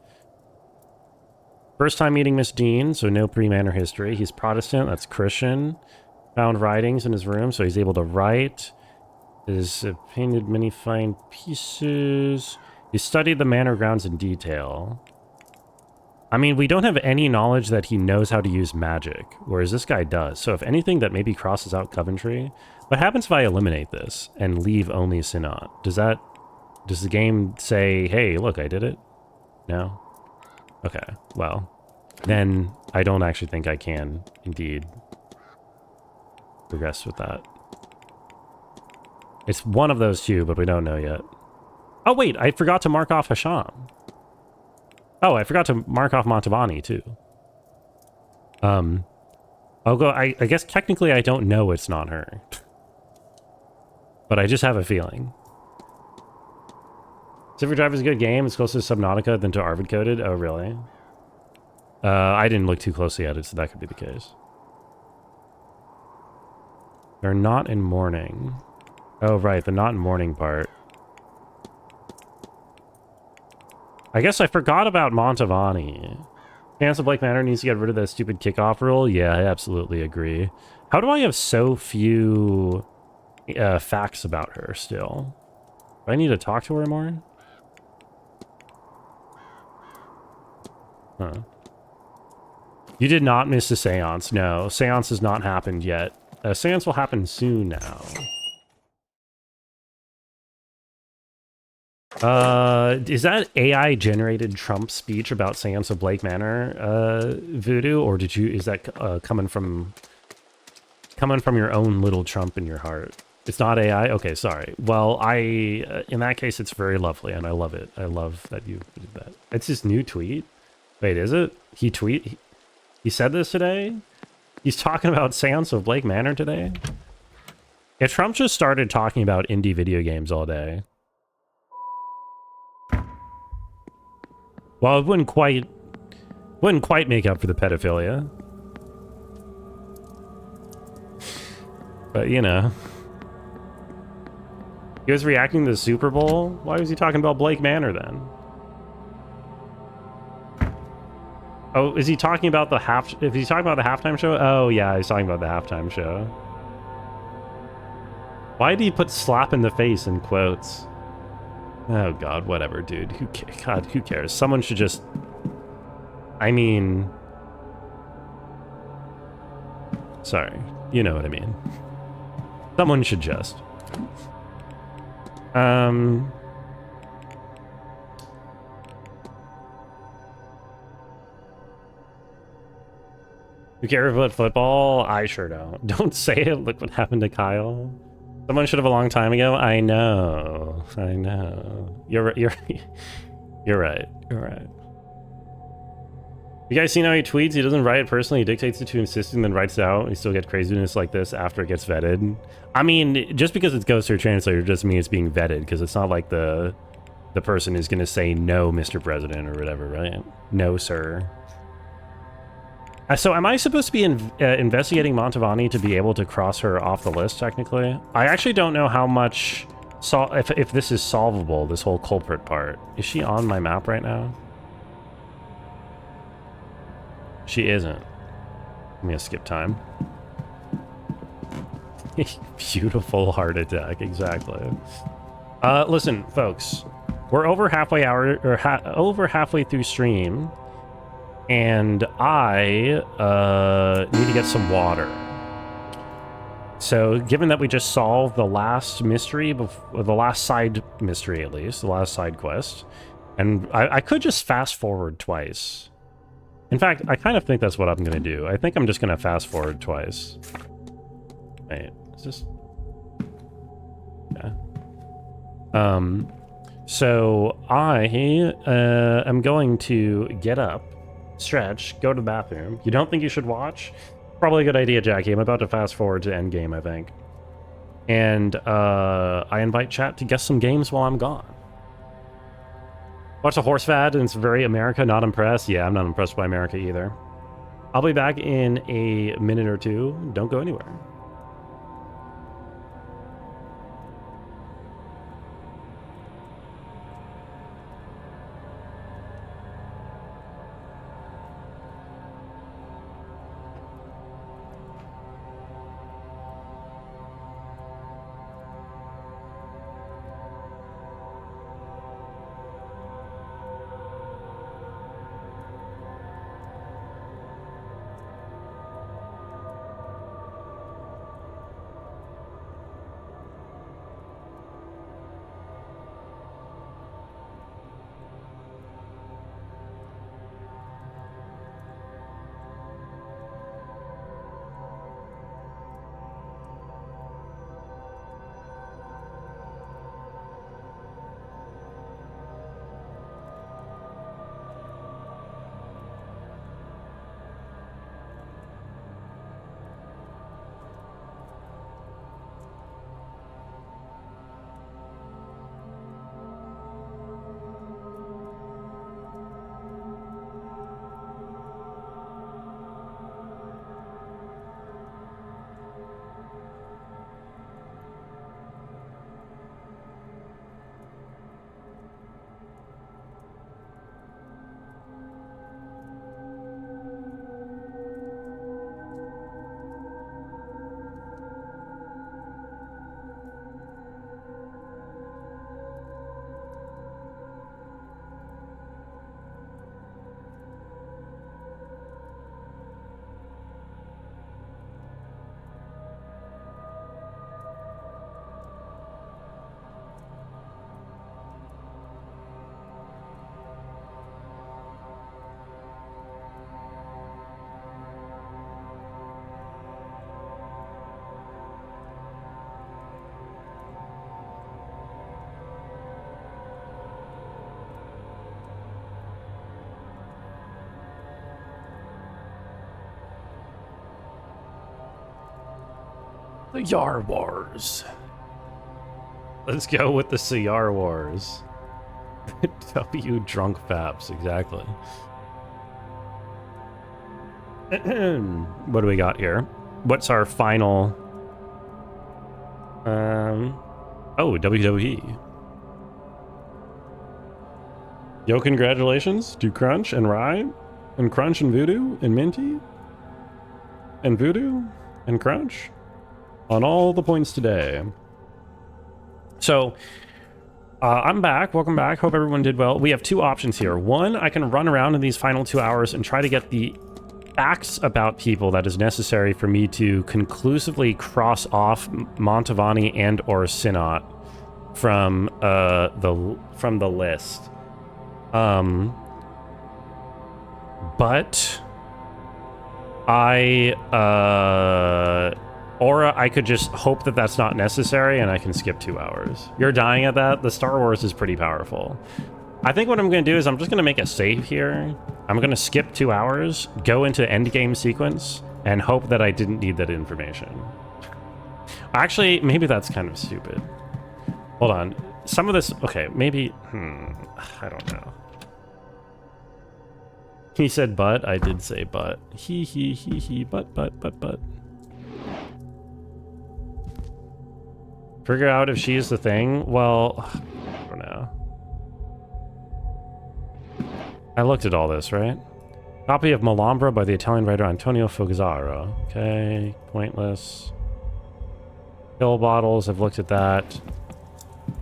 First time meeting Miss Dean, so no pre-manor history. He's Protestant, that's Christian. Found writings in his room, so he's able to write. Is painted many fine pieces. He studied the manor grounds in detail. I mean, we don't have any knowledge that he knows how to use magic, whereas this guy does. So if anything that maybe crosses out Coventry, what happens if I eliminate this and leave only Sinat? Does that Does the game say, hey, look, I did it? No? Okay, well, then I don't actually think I can, indeed, progress with that. It's one of those two, but we don't know yet. Oh, wait, I forgot to mark off Hasham. Oh, I forgot to mark off Montavani, too. I'll go, I guess technically I don't know it's not her. But I just have a feeling. Civ Drive is a good game. It's closer to Subnautica than to Arvid Coded. Oh, really? I didn't look too closely at it, so that could be the case. They're not in mourning. Oh, right, the not in mourning part. I guess I forgot about Montavani. Seance of Blake Manor needs to get rid of that stupid kickoff rule. Yeah, I absolutely agree. How do I have so few facts about her still? Do I need to talk to her more? Huh. You did not miss a seance. No, seance has not happened yet. Seance will happen soon now. Is that AI generated Trump speech about Seance of Blake Manor, Voodoo, or is that coming from your own little Trump in your heart? It's not AI? Okay, sorry. Well, in that case, it's very lovely, and I love it. I love that you did that. It's his new tweet? Wait, is it? He said this today? He's talking about Seance of Blake Manor today? Yeah, Trump just started talking about indie video games all day. Well, it wouldn't quite make up for the pedophilia. But, you know. He was reacting to the Super Bowl? Why was he talking about Blake Manor then? Oh, is he talking about the if he's talking about the halftime show? Oh, yeah, he's talking about the halftime show. Why did he put slap in the face in quotes? Oh, God, whatever, dude. Who cares? Someone should just... I mean... Sorry. You know what I mean. Someone should just... You care about football? I sure don't. Don't say it. Look what happened to Kyle. Someone should have a long time ago. I know. I know. You're right. You're right. You're right. You guys seen how he tweets? He doesn't write it personally. He dictates it to an assistant, then writes it out. He still gets craziness like this after it gets vetted. I mean, just because it goes through a translator doesn't mean it's being vetted, because it's not like the person is going to say no, Mr. President, or whatever, right? No, sir. So am I supposed to be investigating Montavani to be able to cross her off the list, technically? I actually don't know how much... if this is solvable, this whole culprit part. Is she on my map right now? She isn't. I'm gonna skip time. Beautiful heart attack, exactly. Listen, folks. We're over halfway over halfway through stream. And I need to get some water. So, given that we just solved the last mystery, the last side mystery at least, the last side quest, and I could just fast forward twice. In fact, I kind of think that's what I'm going to do. I think I'm just going to fast forward twice. Wait, is this... Yeah. So, I am going to get up, stretch, go to the bathroom. You don't think you should watch? Probably a good idea, Jackie. I'm about to fast forward to endgame, I think. And I invite chat to guess some games while I'm gone. Watch a horse fad and it's very America, not impressed. Yeah, I'm not impressed by America either. I'll be back in a minute or two. Don't go anywhere. The Yar Wars. Let's go with the Yar Wars. W drunk faps, exactly. What do we got here? What's our final? Oh, WWE. Yo, congratulations to Crunch and Rye, and Crunch and Voodoo, and Minty, and Voodoo, and Crunch, on all the points today. So, I'm back. Welcome back. Hope everyone did well. We have two options here. One, I can run around in these final 2 hours and try to get the facts about people that is necessary for me to conclusively cross off Montavani and or Sinat from the list. But or I could just hope that that's not necessary and I can skip 2 hours. You're dying at that? The Star Wars is pretty powerful. I think what I'm going to do is I'm just going to make a save here. I'm going to skip 2 hours, go into endgame sequence, and hope that I didn't need that information. Actually, maybe that's kind of stupid. Hold on. Some of this... Okay, maybe... I don't know. He said but. I did say but. He, but. Figure out if she is the thing? Well, I don't know. I looked at all this, right? Copy of Malambra by the Italian writer Antonio Fogazzaro. Okay, pointless. Pill bottles, I've looked at that.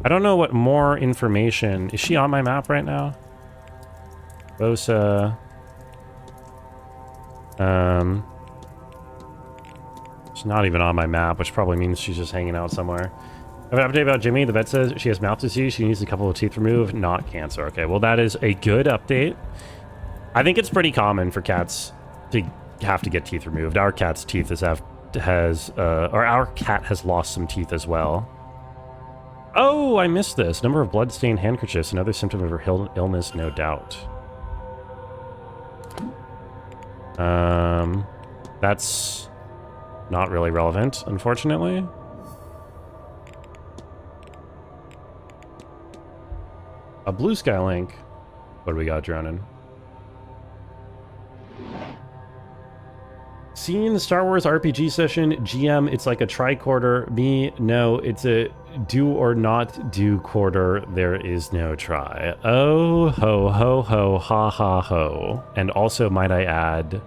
I don't know what more information... Is she on my map right now? Rosa... She's not even on my map, which probably means she's just hanging out somewhere. I have an update about Jimmy. The vet says she has mouth disease. She needs a couple of teeth removed, not cancer. Okay, well, that is a good update. I think it's pretty common for cats to have to get teeth removed. Our cat's teeth our cat has lost some teeth as well. Oh, I missed this. Number of blood-stained handkerchiefs, another symptom of her illness, no doubt. That's not really relevant, unfortunately. A blue sky link. What do we got, Dronin? Seeing the Star Wars RPG session, GM, it's like a tricorder. Me, no, it's a do or not do quarter. There is no try. Oh, ho, ho, ho, ha, ha, ho. And also, might I add,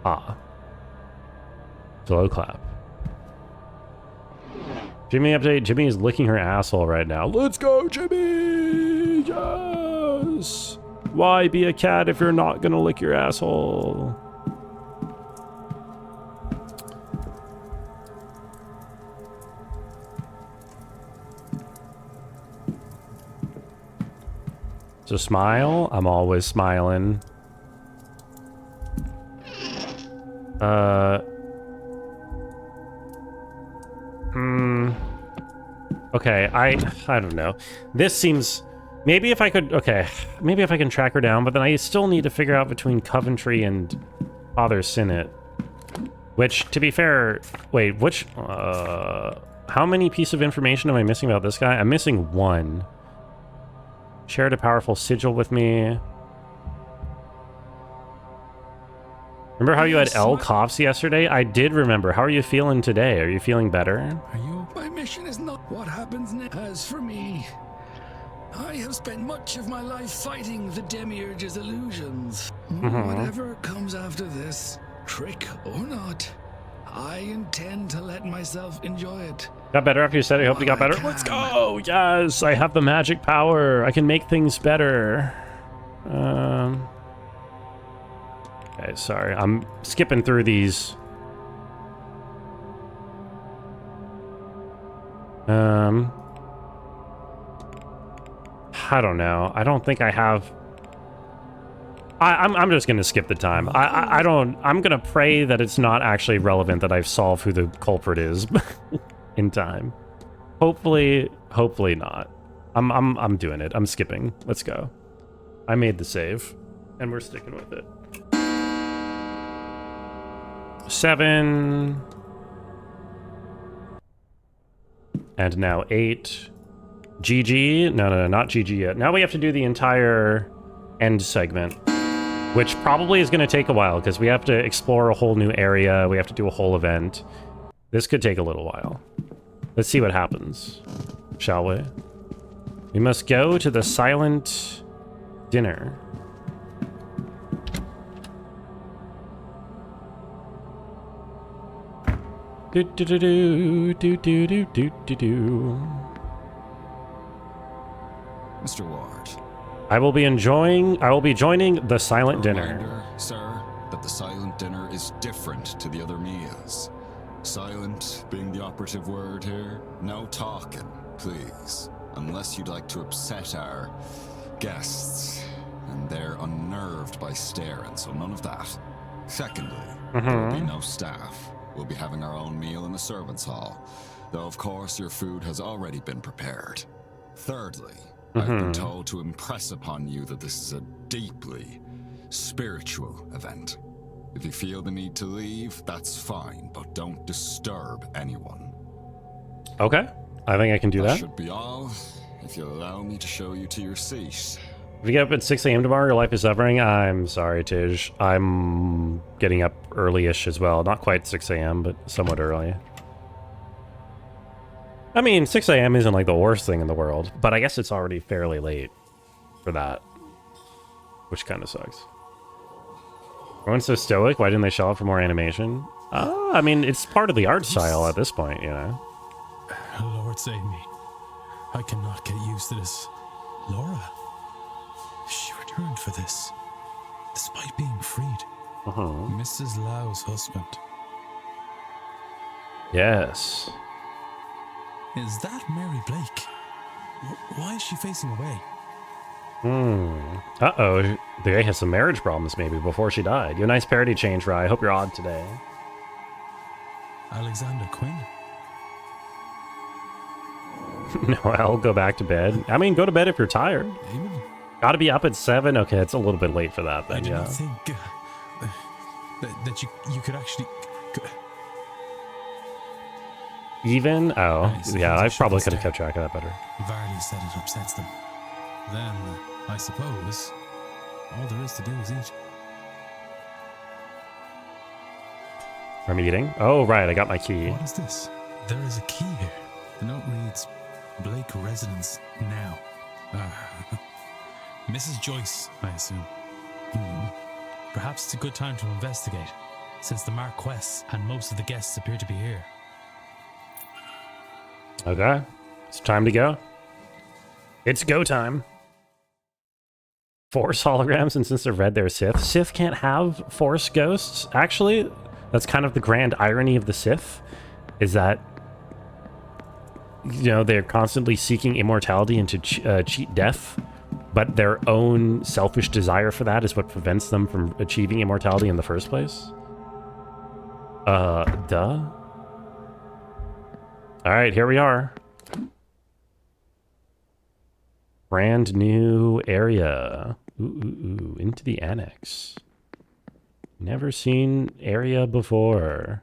ah. Slow clap. Jimmy update. Jimmy is licking her asshole right now. Let's go, Jimmy! Yes! Why be a cat if you're not gonna lick your asshole? So smile. I'm always smiling. Okay, I don't know. This seems... Maybe if I could... Okay, maybe if I can track her down, but then I still need to figure out between Coventry and Father Sinnet. Which, to be fair... Wait, which... how many pieces of information am I missing about this guy? I'm missing one. Shared a powerful sigil with me. Remember how you had L coughs yesterday? I did remember. How are you feeling today? Are you feeling better? Are you? My mission is not what happens next. As for me, I have spent much of my life fighting the Demiurge's illusions. Whatever comes after this, trick or not, I intend to let myself enjoy it. Got better after you said it. I hope you got better. Let's go! Yes! I have the magic power. I can make things better. Okay, sorry. I'm skipping through these. I don't know. I don't think I have... I'm just gonna skip the time. I'm gonna pray that it's not actually relevant that I've solved who the culprit is in time. Hopefully not. I'm doing it. I'm skipping. Let's go. I made the save, and we're sticking with it. 7. And now 8. GG? No, not GG yet. Now we have to do the entire end segment, which probably is going to take a while because we have to explore a whole new area. We have to do a whole event. This could take a little while. Let's see what happens, shall we? We must go to the silent dinner. Do do do do do do do do do do. Mr. Ward. I will be joining the silent dinner. Reminder, sir, that the silent dinner is different to the other meals. Silent being the operative word here. No talking, please. Unless you'd like to upset our guests. And they're unnerved by staring, so none of that. Secondly, there will be no staff. We'll be having our own meal in the servants' hall. Though, of course, your food has already been prepared. Thirdly, I've been told to impress upon you that this is a deeply spiritual event. If you feel the need to leave, that's fine, but don't disturb anyone. Okay, I think I can do that. Should be all, if you'll allow me to show you to your seat. If you get up at 6 a.m. tomorrow, your life is suffering. I'm sorry, Tej. I'm getting up early-ish as well. Not quite 6 a.m., but somewhat early. I mean, 6 a.m. isn't like the worst thing in the world, but I guess it's already fairly late for that, which kind of sucks. Everyone's so stoic. Why didn't they show up for more animation? I mean, it's part of the art style at this point, you know? Lord save me. I cannot get used to this. Laura. She returned for this, despite being freed. Mrs. Lau's husband. Yes. Is that Mary Blake? Why is she facing away? Uh-oh. The guy has some marriage problems maybe before she died. You a nice parody change, Rye. I hope you're odd today. Alexander Quinn? No, I'll go back to bed. I mean, go to bed if you're tired. Even? Gotta be up at 7? Okay, it's a little bit late for that then, I did yeah. not think that you could actually... Even? Oh, yeah, I probably could have stare. kept track of that better. Varley said it upsets them. Then, I suppose, all there is to do is eat. I'm eating? Oh, right, I got my key. What is this? There is a key here. The note reads, Blake residence now. Mrs. Joyce, I assume. Perhaps it's a good time to investigate, since the Marquess and most of the guests appear to be here. Okay, it's time to go. It's go time. Force holograms, and since they're red, they're Sith. Sith can't have Force ghosts. Actually, that's kind of the grand irony of the Sith, is that, you know, they're constantly seeking immortality and to cheat death, but their own selfish desire for that is what prevents them from achieving immortality in the first place. Duh. All right, here we are. Brand new area. Ooh, into the annex. Never seen area before.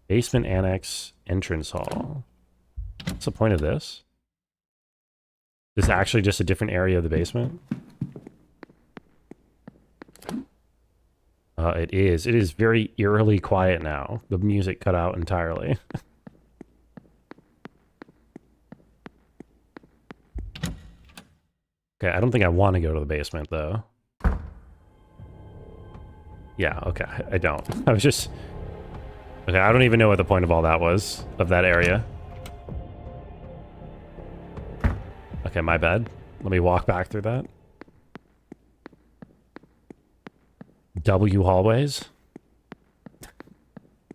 Basement annex entrance hall. What's the point of this? Is this actually just a different area of the basement? It is. It is very eerily quiet now. The music cut out entirely. Okay, I don't think I want to go to the basement, though. Yeah, okay, I don't. I was just... Okay, I don't even know what the point of all that was, of that area. Okay, my bad. Let me walk back through that. W hallways.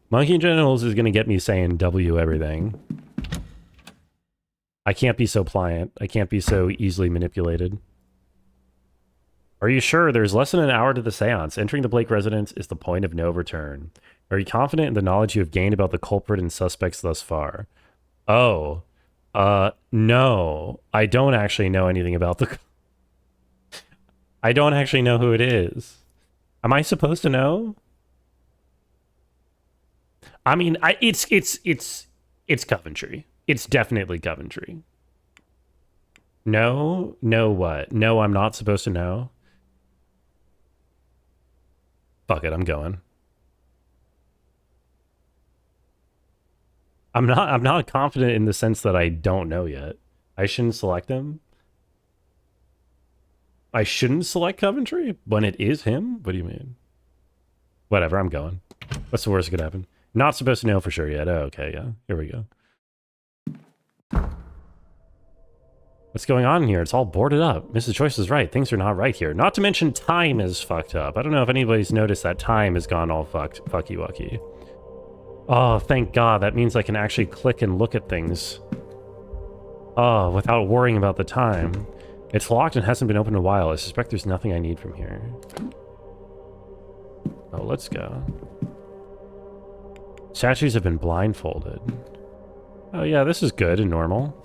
Monkey Genitals is going to get me saying W everything. I can't be so pliant. I can't be so easily manipulated. Are you sure? There's less than an hour to the seance. Entering the Blake residence is the point of no return. Are you confident in the knowledge you have gained about the culprit and suspects thus far? Oh. No. I don't actually know anything about the... I don't actually know who it is. Am I supposed to know? I mean, it's Coventry. It's definitely Coventry. No? No what? No, I'm not supposed to know? Fuck it, I'm going. I'm not confident in the sense that I don't know yet. I shouldn't select him. I shouldn't select Coventry when it is him? What do you mean? Whatever, I'm going. What's the worst that could happen? Not supposed to know for sure yet. Oh, okay, yeah. Here we go. What's going on here? It's all boarded up. Mrs. Joyce is right. Things are not right here. Not to mention time is fucked up. I don't know if anybody's noticed that time has gone all fucky-wucky. Oh, thank God. That means I can actually click and look at things. Oh, without worrying about the time. It's locked and hasn't been opened in a while. I suspect there's nothing I need from here. Oh, let's go. Statues have been blindfolded. Oh yeah, this is good and normal.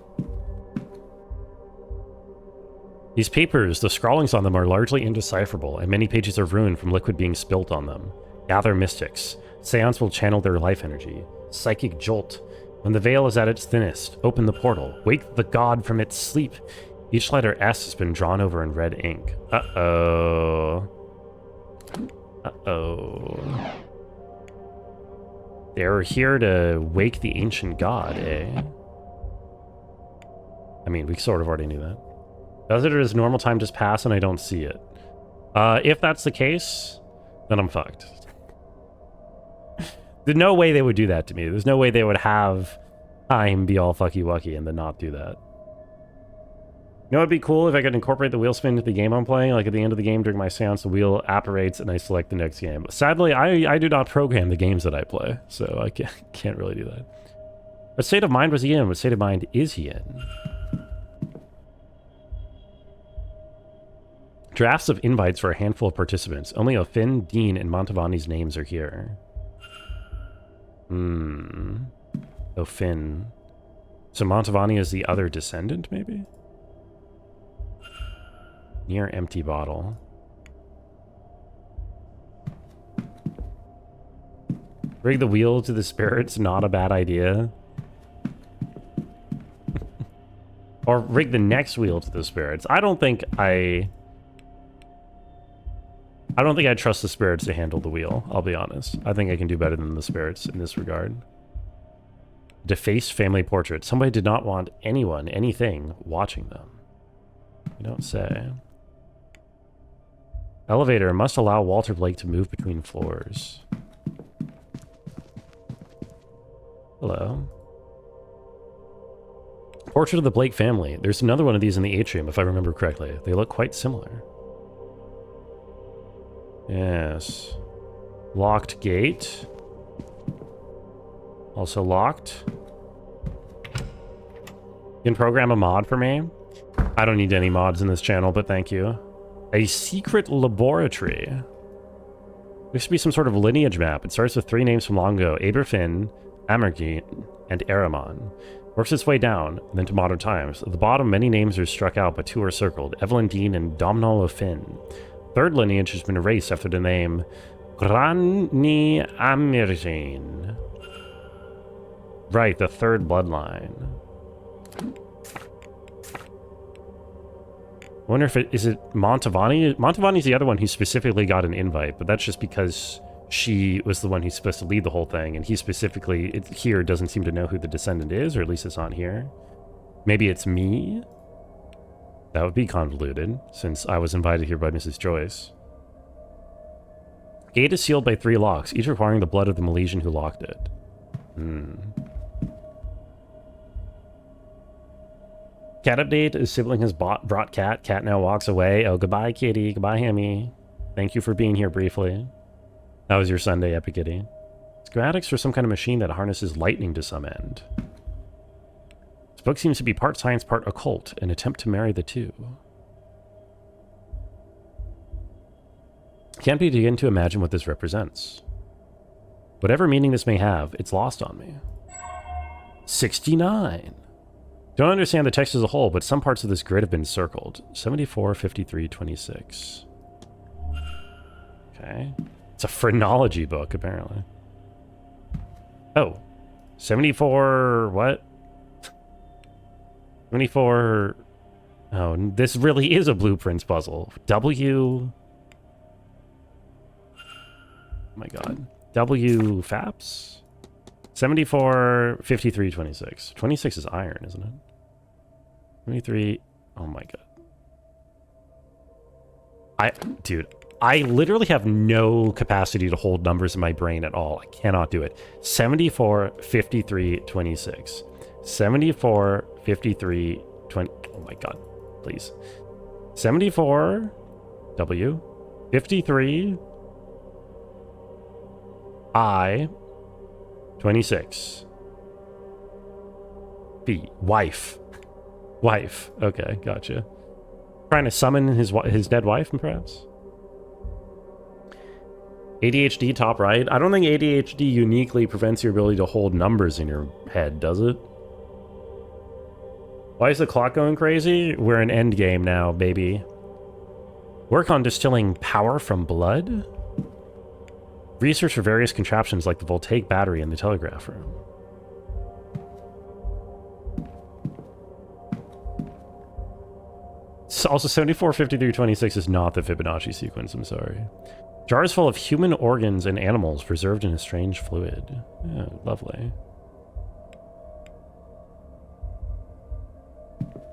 These papers, the scrawlings on them are largely indecipherable, and many pages are ruined from liquid being spilt on them. Gather mystics. Seance will channel their life energy. Psychic jolt. When the veil is at its thinnest, open the portal. Wake the god from its sleep. Each letter S has been drawn over in red ink. Uh-oh. Uh-oh. They're here to wake the ancient god, eh? I mean, we sort of already knew that. Does it or does normal time just pass and I don't see it? If that's the case, then I'm fucked. There's no way they would do that to me. There's no way they would have time be all fucky-wucky and then not do that. You know what'd be cool if I could incorporate the wheel spin into the game I'm playing? Like at the end of the game during my seance, the wheel apparates and I select the next game. Sadly, I do not program the games that I play, so I can't really do that. What state of mind was he in? What state of mind is he in? Drafts of invites for a handful of participants. Only O'Finn, Dean, and Montavani's names are here. O'Finn. So Montavani is the other descendant, maybe? Near empty bottle. Rig the wheel to the spirits, not a bad idea. Or rig the next wheel to the spirits. I don't think I trust the spirits to handle the wheel, I'll be honest. I think I can do better than the spirits in this regard. Defaced family portrait. Somebody did not want anyone, anything, watching them. You don't say. Elevator must allow Walter Blake to move between floors. Hello. Portrait of the Blake family. There's another one of these in the atrium, if I remember correctly. They look quite similar. Yes. Locked gate. Also locked. You can program a mod for me? I don't need any mods in this channel, but thank you. A secret laboratory. There should be some sort of lineage map. It starts with 3 names from long ago. Aberfin, Amergine, and Aramon. Works its way down, then to modern times. At the bottom, many names are struck out, but 2 are circled. Evelyn Dean and Domhnall O'Finn. Third lineage has been erased after the name Granny Amergine. Right, the third bloodline. I wonder if is it Montavani? Montavani's the other one who specifically got an invite, but that's just because she was the one who's supposed to lead the whole thing, and he specifically here doesn't seem to know who the descendant is, or at least it's not here. Maybe it's me? That would be convoluted, since I was invited here by Mrs. Joyce. Gate is sealed by 3 locks, each requiring the blood of the Milesian who locked it. Cat update. A sibling has brought cat. Cat now walks away. Oh, goodbye, kitty. Goodbye, Hammy. Thank you for being here briefly. That was your Sunday, Epic Kitty. Schematics for some kind of machine that harnesses lightning to some end. This book seems to be part science, part occult, an attempt to marry the two. Can't begin to imagine what this represents. Whatever meaning this may have, it's lost on me. 69. Don't understand the text as a whole, but some parts of this grid have been circled. 74, 53, 26. Okay. It's a phrenology book, apparently. Oh. 74... what? 24. Oh, this really is a blueprints puzzle. W. Oh my god. W FAPS? 74, 53, 26. 26 is iron, isn't it? 23. Oh my god. Dude, I literally have no capacity to hold numbers in my brain at all. I cannot do it. 74, 53, 26. 74, 53, 20. Oh my god. Please. 74, W. 53, I. 26. B. Wife. Wife. Okay, gotcha. Trying to summon his dead wife, perhaps? ADHD top right. I don't think ADHD uniquely prevents your ability to hold numbers in your head, does it? Why is the clock going crazy? We're in endgame now, baby. Work on distilling power from blood? Research for various contraptions like the voltaic battery in the telegraph room. Also, 74, 53, 26 is not the Fibonacci sequence, I'm sorry. Jars full of human organs and animals preserved in a strange fluid. Yeah, lovely.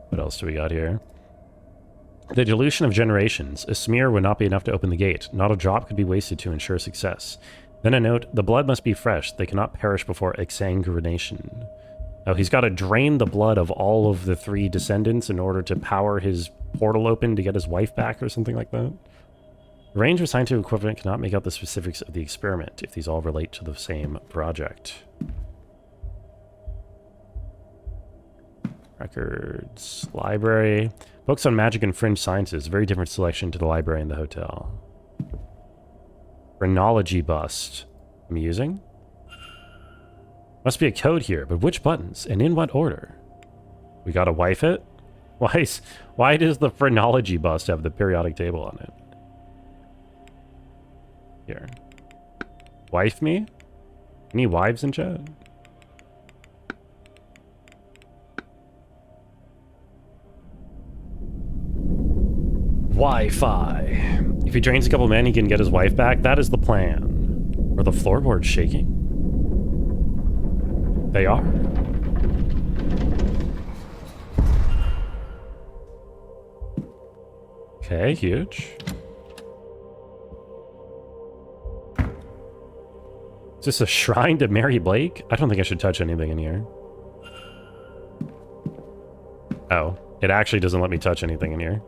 What else do we got here? The dilution of generations. A smear would not be enough to open the gate. Not a drop could be wasted to ensure success. Then a note, the blood must be fresh. They cannot perish before exsanguination. Oh, he's got to drain the blood of all of the 3 descendants in order to power his portal open to get his wife back or something like that. The range of scientific equivalent cannot make out the specifics of the experiment if these all relate to the same project. Records. Library. Books on magic and fringe sciences. Very different selection to the library in the hotel. Phrenology bust. I'm using? Must be a code here, but which buttons? And in what order? We gotta wife it? Why does the phrenology bust have the periodic table on it? Here. Wife me? Any wives in chat? Wi-Fi. If he drains a couple men, he can get his wife back. That is the plan. Are the floorboards shaking? They are. Okay, huge. Is this a shrine to Mary Blake? I don't think I should touch anything in here. Oh, it actually doesn't let me touch anything in here.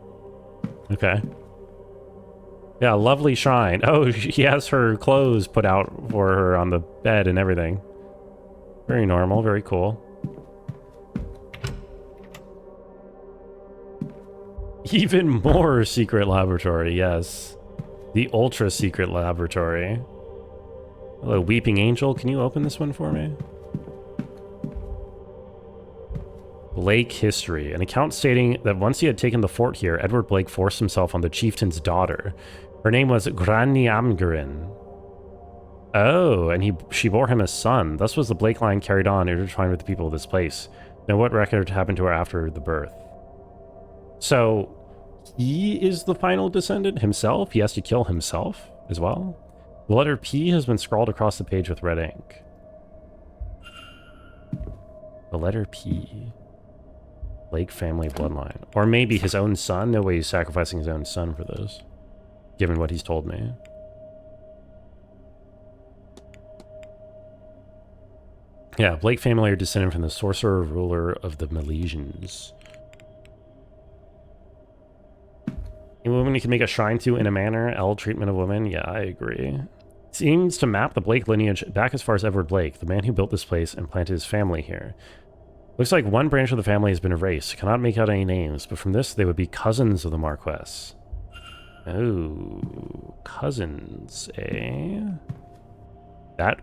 Okay. Yeah, lovely shrine. Oh, she has her clothes put out for her on the bed and everything. Very normal, very cool. Even more secret laboratory, yes. The ultra secret laboratory. Hello, Weeping Angel. Can you open this one for me? Blake history. An account stating that once he had taken the fort here, Edward Blake forced himself on the chieftain's daughter. Her name was Granny Amgarin. Oh, and she bore him a son. Thus was the Blake line carried on, intertwined with the people of this place. Now what record happened to her after the birth? So, he is the final descendant himself? He has to kill himself as well? The letter P has been scrawled across the page with red ink. The letter P. Blake family bloodline. Or maybe his own son? No way he's sacrificing his own son for this, given what he's told me. Yeah, Blake family are descended from the sorcerer ruler of the Milesians. A woman you can make a shrine to in a manor. L treatment of women. Yeah, I agree. Seems to map the Blake lineage back as far as Edward Blake, the man who built this place and planted his family here. Looks like one branch of the family has been erased. Cannot make out any names, but from this they would be cousins of the Marquess. Oh, cousins, eh? That...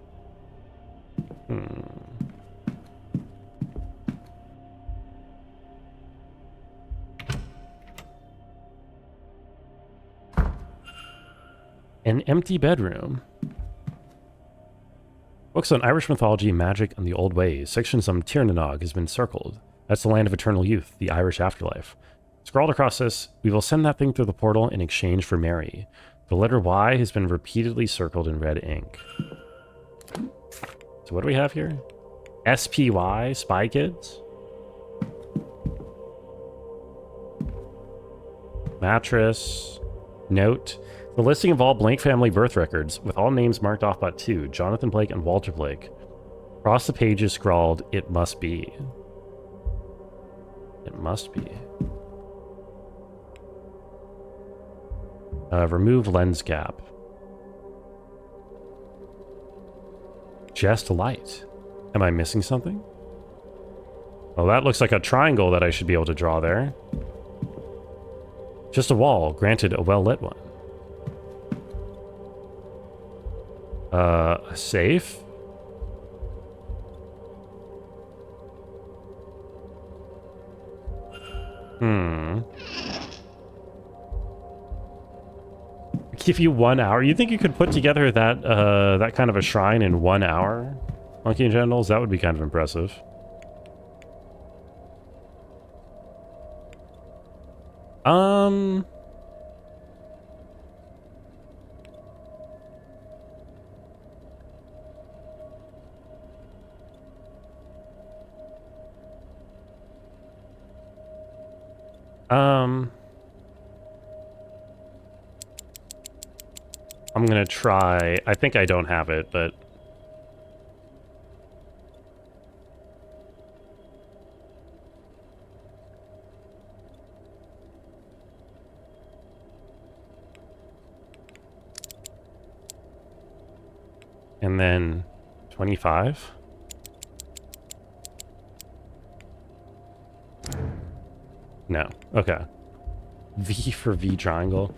An empty bedroom. Books on Irish mythology, magic, and the old ways. Sections on Tirnanog has been circled. That's the land of eternal youth, the Irish afterlife. Scrawled across this, we will send that thing through the portal in exchange for Mary. The letter Y has been repeatedly circled in red ink. So what do we have here? SPY, Spy Kids? Mattress. Note. The listing of all Blake family birth records, with all names marked off but 2, Jonathan Blake and Walter Blake. Across the page is scrawled, "It must be." It must be. Remove lens gap. Just light. Am I missing something? Well, that looks like a triangle that I should be able to draw there. Just a wall, granted a well-lit one. A safe? Give you 1 hour? You think you could put together that that kind of a shrine in 1 hour? Monkey and Genitals? That would be kind of impressive. I'm gonna try. I think I don't have it, but and then 25. No. Okay. V for V triangle.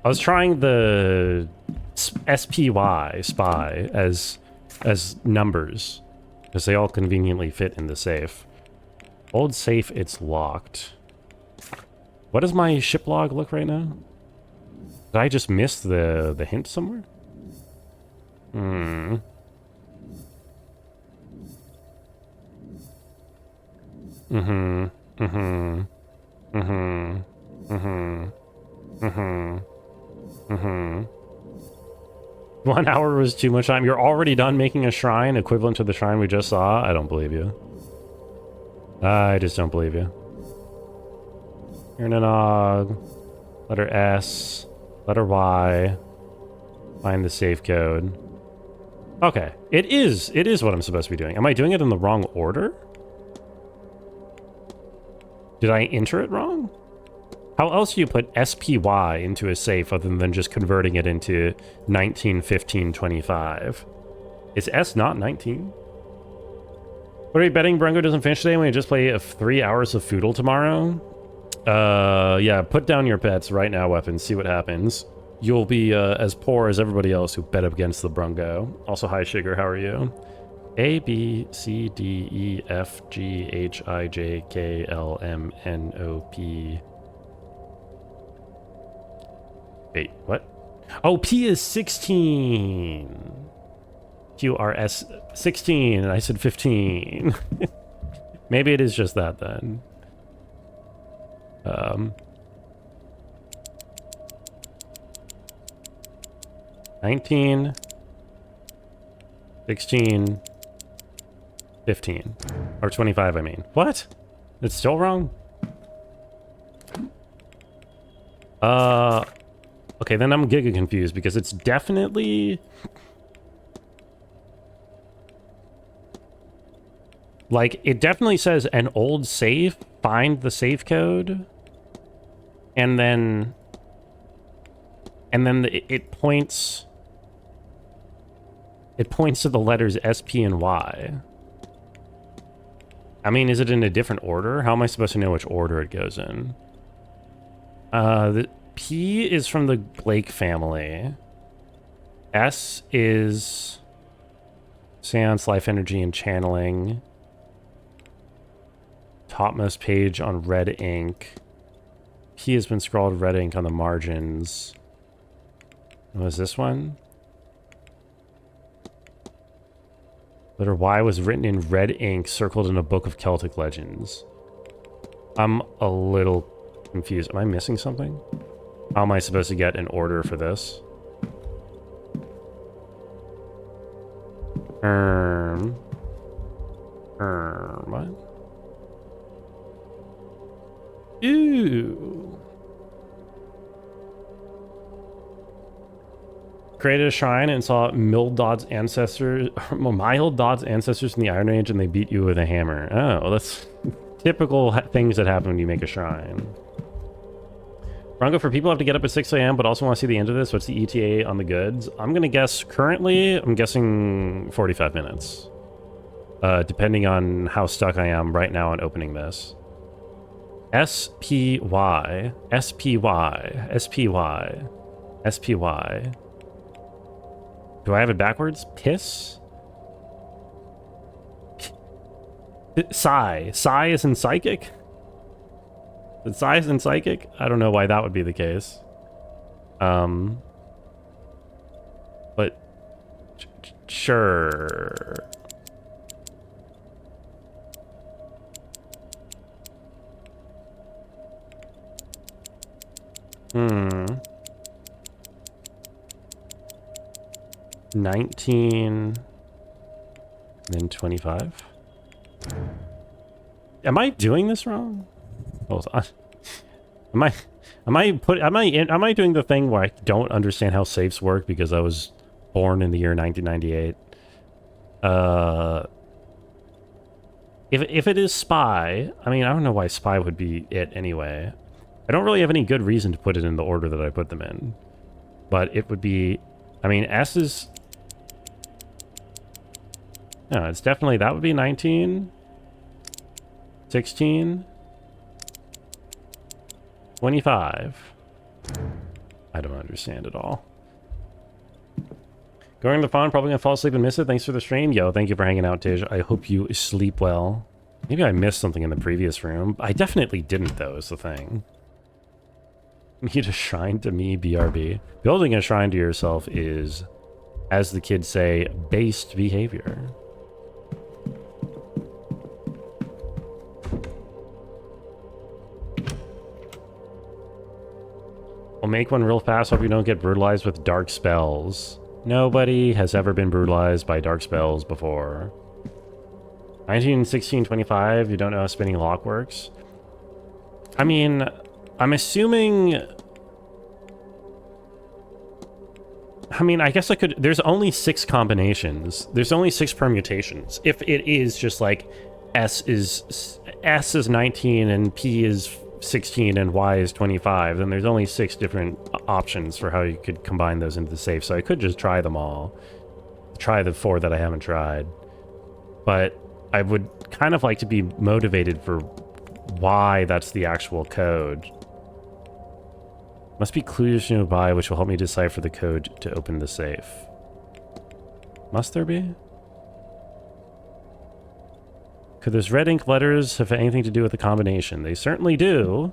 I was trying the SPY, spy, as numbers, because they all conveniently fit in the safe. Old safe, it's locked. What does my ship log look right now? Did I just miss the hint somewhere? Hmm. Mm-hmm. Mm-hmm. Mm-hmm. Mm-hmm. Mm-hmm. Mm-hmm. 1 hour was too much time. You're already done making a shrine equivalent to the shrine we just saw? I don't believe you. I just don't believe you. Ernanog. Letter S. Letter Y. Find the safe code. Okay. It is what I'm supposed to be doing. Am I doing it in the wrong order? Did I enter it wrong? How else do you put SPY into a safe other than just converting it into 19, 15, 25? Is S not 19? What are you betting Brungo doesn't finish today when we just play 3 hours of Foodle tomorrow? Yeah, put down your bets right now, Weapons. See what happens. You'll be as poor as everybody else who bet against the Brungo. Also, hi, Sugar. How are you? A, B, C, D, E, F, G, H, I, J, K, L, M, N, O, P... Wait, what? Oh, P is 16. Q, R, S, 16, and I said 15. Maybe it is just that then. 19, 16, 15. Or 25, I mean. What? It's still wrong? Okay, then I'm giga confused because it's definitely... Like, it definitely says an old safe, find the safe code. And then it points... It points to the letters S, P, and Y. I mean, is it in a different order? How am I supposed to know which order it goes in? The P is from the Blake family. S is Seance, Life Energy, and Channeling. Topmost page on red ink. P has been scrawled red ink on the margins. What was this one? Letter Y was written in red ink, circled in a book of Celtic legends. I'm a little confused. Am I missing something? How am I supposed to get an order for this? What? Ew. Created a shrine and saw Mildod's ancestors, Dod's ancestors in the Iron Age, and they beat you with a hammer. Oh, that's typical things that happen when you make a shrine. Rongo, for people who have to get up at 6 a.m. but also want to see the end of this, what's the ETA on the goods? I'm going to guess currently, I'm guessing 45 minutes. Depending on how stuck I am right now on opening this. SPY. SPY. SPY. SPY. Do I have it backwards? Piss? Psi. Psi is in psychic? The Psi is in psychic? I don't know why that would be the case. But sure. Hmm. 19, then 25. Am I doing this wrong? Hold on. Am I doing the thing where I don't understand how safes work because I was born in the year 1998? If it is spy, I mean, I don't know why spy would be it anyway. I don't really have any good reason to put it in the order that I put them in. But it would be, I mean, S is... No, it's definitely, that would be 19, 16, 25. I don't understand at all. Going to the phone, probably gonna fall asleep and miss it. Thanks for the stream. Yo, thank you for hanging out, Tej. I hope you sleep well. Maybe I missed something in the previous room. I definitely didn't, though, is the thing. Need a shrine to me, BRB. Building a shrine to yourself is, as the kids say, based behavior. We'll make one real fast. Hope you don't get brutalized with dark spells. Nobody has ever been brutalized by dark spells before. 19, 16, 25. You don't know how spinning lock works? I mean, I'm assuming... I mean, I guess I could... There's only 6 combinations. There's only 6 permutations. If it is just like S is 19 and P is 16 and Y is 25, then there's only 6 different options for how you could combine those into the safe. So I could just try them all. Try the 4 that I haven't tried. But I would kind of like to be motivated for why that's the actual code. Must be clues nearby which will help me decipher the code to open the safe. Must there be? Could those red ink letters have anything to do with the combination? They certainly do.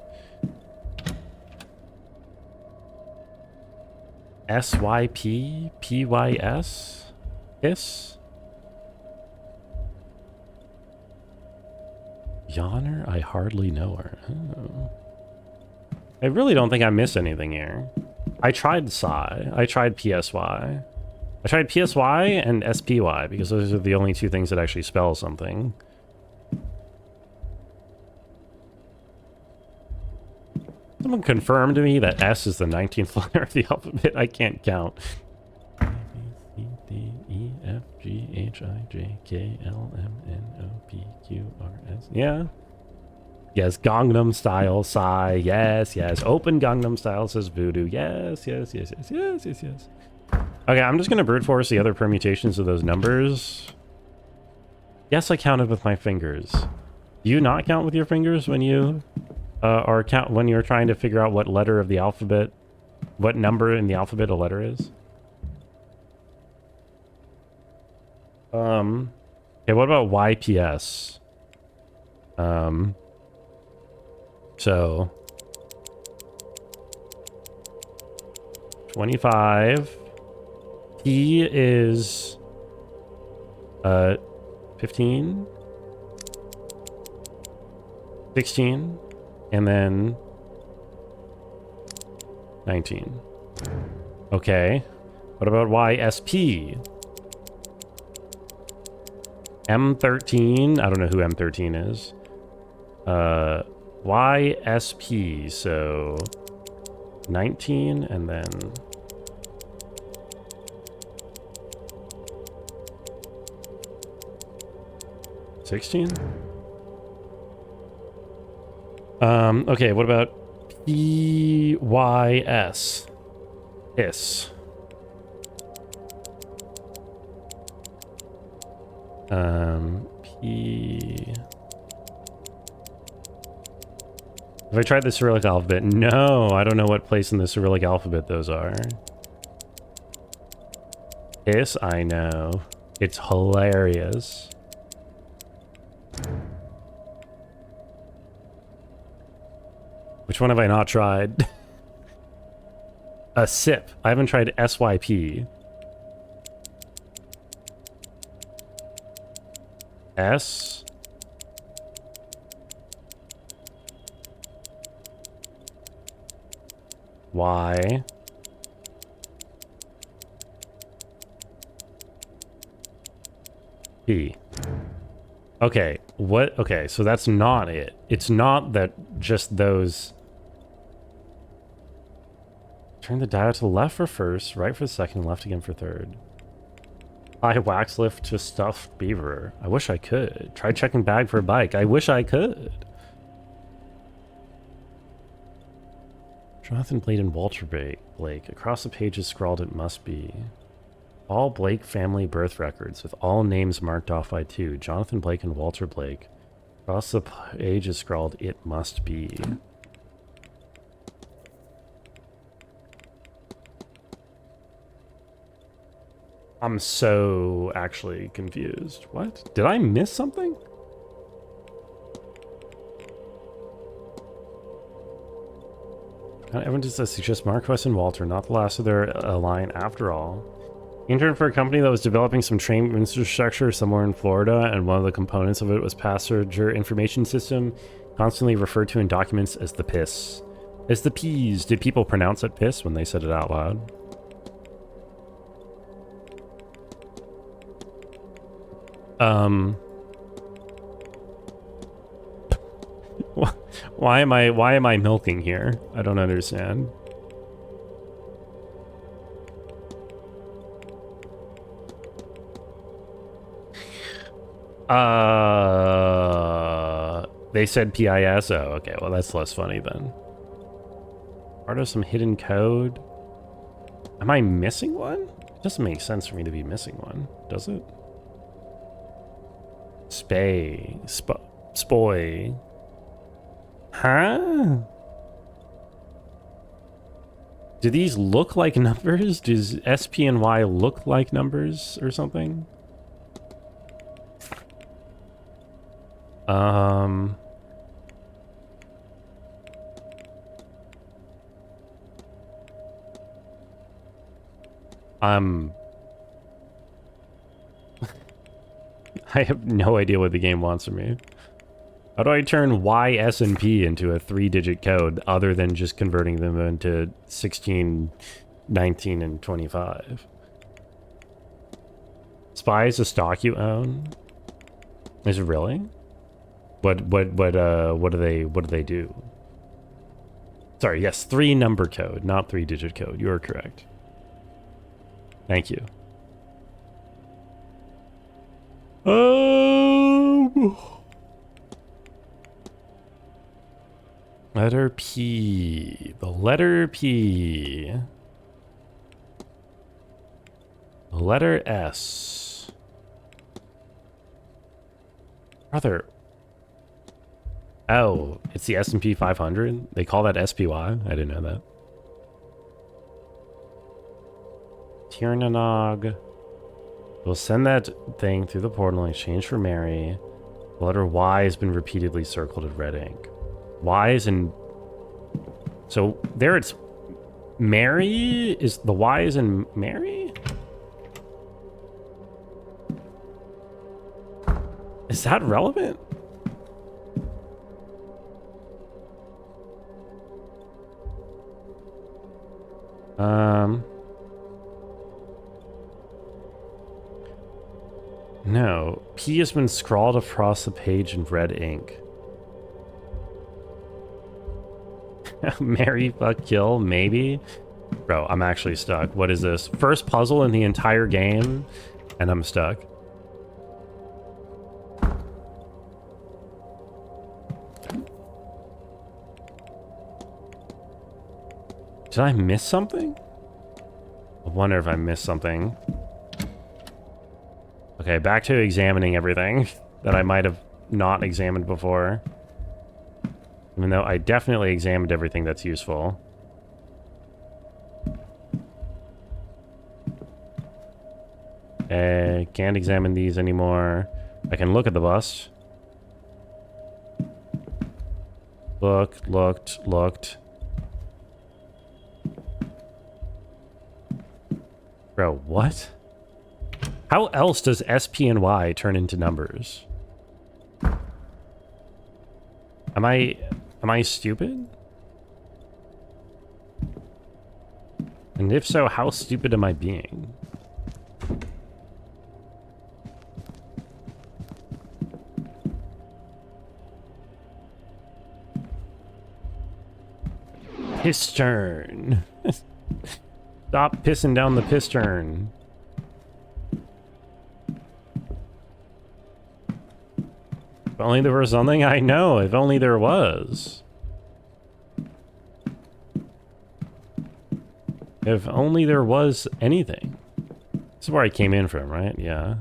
SYP? PYS? Yes? Yawner? I hardly know her. Oh. I really don't think I missed anything here. I tried Psi. I tried PSY. I tried PSY and SPY because those are the only 2 things that actually spell something. Someone confirmed to me that S is the 19th letter of the alphabet. I can't count. A, B, C, D, E, F, G, H, I, J, K, L, M, N, O, P, Q, R, S. Yeah. Yes, Gangnam Style, Psy. Yes, yes. Open Gangnam Style says Voodoo. Yes, yes, yes, yes, yes, yes, yes. Okay, I'm just going to brute force the other permutations of those numbers. Yes, I counted with my fingers. Do you not count with your fingers when you... when you're trying to figure out what letter of the alphabet, what number in the alphabet a letter is? Okay, what about YPS? So 25. P is 15. 16. And then 19. Okay. What about YSP? M13. I don't know who M13 is. YSP. So 19 and then 16. Okay, what about PYS? Is. P. Have I tried the Cyrillic alphabet? No, I don't know what place in the Cyrillic alphabet those are. Is, I know. It's hilarious. Which one have I not tried? A SIP. I haven't tried SYP. S. Y. P. Okay, what? Okay, so that's not it. It's not that just those. Turn the dial to the left for first, right for the second, left again for third. I wax lift to stuffed beaver. I wish I could. Try checking bag for a bike. I wish I could. Jonathan Blade and Walter Blake. Across the pages scrawled it must be. All Blake family birth records with all names marked off by 2. Jonathan Blake and Walter Blake. Across the pages scrawled it must be. I'm so actually confused. What? Did I miss something? Evidence that suggests Marquess and Walter, not the last of their line after all. Interned for a company that was developing some train infrastructure somewhere in Florida, and one of the components of it was passenger information system, constantly referred to in documents as the piss. As the peas. Did people pronounce it piss when they said it out loud? Why am I milking here? I don't understand. They said PIS. Oh, okay. Well, that's less funny then. Part of some hidden code. Am I missing one? It doesn't make sense for me to be missing one, does it? Spoy. Huh? Do these look like numbers? Does SP and Y look like numbers or something? I have no idea what the game wants from me. How do I turn Y, S, and P into a 3-digit code other than just converting them into 16, 19, and 25? Spy is a stock you own? Is it really? What do they do? Sorry, yes, 3-number code, not 3-digit code. You are correct. Thank you. Letter P. The letter P. The letter S. Brother. Oh, it's the S&P 500? They call that SPY? I didn't know that. Tirnanog. We'll send that thing through the portal in exchange for Mary. The letter Y has been repeatedly circled in red ink. Y is in... So there it's... Mary? Is the Y is in Mary? Is that relevant? No. P has been scrawled across the page in red ink. Marry, fuck, kill, maybe? Bro, I'm actually stuck. What is this? First puzzle in the entire game, and I'm stuck. Did I miss something? I wonder if I missed something. Okay, back to examining everything that I might have not examined before. Even though I definitely examined everything that's useful. Can't examine these anymore. I can look at the bust. Looked. Bro, what? How else does S, P, and Y turn into numbers? Am I stupid? And if so, how stupid am I being? Pistern. Stop pissing down the pistern. If only there was something I know. If only there was. If only there was anything. This is where I came in from, right? Yeah.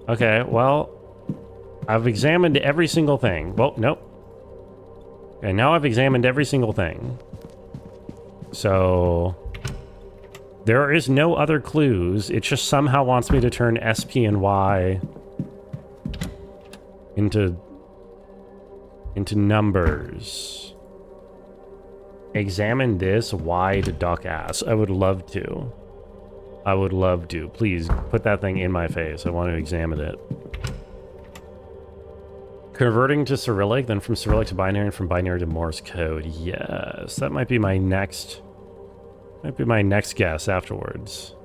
Okay, well, I've examined every single thing. Well, nope. Okay, now I've examined every single thing. So there is no other clues. It just somehow wants me to turn S, P, and Y into numbers. Examine this wide duck ass. I would love to. I would love to. Please put that thing in my face. I want to examine it. Converting to Cyrillic, then from Cyrillic to binary, and from binary to Morse code. Yes, that might be my next. Might be my next guess afterwards.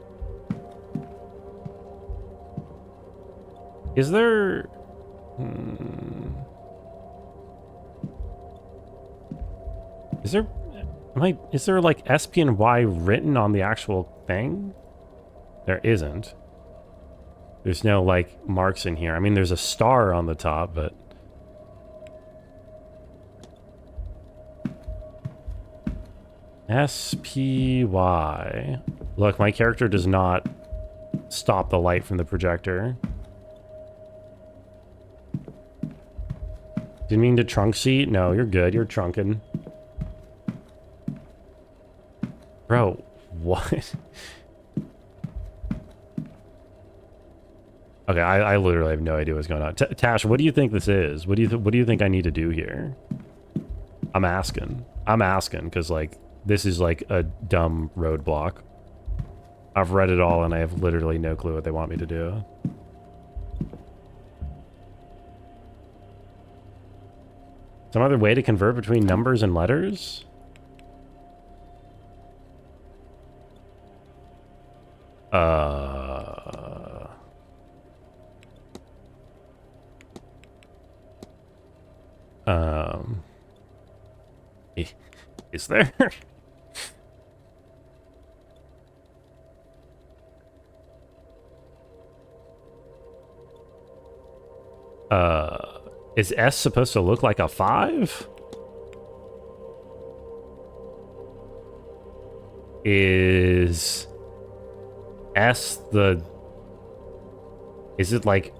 Is there? Is there? Is there like S, P, and Y written on the actual thing? There isn't. There's no like marks in here. I mean, there's a star on the top, but. S-P-Y. Look, my character does not stop the light from the projector. Didn't mean to trunk seat. No, you're good. You're trunking. Bro, what? Okay, I literally have no idea what's going on. Tash, what do you think this is? What do you think I need to do here? I'm asking because like this is like a dumb roadblock. I've read it all and I have literally no clue what they want me to do. Some other way to convert between numbers and letters? Is there? Is S supposed to look like a 5? Is S the... Is it like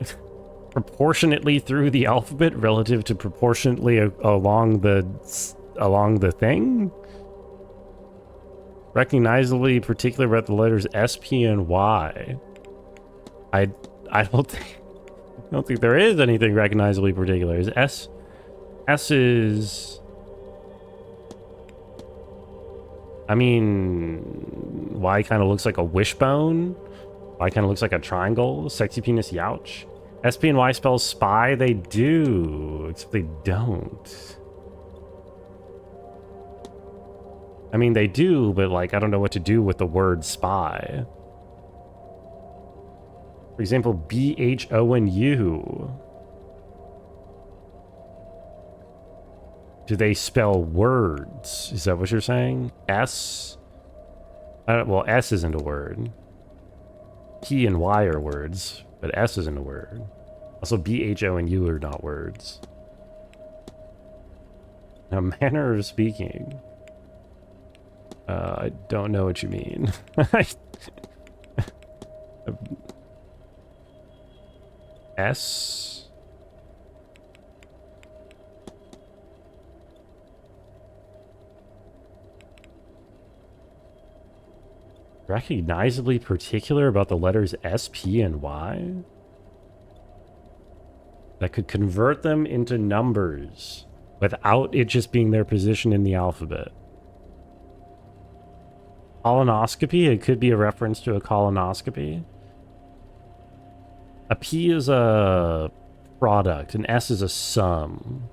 proportionately through the alphabet relative to proportionately along the thing? Recognizably particular about the letters S, P, and Y. I don't think there is anything recognizably particular. Is S is... I mean, Y kind of looks like a wishbone. Y kind of looks like a triangle. Sexy penis, youch. SP and Y spells spy. They do, except they don't. I mean, they do, but like, I don't know what to do with the word spy. For example, BHONU. Do they spell words? Is that what you're saying? S? Well, S isn't a word. P and Y are words, but S isn't a word. Also, BHO and U are not words. Now, manner of speaking. I don't know what you mean. S? Recognizably particular about the letters S, P, and Y? That could convert them into numbers without it just being their position in the alphabet. Colonoscopy? It could be a reference to a colonoscopy. A P is a product, an S is a sum.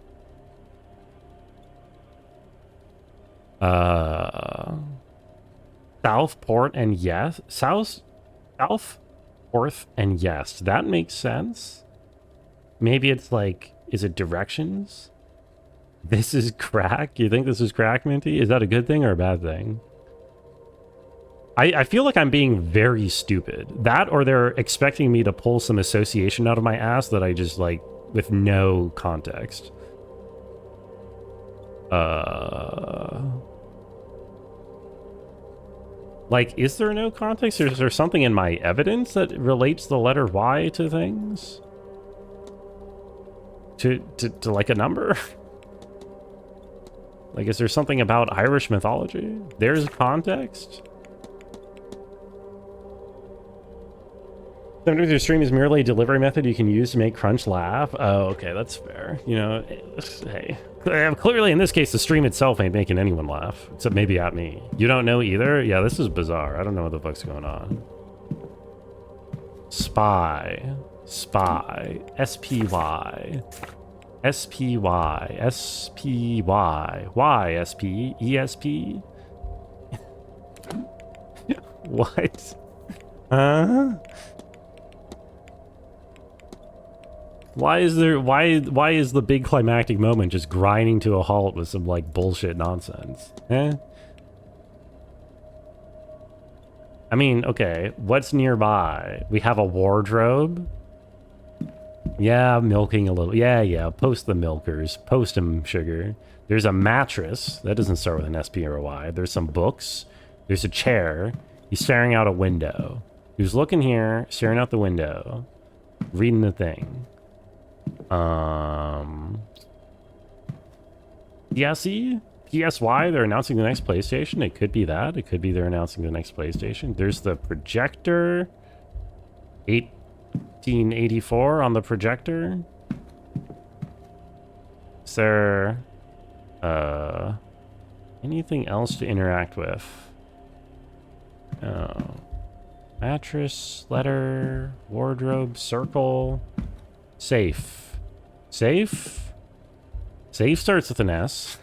Southport and yes. Southport and yes. That makes sense. Maybe it's like, is it directions? This is crack? You think this is crack, Minty? Is that a good thing or a bad thing? I feel like I'm being very stupid. That or they're expecting me to pull some association out of my ass that I just like with no context. Like, is there no context? Or is there something in my evidence that relates the letter Y to things? To like a number? Like, is there something about Irish mythology? There's context? Sometimes your stream is merely a delivery method you can use to make Crunch laugh. Oh, okay, that's fair. You know, hey. Clearly, in this case, the stream itself ain't making anyone laugh. Except maybe at me. You don't know either? Yeah, this is bizarre. I don't know what the fuck's going on. Spy. Spy. S-P-Y. S-P-Y. S-P-Y. Y. S-P. E-S-P. What? Huh? Why is the big climactic moment just grinding to a halt with some like bullshit nonsense? Eh? I mean, okay, what's nearby? We have a wardrobe. Yeah, milking a little. Yeah, post the milkers. Post them, sugar. There's a mattress. That doesn't start with an SP or a Y. There's some books. There's a chair. He's staring out a window. He was looking here, staring out the window, reading the thing. PSE? PSY? They're announcing the next PlayStation? It could be that. It could be they're announcing the next PlayStation. There's the projector. 1884 on the projector. Is there anything else to interact with? Oh. Mattress, letter, wardrobe, circle, safe. Safe? Safe starts with an S.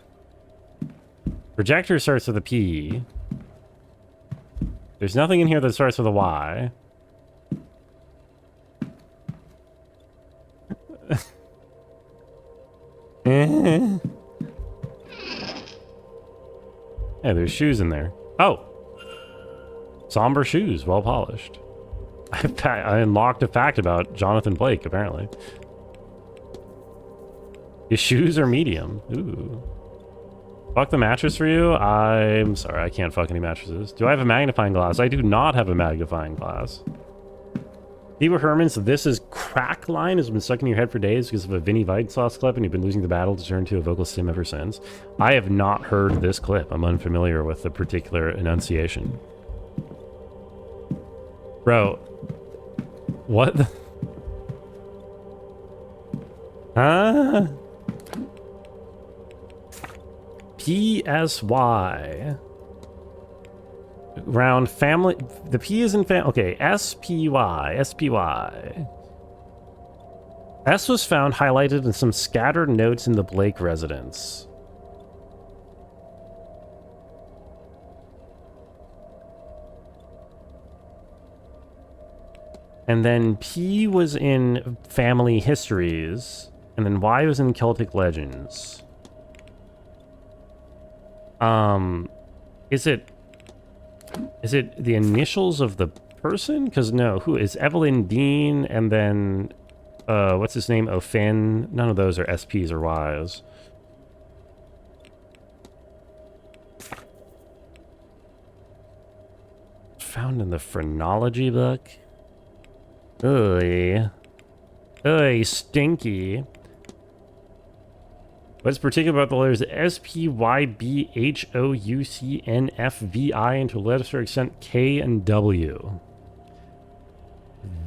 Projector starts with a P. There's nothing in here that starts with a Y. Yeah, there's shoes in there. Oh! Somber shoes, well polished. I unlocked a fact about Jonathan Blake, apparently. His shoes are medium. Ooh. Fuck the mattress for you? I'm sorry, I can't fuck any mattresses. Do I have a magnifying glass? I do not have a magnifying glass. Steve Herman's "This is Crack" line has been stuck in your head for days because of a Vinny Weigelsauce clip, and you've been losing the battle to turn to a vocal sim ever since. I have not heard this clip. I'm unfamiliar with the particular enunciation. Bro. What the... Huh? PSY. around family. The P is in family. Okay, SPY. SPY. S was found highlighted in some scattered notes in the Blake residence. And then P was in family histories. And then Y was in Celtic legends. Is it the initials of the person? Because no, who is Evelyn Dean and then what's his name? O'Finn? None of those are SPs or Ys. Found in the phrenology book. Oy. Oy, stinky. What's particular about the letters S, P, Y, B, H, O, U, C, N, F, V, I, and to a lesser extent K and W?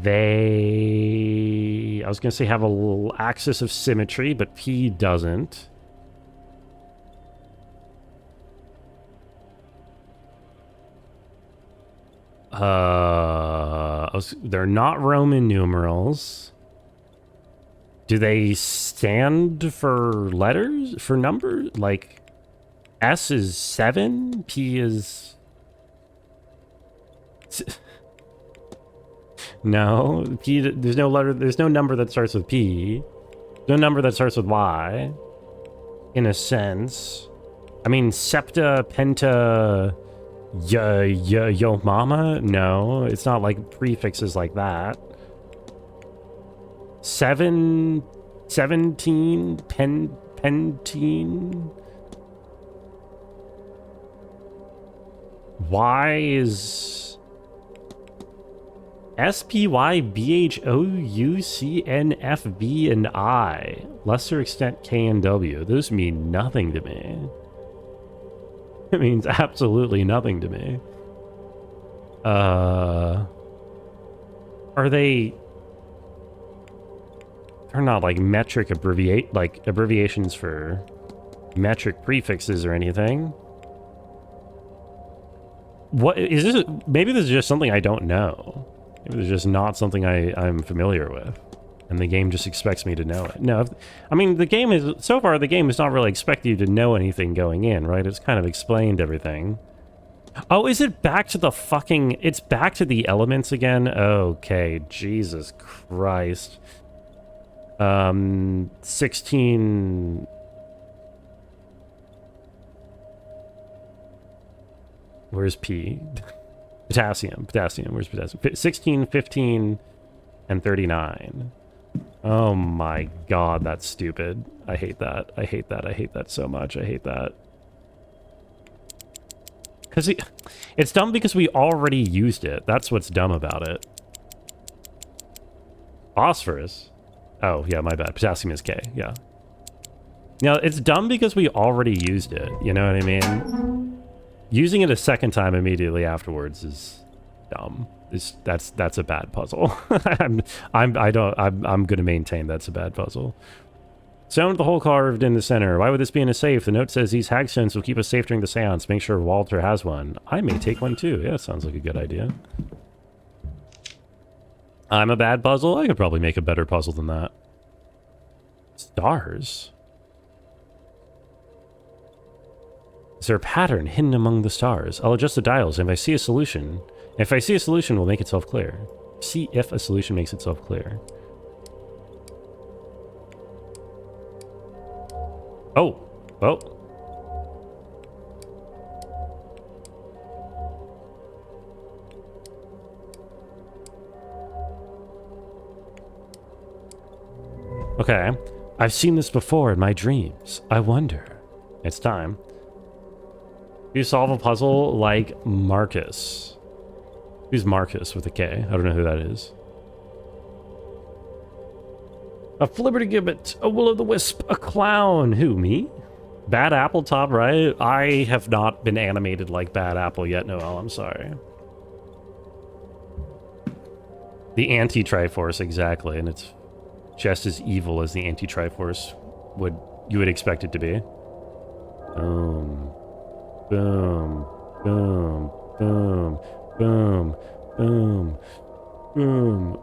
They... I was going to say have a little axis of symmetry, but P doesn't. They're not Roman numerals. Do they stand for letters? For numbers? Like, S is 7, P is... No, P, there's no letter, there's no number that starts with P. No number that starts with Y. In a sense. I mean, septa, penta, yo mama? No, it's not like prefixes like that. 17, pentine. Y is S, P, Y, B, H, O, U, C, N, F, V, and I. Lesser extent K and W. Those mean nothing to me. It means absolutely nothing to me. Are they... They're not like metric abbreviations for metric prefixes or anything. What is this? Maybe this is just something I don't know. Maybe it's just not something I'm familiar with, and the game just expects me to know it. No, I mean the game is so far. The game is not really expecting you to know anything going in, right? It's kind of explained everything. Oh, is it back to the fucking? It's back to the elements again. Okay, Jesus Christ. 16. Where's P? Potassium. Where's potassium? 16, 15, and 39. Oh my god, that's stupid. I hate that. I hate that so much. I hate that. Because it's dumb because we already used it. That's what's dumb about it. Phosphorus. Oh, yeah, my bad. Potassium is K, yeah. Now, it's dumb because we already used it, you know what I mean? Using it a second time immediately afterwards is dumb. That's a bad puzzle. I'm gonna maintain that's a bad puzzle. Stone with the hole carved in the center. Why would this be in a safe? The note says these hagstones will keep us safe during the seance. Make sure Walter has one. I may take one too. Yeah, sounds like a good idea. I'm a bad puzzle? I could probably make a better puzzle than that. Stars? Is there a pattern hidden among the stars? I'll adjust the dials, and if I see a solution... If I see a solution, will make itself clear. See if a solution makes itself clear. Oh! Oh! Okay, I've seen this before in my dreams. I wonder. It's time. You solve a puzzle like Marcus. Who's Marcus with a K? I don't know who that is. A flibbertigibbet, a will-o'-the-wisp, a clown. Who, me? Bad Apple top right? I have not been animated like Bad Apple yet, Noel, I'm sorry. The anti-Triforce, exactly, and it's just as evil as the anti-Triforce you would expect it to be. Boom. Boom. Boom. Boom. Boom. Boom. Boom.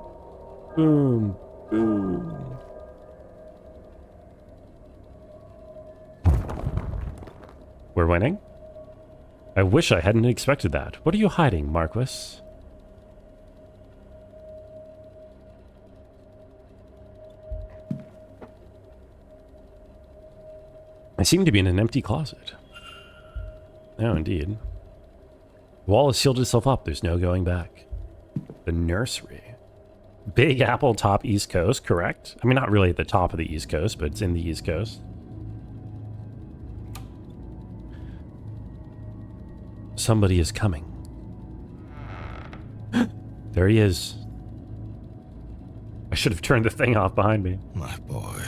Boom. Boom. We're winning? I wish I hadn't expected that. What are you hiding, Marquis? I seem to be in an empty closet. Oh, indeed. The wall has sealed itself up. There's no going back. The nursery. Big Apple, top East Coast, correct? I mean, not really at the top of the East Coast, but it's in the East Coast. Somebody is coming. There he is. I should have turned the thing off behind me. My boy.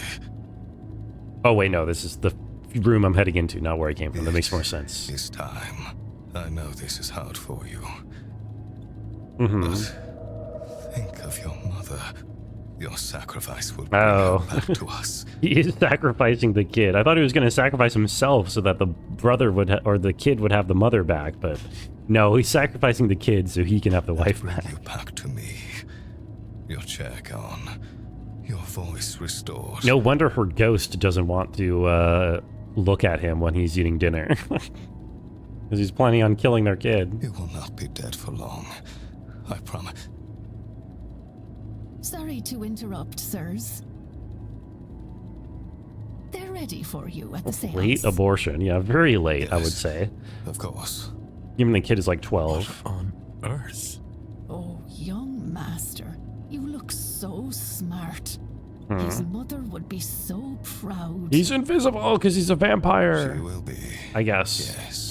Oh, wait, no, this is the room I'm heading into, not where I came from. That makes more sense. It's time. I know this is hard for you. Mm-hmm. But think of your mother. Your sacrifice will bring her back to us. He is sacrificing the kid. I thought he was going to sacrifice himself so that the brother would, or the kid would have the mother back, but no, he's sacrificing the kid so he can have the wife back. Bring you back to me. Your chair gone. Your voice restored. No wonder her ghost doesn't want to look at him when he's eating dinner. Because he's planning on killing their kid. You will not be dead for long. I promise. Sorry to interrupt, sirs. They're ready for you at the seance. Late abortion. Yeah, very late, yes, I would say. Of course. Even the kid is like 12. What on earth? Oh, young master. You look so smart. His mother would be so proud. He's invisible because he's a vampire. She will be. I guess. Yes.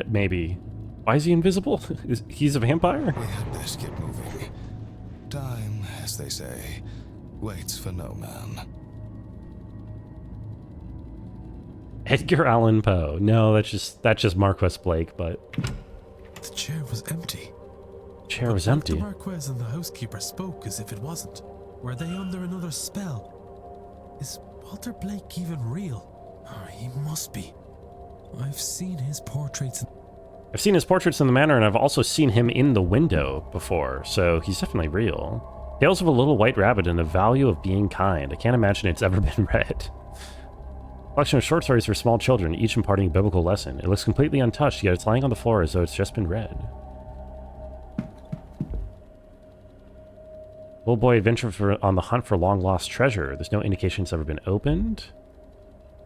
Maybe. Why is he invisible? He's a vampire? We had best get moving. Time, as they say, waits for no man. Edgar Allan Poe. No, that's just Marquis Blake, but the chair was empty. Chair was empty. The Marquis and the housekeeper spoke as if it wasn't. Were they under another spell? Is Walter Blake even real? Oh, he must be. I've seen his portraits. I've seen his portraits in the Manor, and I've also seen him in the window before, so he's definitely real. Tales of a Little White Rabbit and the Value of Being Kind. I can't imagine it's ever been read. Collection of short stories for small children, each imparting a biblical lesson. It looks completely untouched, yet it's lying on the floor as though it's just been read. Little boy adventure on the hunt for long-lost treasure. There's no indication it's ever been opened.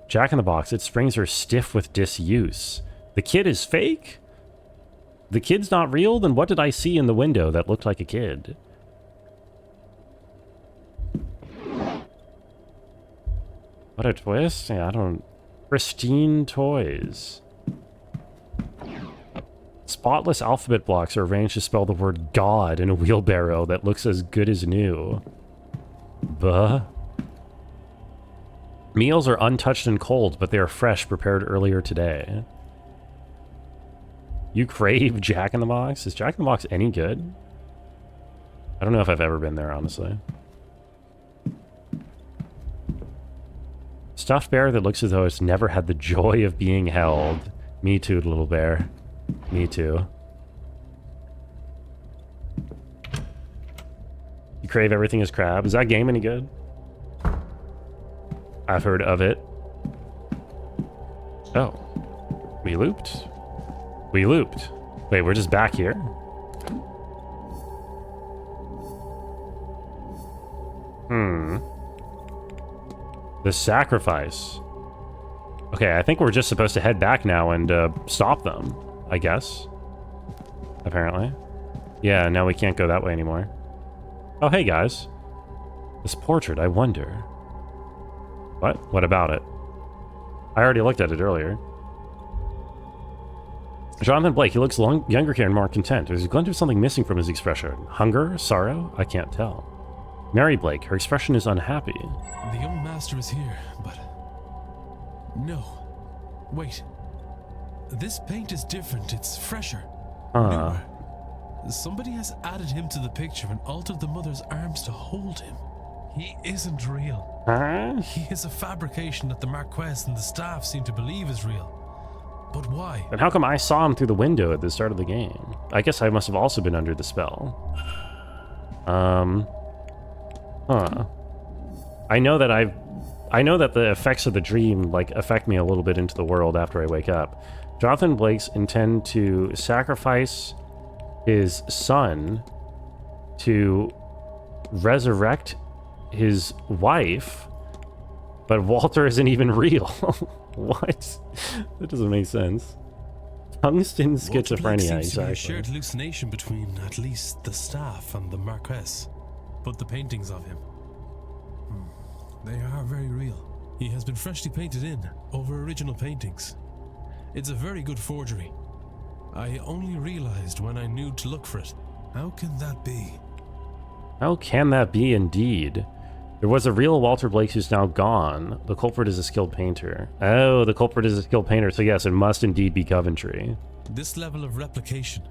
Jack in the Box. Its springs are stiff with disuse. The kid is fake? The kid's not real? Then what did I see in the window that looked like a kid? What a twist. Yeah, I don't... Pristine toys. Spotless alphabet blocks are arranged to spell the word God in a wheelbarrow that looks as good as new. Buh. Meals are untouched and cold, but they are fresh, prepared earlier today. You crave Jack in the Box? Is Jack in the Box any good? I don't know if I've ever been there, honestly. Stuffed bear that looks as though it's never had the joy of being held. Me too, little bear. Me too. You crave everything as crab. Is that game any good? I've heard of it. Oh. We looped? We looped. Wait, we're just back here? The sacrifice. Okay, I think we're just supposed to head back now and stop them, I guess. Apparently. Yeah, now we can't go that way anymore. Oh, hey guys. This portrait, I wonder. What? What about it? I already looked at it earlier. Jonathan Blake, he looks younger here and more content. There's a glint of something missing from his expression. Hunger? Sorrow? I can't tell. Mary Blake, her expression is unhappy. The young master is here, but... No. Wait. This paint is different. It's fresher. Newer. Somebody has added him to the picture and altered the mother's arms to hold him. He isn't real. He is a fabrication that the Marquess and the staff seem to believe is real. But why? And how come I saw him through the window at the start of the game? I guess I must have also been under the spell. Huh. I know that the effects of the dream, like, affect me a little bit into the world after I wake up. Jonathan Blake's intend to sacrifice his son to resurrect his wife, but Walter isn't even real. What? That doesn't make sense. Tungsten schizophrenia, Seems to be a exactly. shared hallucination between at least the staff and the Marquess, but the paintings of him, they are very real. He has been freshly painted in over original paintings. It's a very good forgery. I only realized when I knew to look for it. How can that be? How can that be indeed? There was a real Walter Blake who's now gone. The culprit is a skilled painter. Oh, the culprit is a skilled painter, so yes, it must indeed be Coventry. This level of replication,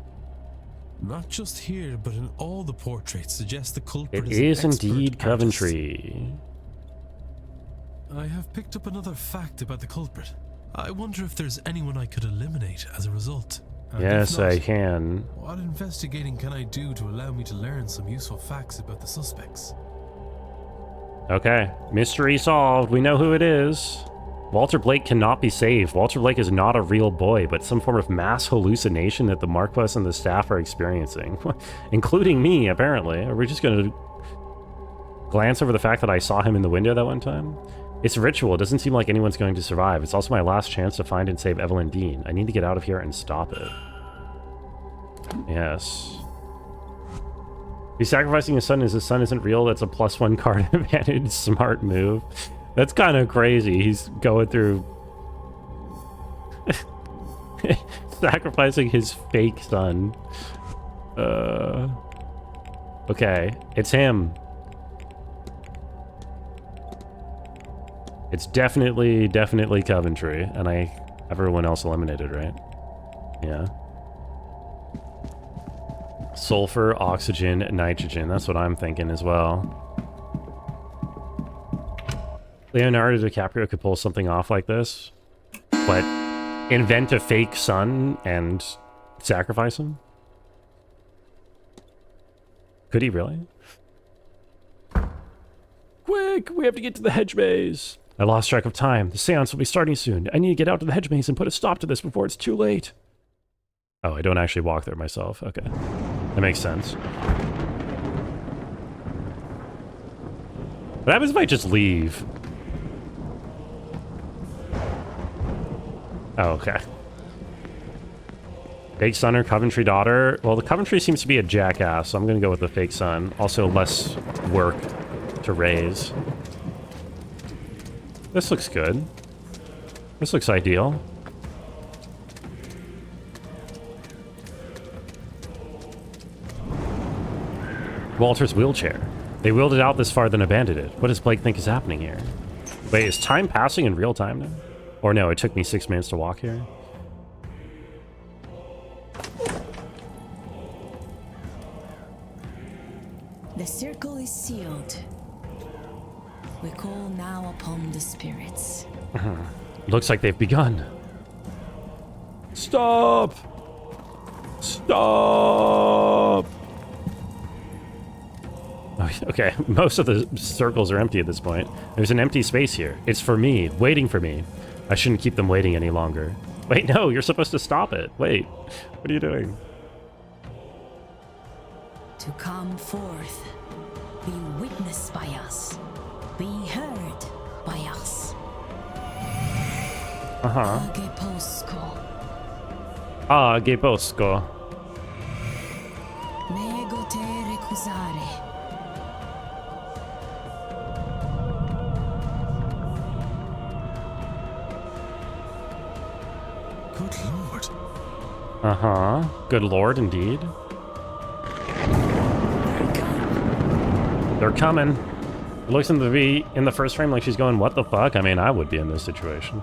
not just here, but in all the portraits, suggests the culprit It is an is indeed expert artist. Coventry. I have picked up another fact about the culprit. I wonder if there's anyone I could eliminate as a result. And Yes, if not, I can. what investigating can I do to allow me to learn some useful facts about the suspects? Okay, mystery solved. We know who it is. Walter Blake cannot be saved. Walter Blake is not a real boy, but some form of mass hallucination that the Marquess and the staff are experiencing. Including me, apparently. Are we just going to glance over the fact that I saw him in the window that one time? It's a ritual. It doesn't seem like anyone's going to survive. It's also my last chance to find and save Evelyn Dean. I need to get out of here and stop it. Yes. He's sacrificing his son as his son isn't real. That's a +1 card advantage. Smart move. That's kind of crazy. He's going through sacrificing his fake son. Okay, it's him. It's definitely Coventry, and everyone else eliminated, right? Yeah. Sulfur, oxygen, nitrogen. That's what I'm thinking as well. Leonardo DiCaprio could pull something off like this, but invent a fake son and sacrifice him? Could he really? Quick, we have to get to the hedge maze. I lost track of time. The seance will be starting soon. I need to get out to the hedge maze and put a stop to this before it's too late. Oh, I don't actually walk there myself. Okay. That makes sense. What happens if I just leave? Oh, okay. Fake son or Coventry daughter? Well, the Coventry seems to be a jackass, so I'm going to go with the fake son. Also, less work to raise. This looks good. This looks ideal. Walter's wheelchair. They wheeled it out this far, then abandoned it. What does Blake think is happening here? Wait, is time passing in real time now? Or no, it took me 6 minutes to walk here. The circle is sealed. We call now upon the spirits. Looks like they've begun. Stop! Stop! Okay, most of the circles are empty at this point. There's an empty space here. It's for me, waiting for me. I shouldn't keep them waiting any longer. Wait, no, you're supposed to stop it. Wait, what are you doing? To come forth, be witnessed by us, be heard by us. Ageposco. Ageposco. Nego te recusare. Good lord. Good lord, indeed. They're coming. It looks to be in the first frame like she's going, what the fuck? I mean, I would be in this situation.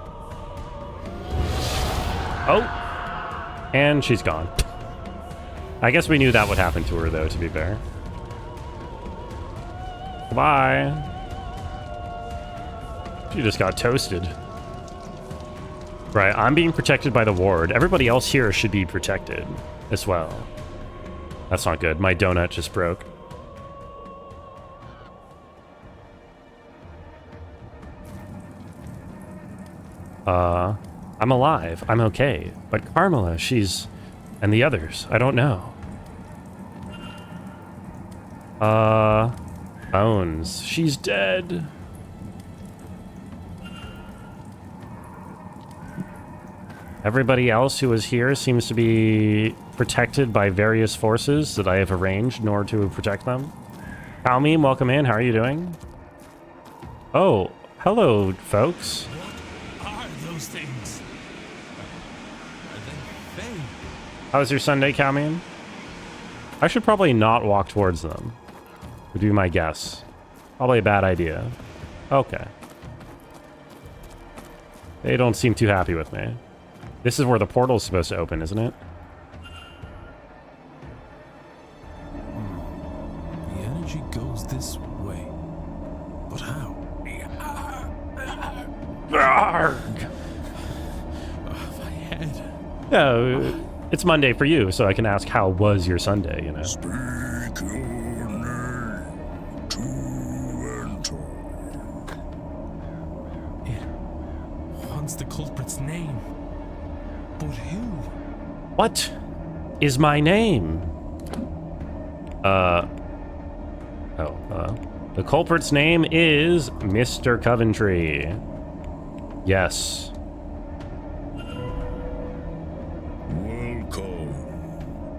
Oh! And she's gone. I guess we knew that would happen to her, though, to be fair. Bye. She just got toasted. Right, I'm being protected by the ward. Everybody else here should be protected as well. That's not good. My donut just broke. I'm alive. I'm okay. But Carmela, she's... And the others, I don't know. Bones. She's dead. Everybody else who is here seems to be protected by various forces that I have arranged in order to protect them. Palmeme, welcome in. How are you doing? Oh, hello, folks. What are those things? Are they fake? How's your Sunday, Calmian? I should probably not walk towards them. Would be my guess. Probably a bad idea. Okay. They don't seem too happy with me. This is where the portal's supposed to open, isn't it? The energy goes this way. But how? Arrgh. My head. Yeah, it's Monday for you, so I can ask how was your Sunday, you know? Speak your name to enter. It wants the culprit's name. But who? What is my name? The culprit's name is Mr. Coventry. Yes. Welcome,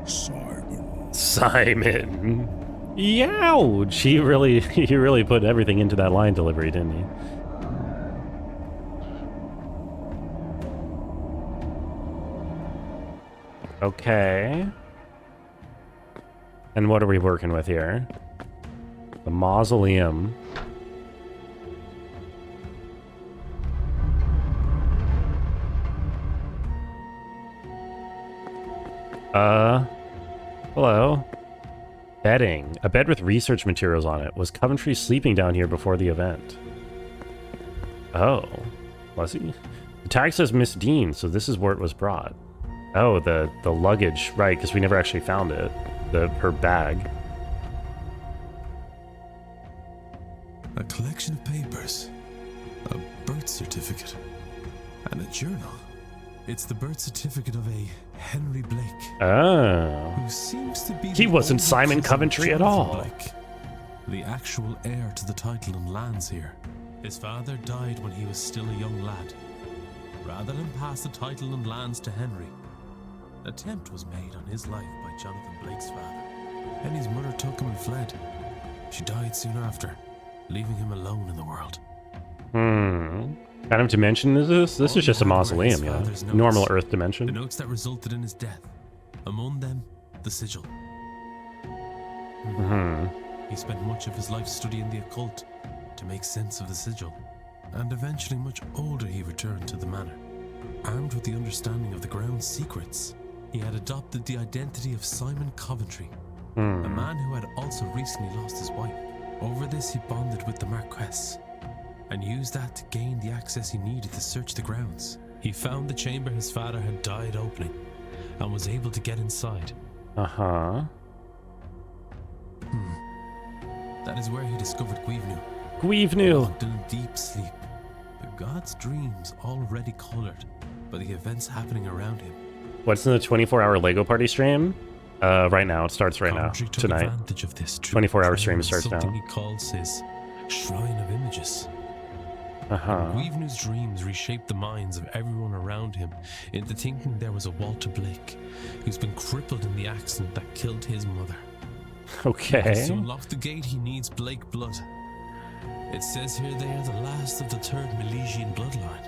Simon. Simon. Youch! He really put everything into that line delivery, didn't he? Okay. And what are we working with here? The mausoleum. Hello. Bedding. A bed with research materials on it. Was Coventry sleeping down here before the event? Oh. Was he? The tag says Miss Dean, so this is where it was brought. Oh, the luggage, right, because we never actually found it. Her bag. A collection of papers, a birth certificate, and a journal. It's the birth certificate of a Henry Blake. Oh. Who seems to be He wasn't Simon Coventry at all. Blake, the actual heir to the title and lands here. His father died when he was still a young lad. Rather than pass the title and lands to Henry, an attempt was made on his life by Jonathan Blake's father. Henry's mother took him and fled. She died soon after, leaving him alone in the world. Kind of dimension is this? This is just a mausoleum, yeah. Normal Earth dimension. The notes that resulted in his death. Among them, the sigil. He spent much of his life studying the occult to make sense of the sigil. And eventually, much older, he returned to the manor. Armed with the understanding of the ground's secrets, he had adopted the identity of Simon Coventry, a man who had also recently lost his wife. Over this, he bonded with the Marquess, and used that to gain the access he needed to search the grounds. He found the chamber his father had died opening, and was able to get inside. Uh-huh. That is where he discovered Guivenu. Guivenu! In deep sleep, the god's dreams already colored by the events happening around him. What's in the 24-hour Lego Party stream? Right now. It starts right now. Tonight. Advantage of this 24-hour stream starts now. Something he calls his Shrine of Images. Uh-huh. Guivenu's dreams reshaped the minds of everyone around him into thinking there was a Walter Blake who's been crippled in the accident that killed his mother. Okay. To unlock the gate, he needs Blake blood. It says here they are the last of the third Milesian bloodline.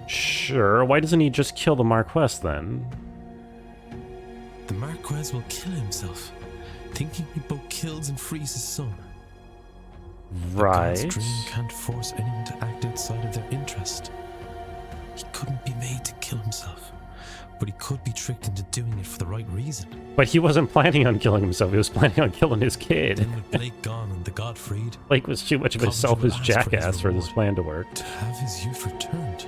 Sure. Why doesn't he just kill the Marquess then? The Marquess will kill himself, thinking he both kills and frees his son. Right. The god's dream can't force anyone to act outside of their interest. He couldn't be made to kill himself, but he could be tricked into doing it for the right reason. But he wasn't planning on killing himself. He was planning on killing his kid. Then with Blake gone and the god freed, Blake was too much of a selfish jackass for this plan to work. To have his youth returned.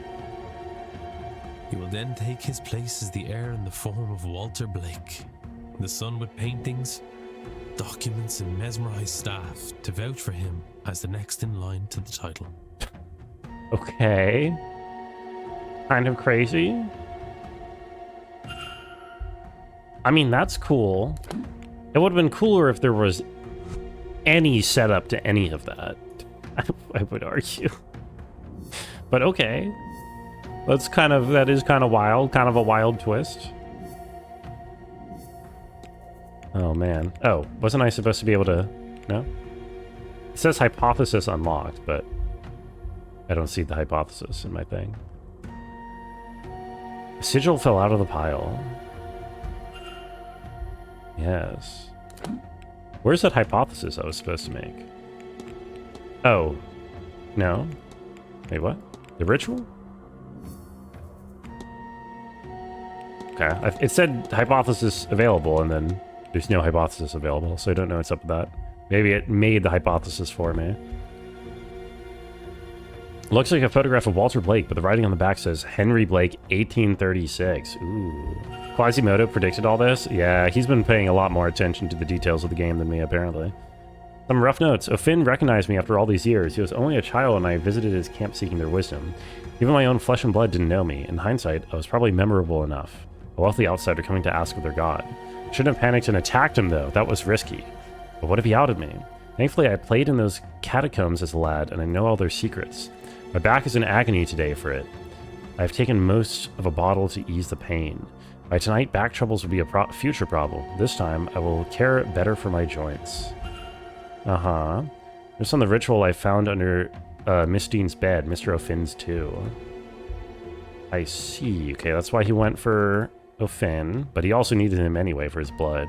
He will then take his place as the heir in the form of Walter Blake, the son with paintings, documents, and mesmerized staff to vouch for him as the next in line to the title. Okay. Kind of crazy. I mean, that's cool. It would have been cooler if there was any setup to any of that. I would argue. But okay. That is kind of wild. Kind of a wild twist. Oh, man. Oh, wasn't I supposed to be able to... No? It says hypothesis unlocked, but I don't see the hypothesis in my thing. The sigil fell out of the pile. Yes. Where's that hypothesis I was supposed to make? Oh. No? Wait, what? The ritual? Okay. It said hypothesis available, and then there's no hypothesis available, so I don't know what's up with that. Maybe it made the hypothesis for me. Looks like a photograph of Walter Blake, but the writing on the back says Henry Blake, 1836. Ooh. Quasimodo predicted all this? Yeah, he's been paying a lot more attention to the details of the game than me, apparently. Some rough notes. O'Finn recognized me after all these years. He was only a child when I visited his camp seeking their wisdom. Even my own flesh and blood didn't know me. In hindsight, I was probably memorable enough. A wealthy outsider coming to ask of their god. Shouldn't have panicked and attacked him, though. That was risky. But what if he outed me? Thankfully, I played in those catacombs as a lad, and I know all their secrets. My back is in agony today for it. I've taken most of a bottle to ease the pain. By tonight, back troubles will be a future problem. This time, I will care better for my joints. Uh-huh. There's on the ritual I found under Miss Dean's bed, Mr. O'Finn's too. I see. Okay, that's why he went for O'Finn, but he also needed him anyway for his blood.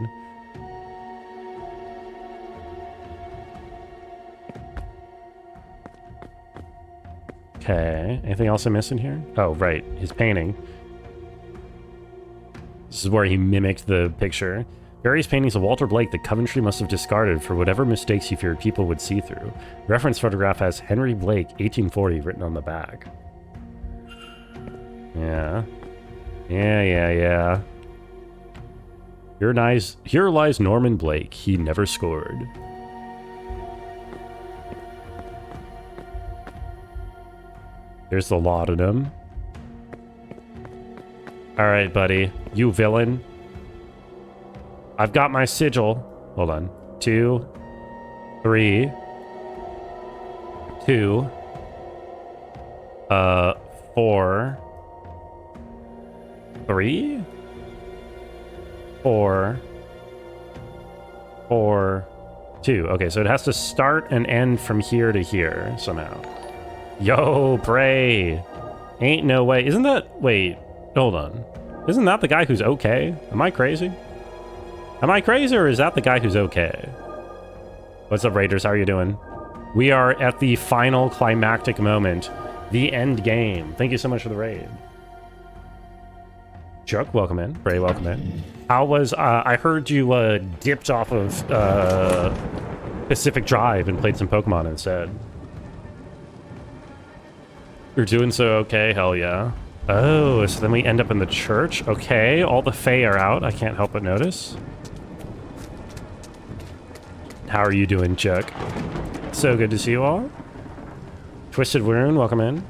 Okay, anything else I'm missing here? Oh, right, his painting. This is where he mimicked the picture. Various paintings of Walter Blake that Coventry must have discarded for whatever mistakes he feared people would see through. Reference photograph has Henry Blake, 1840, written on the back. Yeah. Yeah. Here lies Norman Blake. He never scored. There's the laudanum. Alright, buddy. You villain. I've got my sigil. Hold on. 2, 3, 2, 4, 3, 4, 4, 2. Okay, so it has to start and end from here to here somehow. Yo, pray. Ain't no way. Isn't that... Wait, hold on. Isn't that the guy who's okay? Am I crazy? Am I crazy, or is that the guy who's okay? What's up, Raiders? How are you doing? We are at the final climactic moment. The end game. Thank you so much for the raid. Chuck, welcome in. Bray, welcome in. How was... I heard you dipped off of Pacific Drive and played some Pokemon instead. You're doing so okay? Hell yeah. Oh, so then we end up in the church? Okay, all the Fae are out. I can't help but notice. How are you doing, Chuck? So good to see you all. Twisted Wound, welcome in.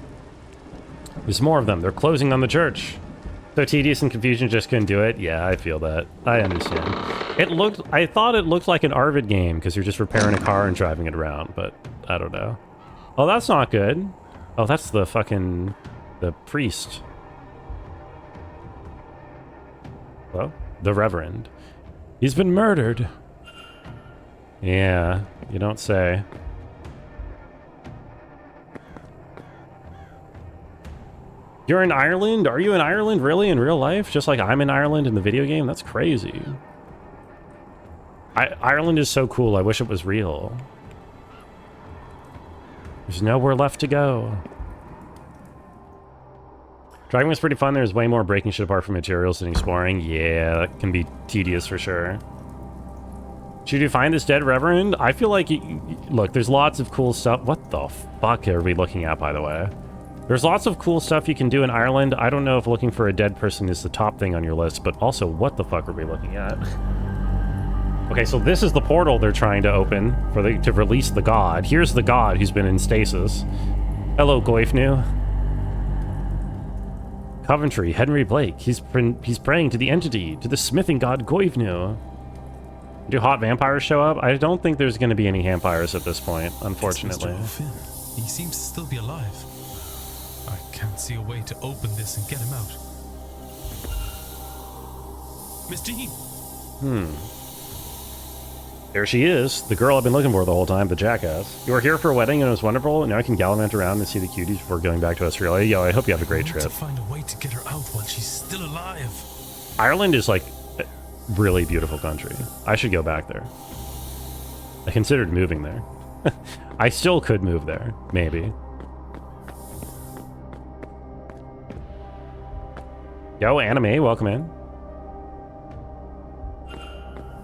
There's more of them. They're closing on the church. So tedious and confusion, just couldn't do it. Yeah, I feel that. I understand. I thought it looked like an Arvid game because you're just repairing a car and driving it around, but I don't know. Oh, that's not good. Oh, that's the fucking... the priest. Well, the Reverend. He's been murdered. Yeah, you don't say. You're in Ireland? Are you in Ireland really in real life? Just like I'm in Ireland in the video game? That's crazy. Ireland is so cool. I wish it was real. There's nowhere left to go. Driving was pretty fun. There's way more breaking shit apart from materials than exploring. Yeah, that can be tedious for sure. Should you find this dead Reverend? I feel like... Look, there's lots of cool stuff. What the fuck are we looking at, by the way? There's lots of cool stuff you can do in Ireland. I don't know if looking for a dead person is the top thing on your list, but also what the fuck are we looking at? Okay, so this is the portal they're trying to open to release the god. Here's the god who's been in stasis. Hello, Goifnu. Coventry, Henry Blake. He's praying to the entity, to the smithing god Goifnu. Do hot vampires show up? I don't think there's going to be any vampires at this point, unfortunately. He seems to still be alive. I can't see a way to open this and get him out. Miss Dean! There she is, the girl I've been looking for the whole time, the jackass. You were here for a wedding and it was wonderful, and now I can gallivant around and see the cuties before going back to Australia. Yo, I hope you have a great trip. To find a way to get her out while she's still alive. Ireland is like a really beautiful country. I should go back there. I considered moving there. I still could move there, maybe. Yo, Anime, welcome in.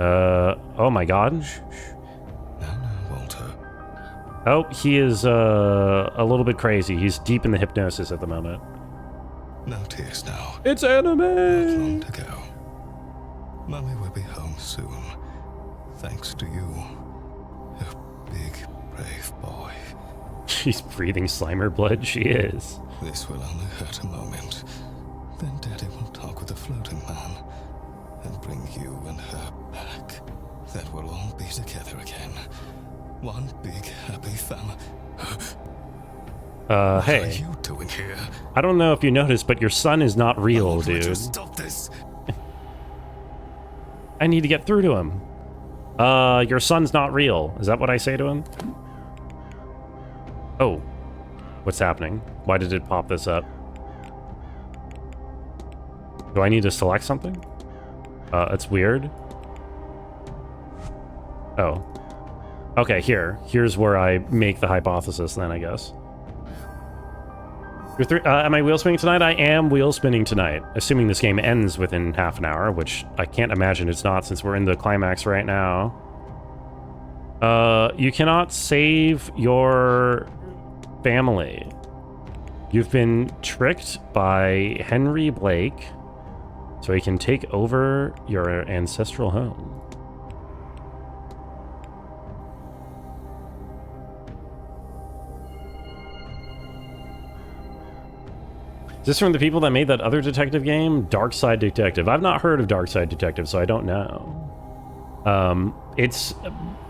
Oh my god. No, Walter. Oh, he is, a little bit crazy. He's deep in the hypnosis at the moment. No tears now. It's Anime! Not long to go. Mummy will be home soon. Thanks to you. A big, brave boy. She's breathing Slimer blood, she is. This will only hurt a moment. Then Daddy will talk with the floating man and bring you and her back. Then we'll all be together again. One big happy family. What hey. are you doing here? I don't know if you noticed, but your son is not real, dude. Would you stop this? I need to get through to him. Your son's not real. Is that what I say to him? Oh. What's happening? Why did it pop this up? Do I need to select something? It's weird. Oh. Okay, here's where I make the hypothesis then, I guess. Am I wheel spinning tonight? I am wheel spinning tonight, assuming this game ends within half an hour, which I can't imagine it's not since we're in the climax right now. You cannot save your family. You've been tricked by Henry Blake, so he can take over your ancestral home. Is this from the people that made that other detective game, Dark Side Detective? I've not heard of Dark Side Detective, so I don't know. It's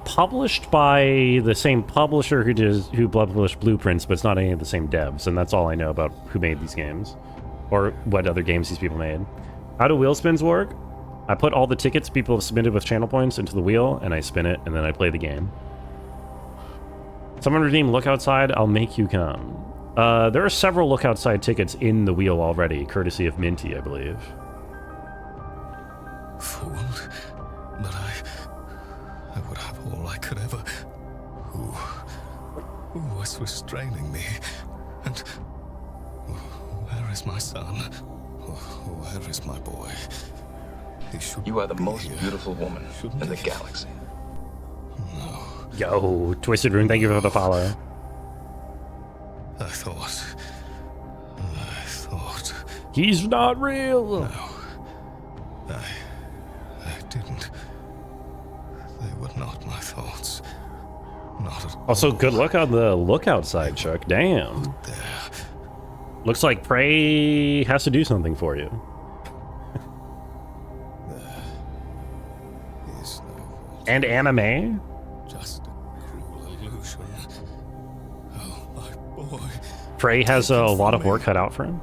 published by the same publisher who published Blueprints, but it's not any of the same devs, and that's all I know about who made these games, or what other games these people made. How do wheel spins work? I put all the tickets people have submitted with channel points into the wheel, and I spin it, and then I play the game. Someone redeem Look Outside, I'll make you come. There are several Look Outside tickets in the wheel already, courtesy of Minty, I believe. Fooled, but I would have all I could ever. Who was restraining me? And where is my son? Where is my boy? He should. You are the most here. beautiful woman Shouldn't in the he? galaxy. No. Yo, Twisted Rune, thank you for the follow. I thought. He's not real! No. I didn't. They were not my thoughts. Not at all. Also, good luck on the Look Outside, Chuck. Damn. There. Looks like Prey has to do something for you. There is no. And anime? Just a cruel illusion. Oh, my boy. Prey has a lot of work cut out for him.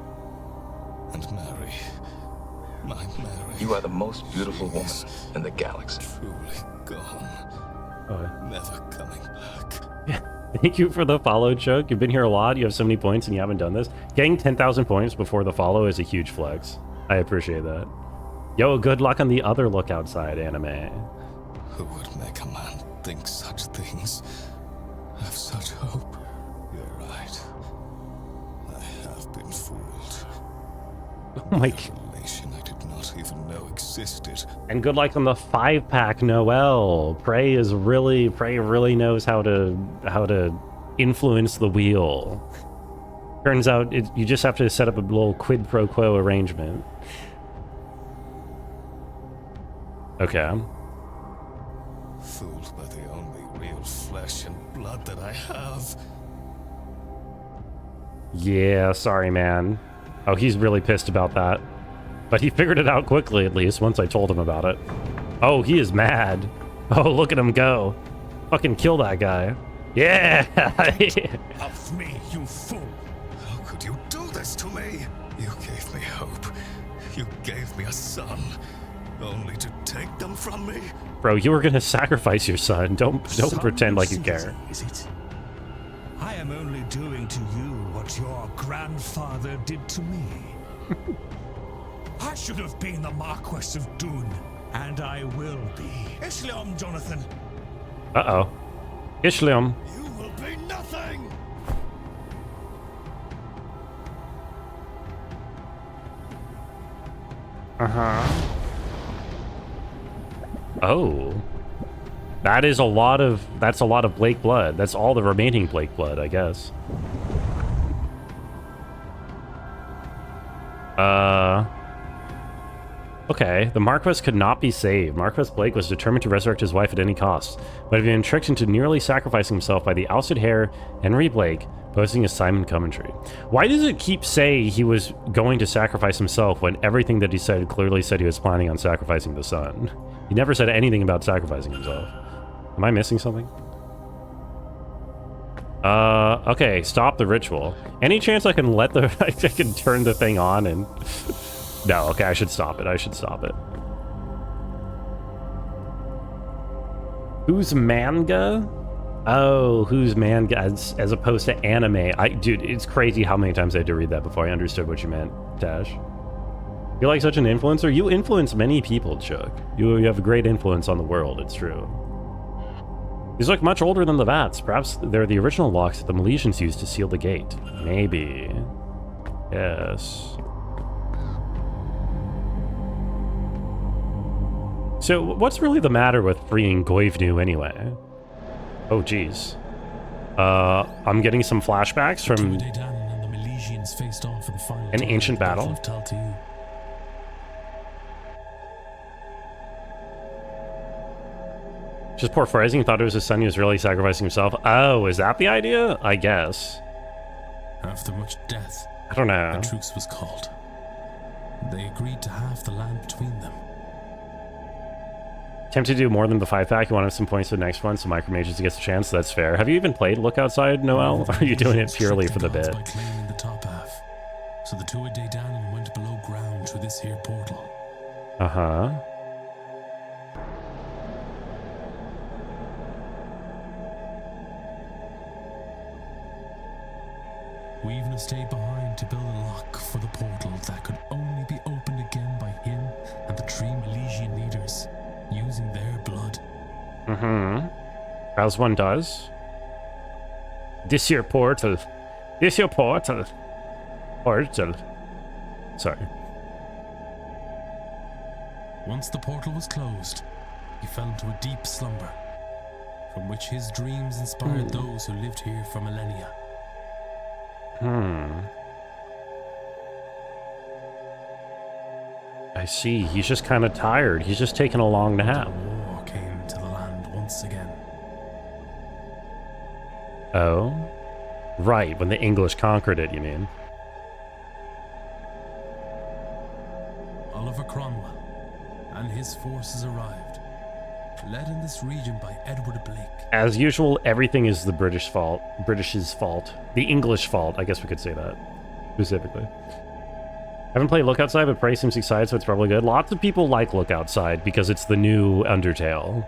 And Mary. My Mary. You are the most beautiful woman in the galaxy. Truly gone. Never coming back. Thank you for the follow, Chuck. You've been here a lot. You have so many points and you haven't done this. Getting 10,000 points before the follow is a huge flex. I appreciate that. Yo, good luck on the other Look Outside anime. Who would make a man think such things? Have such hope? You're right. I have been fooled. Oh my Revelation I did not even know existed. And good luck on the 5-pack, Noel. Prey really knows how to influence the wheel. Turns out you just have to set up a little quid pro quo arrangement. Okay. Fooled by the only real flesh and blood that I have. Yeah, sorry, man. Oh, he's really pissed about that. But he figured it out quickly, at least, once I told him about it. Oh, he is mad. Oh, look at him go. Fucking kill that guy. Yeah! Of me, you fool! How could you do this to me? You gave me hope. You gave me a son. Only to take them from me? Bro, you were gonna sacrifice your son. Don't pretend like you care. Is it? I am only doing to you what your grandfather did to me. I should have been the Marquess of Dune, and I will be. Ishlium, Jonathan. Uh-oh. Ishlium. You will be nothing. Uh-huh. Oh. That's a lot of Blake blood. That's all the remaining Blake blood, I guess. Okay, the Marquess could not be saved. Marquess Blake was determined to resurrect his wife at any cost, but had been tricked into nearly sacrificing himself by the ousted heir, Henry Blake, boasting his Simon Coventry. Why does it keep saying he was going to sacrifice himself when everything that he said clearly said he was planning on sacrificing the son? He never said anything about sacrificing himself. Am I missing something? Okay, stop the ritual. Any chance I can let the... I can turn the thing on and... No, okay, I should stop it. I should stop it. Who's manga? Oh, who's manga as opposed to anime. Dude, it's crazy how many times I had to read that before I understood what you meant, Tash. You're like such an influencer. You influence many people, Chuck. You have a great influence on the world, it's true. These look much older than the vats. Perhaps they're the original locks that the Milesians used to seal the gate. Maybe. Yes. So, what's really the matter with freeing Goivnu anyway? Oh, jeez. I'm getting some flashbacks from an ancient battle. Just poor phrasing, thought it was his son, he was really sacrificing himself. Oh, is that the idea? I guess. After much death, I don't know. a truce was called. They agreed to halve the land between them. Tempted to do more than the 5-pack. You want to have some points for the next one, so Micromages gets a chance. That's fair. Have you even played Look Outside, Noel? Or are you doing it purely for the bit? By claiming the top half. So the two Day Danon went below ground through this here portal. Uh-huh. We even stayed behind to build a lock for the portal that could only be opened again by him and the 3 Milesian leaders, using their blood. Mm-hmm. As one does. This here portal. This here portal. Portal. Sorry. Once the portal was closed, he fell into a deep slumber, from which his dreams inspired those who lived here for millennia. I see. He's just kind of tired. He's just taking a long nap. War came to the land once again. Oh? Right, when the English conquered it, you mean? Oliver Cromwell and his forces arrived, led in this region by Edward Blake. As usual, everything is the British fault. British's fault. The English fault, I guess we could say that. Specifically. Haven't played Look Outside, but Prey seems excited, so it's probably good. Lots of people like Look Outside because it's the new Undertale.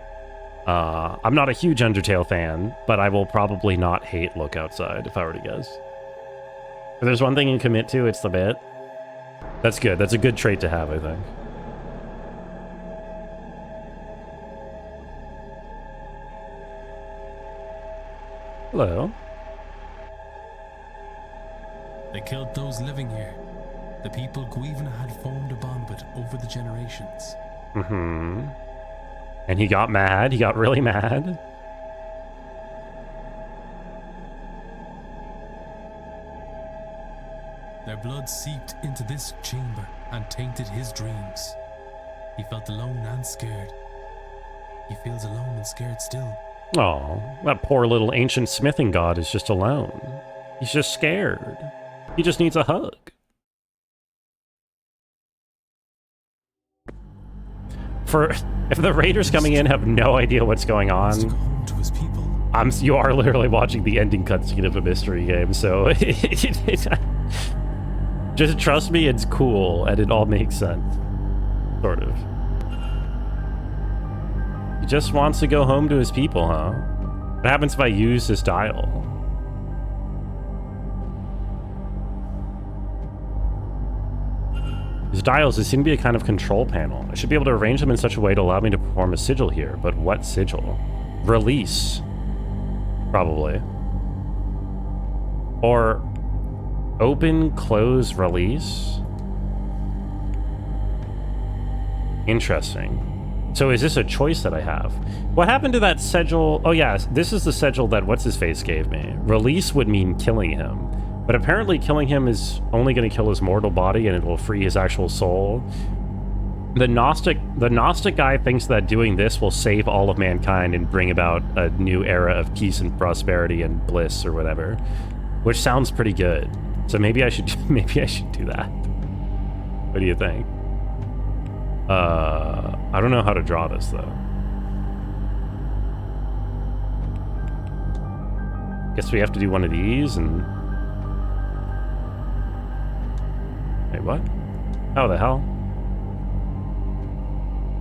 I'm not a huge Undertale fan, but I will probably not hate Look Outside, if I were to guess. If there's one thing you commit to, it's the bit. That's good. That's a good trait to have, I think. Hello. They killed those living here, the people Guivna had formed a bond with over the generations. Mm-hmm. And he got mad. He got really mad. blood seeped into this chamber and tainted his dreams. He felt alone and scared. He feels alone and scared still. Oh, that poor little ancient smithing god is just alone. He's just scared. He just needs a hug. If the raiders coming in have no idea what's going on, you are literally watching the ending cutscene of a mystery game, so just trust me, it's cool, and it all makes sense. Sort of. He just wants to go home to his people, huh? What happens if I use this dial? These dials, they seem to be a kind of control panel. I should be able to arrange them in such a way to allow me to perform a sigil here, but what sigil? Release. Probably. Or open, close, release? Interesting. So is this a choice that I have? What happened to that sigil? Oh yeah, this is the sigil that What's-His-Face gave me. Release would mean killing him. But apparently killing him is only going to kill his mortal body and it will free his actual soul. The Gnostic guy thinks that doing this will save all of mankind and bring about a new era of peace and prosperity and bliss or whatever. Which sounds pretty good. So maybe I should do that. What do you think? I don't know how to draw this though. Guess we have to do one of these and... Wait, what? Oh, the hell?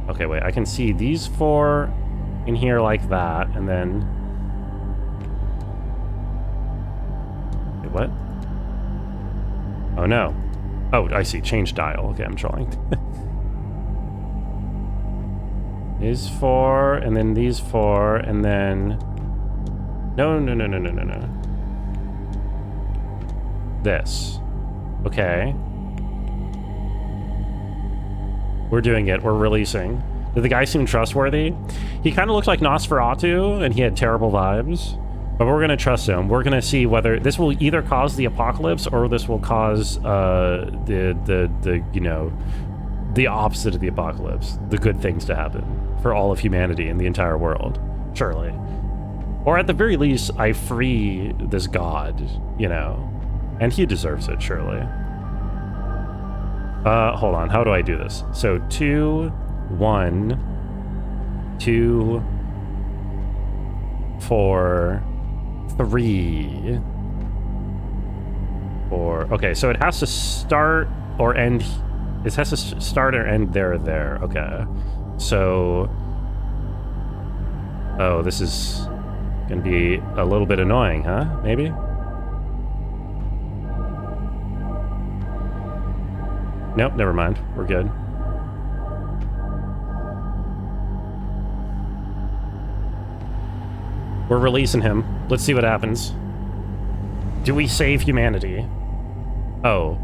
Okay, wait, I can see these four in here like that, and then... Wait, what? Oh, no. Oh, I see. Change dial. Okay, I'm trying. These four, and then these four, and then... No. This. Okay. We're doing it. We're releasing. Did the guy seem trustworthy? He kind of looked like Nosferatu, and he had terrible vibes. But we're going to trust him. We're going to see whether this will either cause the apocalypse or this will cause the opposite of the apocalypse. The good things to happen for all of humanity and the entire world. Surely. Or at the very least, I free this god, you know. And he deserves it, surely. Hold on. How do I do this? So 2, 1, 2, 4, 3, 4. Okay, so it has to start or end. It has to start or end there. Okay. So... Oh, this is gonna be a little bit annoying, huh? Maybe? Nope, never mind. We're good. We're releasing him. Let's see what happens. Do we save humanity? Oh.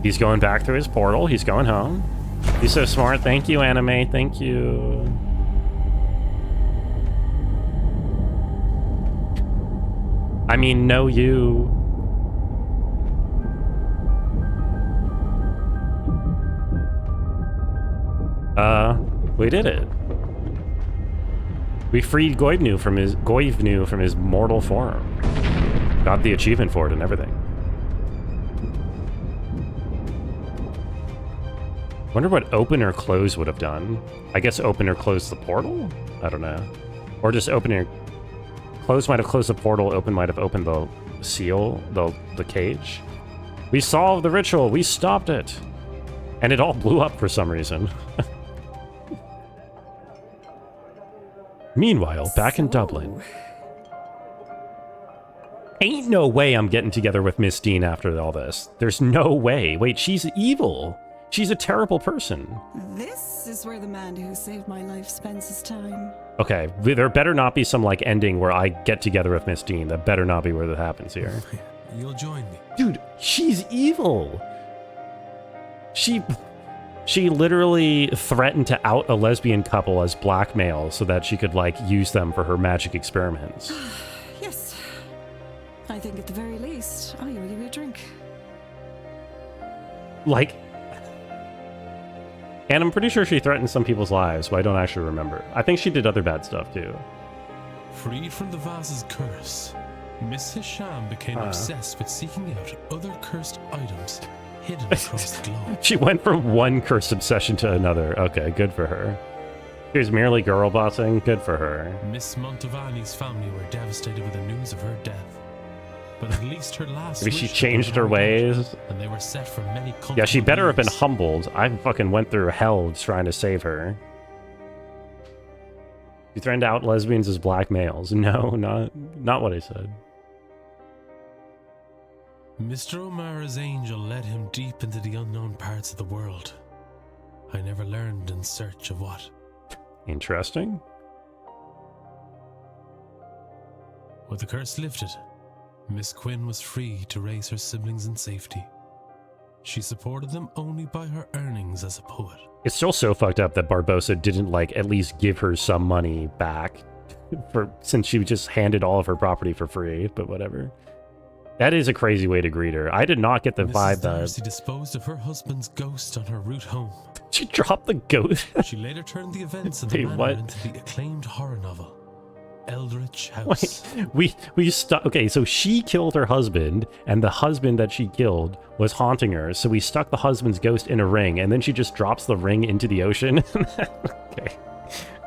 He's going back through his portal. He's going home. He's so smart. Thank you, anime. Thank you. I mean, no you. We did it. We freed Goivnu from his mortal form. Got the achievement for it and everything. Wonder what open or close would have done. I guess open or close the portal? I don't know. Or just open or... Close might have closed the portal, open might have opened the seal, the cage. We solved the ritual, we stopped it. And it all blew up for some reason. Meanwhile, back in Dublin. Ain't no way I'm getting together with Miss Dean after all this. There's no way. Wait, she's evil. She's a terrible person. This is where the man who saved my life spends his time. Okay, there better not be some like ending where I get together with Miss Dean. That better not be where that happens here. You'll join me. Dude, she's evil. She literally threatened to out a lesbian couple as blackmail so that she could like use them for her magic experiments. Yes. I think at the very least, I will give you a drink. Like, and I'm pretty sure she threatened some people's lives, but I don't actually remember. I think she did other bad stuff too. Freed from the vase's curse, Miss Hisham became obsessed with seeking out other cursed items hidden across the globe. She went from one cursed obsession to another. Okay, good for her. She was merely girl bossing. Good for her. Miss Montavani's family were devastated with the news of her death. But at least her last Maybe she wish changed her ways. and they were set for many Yeah, she better have been years. humbled. I fucking went through hell trying to save her. You threatened out lesbians as black males. No, not what I said. Mr. O'Mara's angel led him deep into the unknown parts of the world. I never learned in search of what. Interesting. With the curse lifted, Miss Quinn was free to raise her siblings in safety. She supported them only by her earnings as a poet. It's still so fucked up that Barbosa didn't, like, at least give her some money back since she just handed all of her property for free, but whatever. That is a crazy way to greet her. I did not get the vibe that... Darcy disposed of her husband's ghost on her route home. She dropped the ghost? She later turned the events of the Wait, manor what? into the acclaimed horror novel, Eldritch House. Wait, we stuck... Okay, so she killed her husband, and the husband that she killed was haunting her, so we stuck the husband's ghost in a ring, and then she just drops the ring into the ocean? Okay,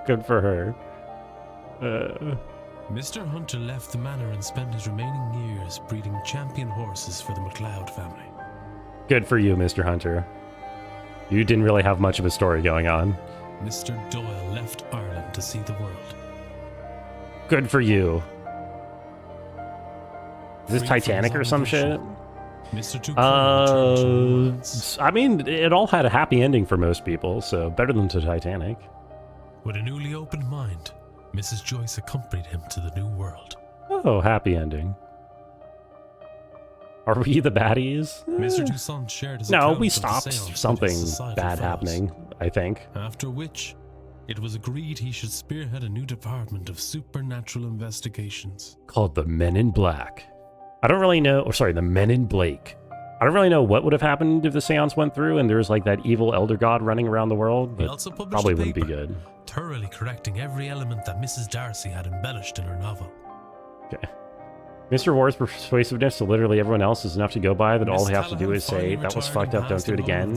good for her. Mr. Hunter left the manor and spent his remaining years breeding champion horses for the MacLeod family. Good for you, Mr. Hunter. You didn't really have much of a story going on. Mr. Doyle left Ireland to see the world. Good for you. Is this Free Titanic from or his some shit? obligation, Mr. Tuchel returned to romance. I mean, it all had a happy ending for most people, so better than to Titanic. With a newly opened mind, Mrs. Joyce accompanied him to the new world. Oh, happy ending. Are we the baddies? Mr. Toussaint shared his No, account we of the stopped seance with something his societal bad fellows. happening, I think. After which, it was agreed he should spearhead a new department of supernatural investigations. Called the Men in Black. I don't really know, or sorry, the Men in Blake. I don't really know what would have happened if the seance went through and there was like that evil elder god running around the world, He but also published probably a wouldn't be paper, good. thoroughly correcting every element that Mrs. Darcy had embellished in her novel. Okay. Mr. Ward's persuasiveness to literally everyone else is enough to go by that all he has to do is say, that was fucked up, don't do it again.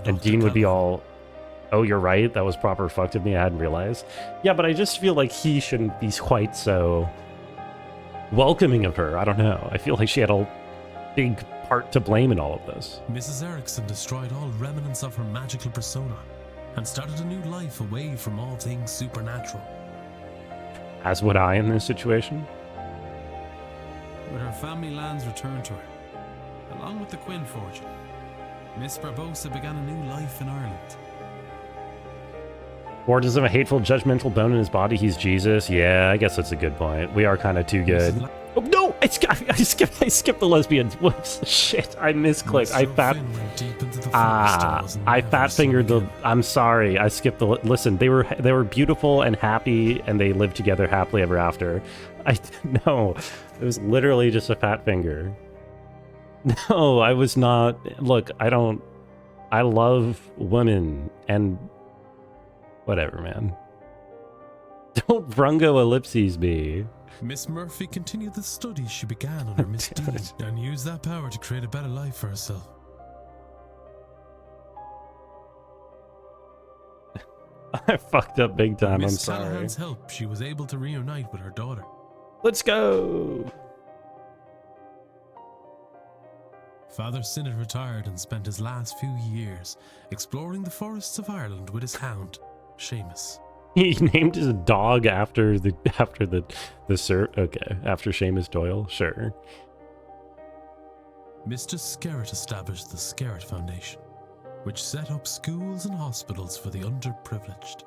And Dean would be all, oh, you're right, that was proper fucked of me, I hadn't realized. Yeah, but I just feel like he shouldn't be quite so welcoming of her. I don't know. I feel like she had a big part to blame in all of this. Mrs. Erickson destroyed all remnants of her magical persona and started a new life away from all things supernatural. As would I in this situation. With her family lands returned to her, along with the Quinn fortune, Miss Barbosa began a new life in Ireland. Ward doesn't have a hateful, judgmental bone in his body. He's Jesus. Yeah, I guess that's a good point. We are kind of too good. Oh, no! I skipped the lesbians. Whoops. Shit, I misclicked. I fat fingered the... I'm sorry. I skipped the... Listen, they were beautiful and happy, and they lived together happily ever after. No, it was literally just a fat finger. No, I was not... Look, I love women, and... Whatever, man. Don't Brungo ellipses me. Miss Murphy continued the studies she began under Miss Dean and used that power to create a better life for herself. I fucked up big time, I'm Miss sorry. Callahan's help, she was able to reunite with her daughter. Let's go! Father Synod retired and spent his last few years exploring the forests of Ireland with his hound, Seamus. He named his dog after the after Seamus Doyle. Sure. Mr. Skerritt established the Skerritt Foundation, which set up schools and hospitals for the underprivileged.